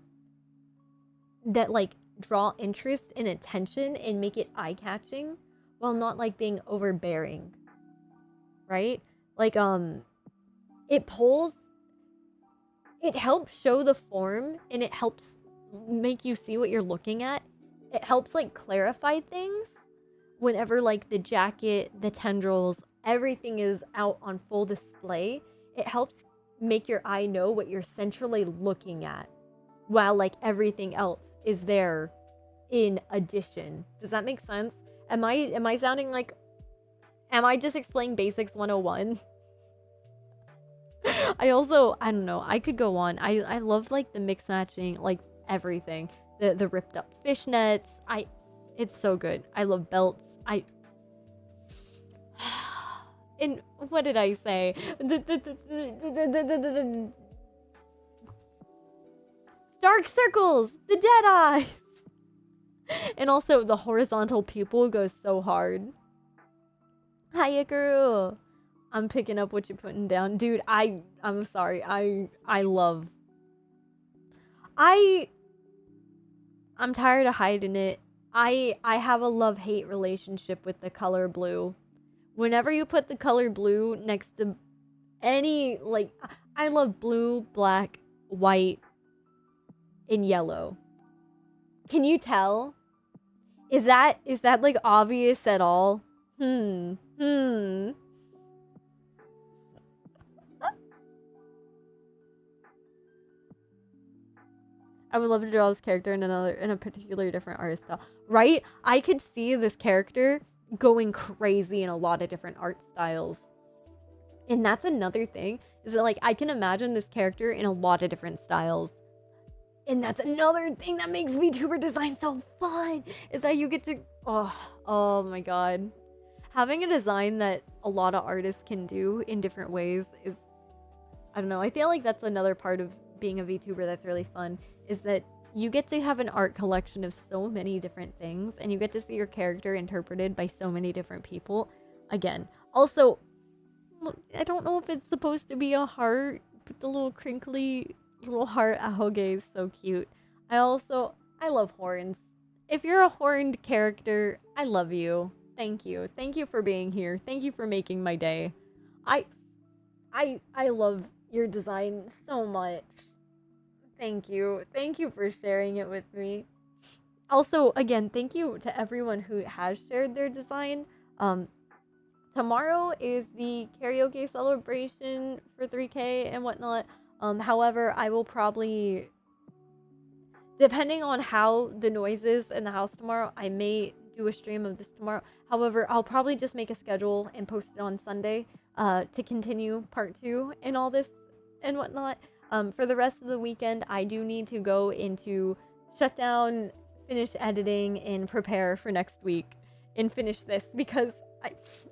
that like draw interest and attention and make it eye-catching while not like being overbearing, right? Like it helps show the form and it helps make you see what you're looking at. It helps like clarify things whenever like the jacket, the tendrils, everything is out on full display. It helps make your eye know what you're centrally looking at while like everything else is there in addition. Does that make sense? Am I sounding like, am I just explaining basics 101? I don't know, I could go on. I love like the mix matching, like everything. The ripped up fishnets. It's so good. I love belts. And what did I say? Dark circles, the dead eyes. And also the horizontal pupil goes so hard. Hiya, girl. I'm picking up what you're putting down. Dude, I'm sorry. I'm tired of hiding it. I have a love-hate relationship with the color blue. Whenever you put the color blue next to any, like, I love blue, black, white, and yellow. Can you tell? Is that like obvious at all? I would love to draw this character in a particular different art style. Right? I could see this character going crazy in a lot of different art styles. And that's another thing, is that like I can imagine this character in a lot of different styles. And that's another thing that makes VTuber design so fun, is that you get to, oh my god. Having a design that a lot of artists can do in different ways is, I don't know, I feel like that's another part of being a VTuber that's really fun, is that you get to have an art collection of so many different things, and you get to see your character interpreted by so many different people. Again, also, I don't know if it's supposed to be a heart, but the little crinkly little heart ahoge is so cute. I love horns. If you're a horned character, I love you. Thank you. Thank you for being here. Thank you for making my day. I love your design so much. Thank you. Thank you for sharing it with me. Also, again, thank you to everyone who has shared their design. Tomorrow is the karaoke celebration for 3K and whatnot. However, I will probably, depending on how the noise is in the house tomorrow, I may do a stream of this tomorrow. However, I'll probably just make a schedule and post it on Sunday to continue part 2 and all this and whatnot. For the rest of the weekend, I do need to go into shutdown, finish editing, and prepare for next week and finish this, because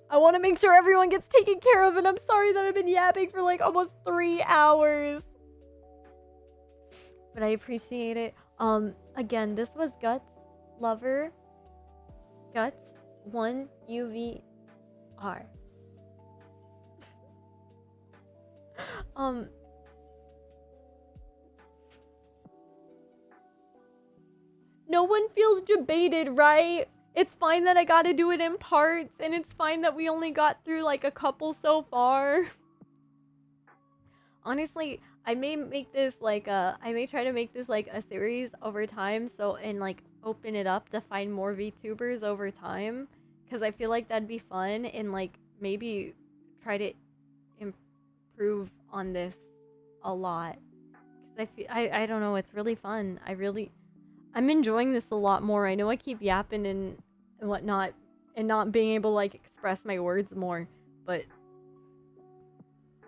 I want to make sure everyone gets taken care of, and I'm sorry that I've been yapping for like almost 3 hours. But I appreciate it. Again, this was Guts Lover. Guts 1 UVR. No one feels debated, right? It's fine that I gotta do it in parts, and it's fine that we only got through like a couple so far. Honestly, I may make this like I may try to make this like a series over time, so, and like open it up to find more VTubers over time, because I feel like that'd be fun, and like maybe try to improve on this a lot. Because I don't know, it's really fun. I'm enjoying this a lot more. I know I keep yapping and whatnot, and not being able to like express my words more, but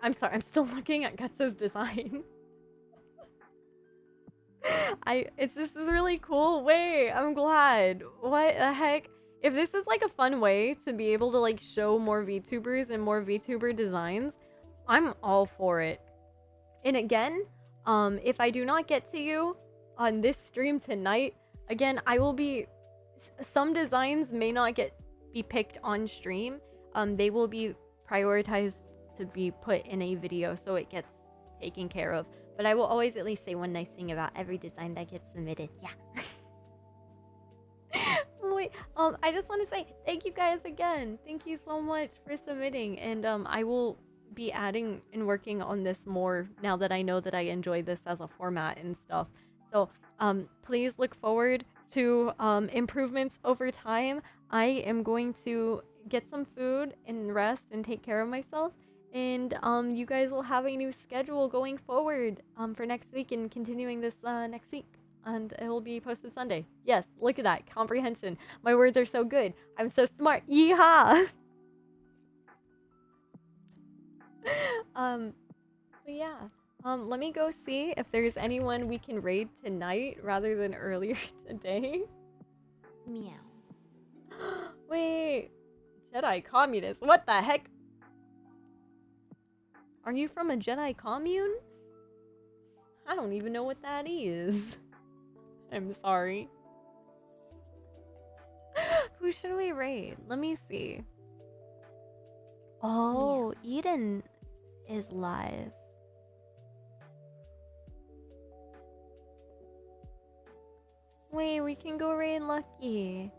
I'm sorry, I'm still looking at Guts' design. This is really cool. Wait, I'm glad. What the heck? If this is like a fun way to be able to like show more VTubers and more VTuber designs, I'm all for it. And again, if I do not get to you on this stream tonight, again, I will be, some designs may not be picked on stream. They will be prioritized to be put in a video, so it gets taken care of. But I will always at least say one nice thing about every design that gets submitted. Yeah. Wait, I just want to say thank you guys again. Thank you so much for submitting, and I will be adding and working on this more now that I know that I enjoy this as a format and stuff. So please look forward to improvements over time. I am going to get some food and rest and take care of myself, and you guys will have a new schedule going forward for next week, and continuing this next week, and it will be posted Sunday. Yes, look at that comprehension. My words are so good. I'm so smart. Yeehaw. But yeah, let me go see if there's anyone we can raid tonight rather than earlier today. Meow. Wait, Jedi communist, what the heck? Are you from a Jedi commune? I don't even know what that is. I'm sorry. Who should we raid? Let me see. Oh, yeah. Eden is live. Wait, we can go raid Lucky.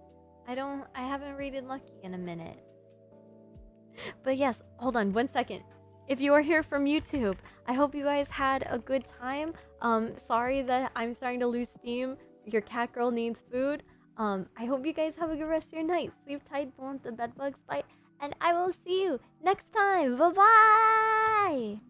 I haven't raided Lucky in a minute. But yes, hold on 1 second. If you are here from YouTube, I hope you guys had a good time. Sorry that I'm starting to lose steam. Your cat girl needs food. I hope you guys have a good rest of your night. Sleep tight, don't let the bed bugs bite, and I will see you next time. Bye bye.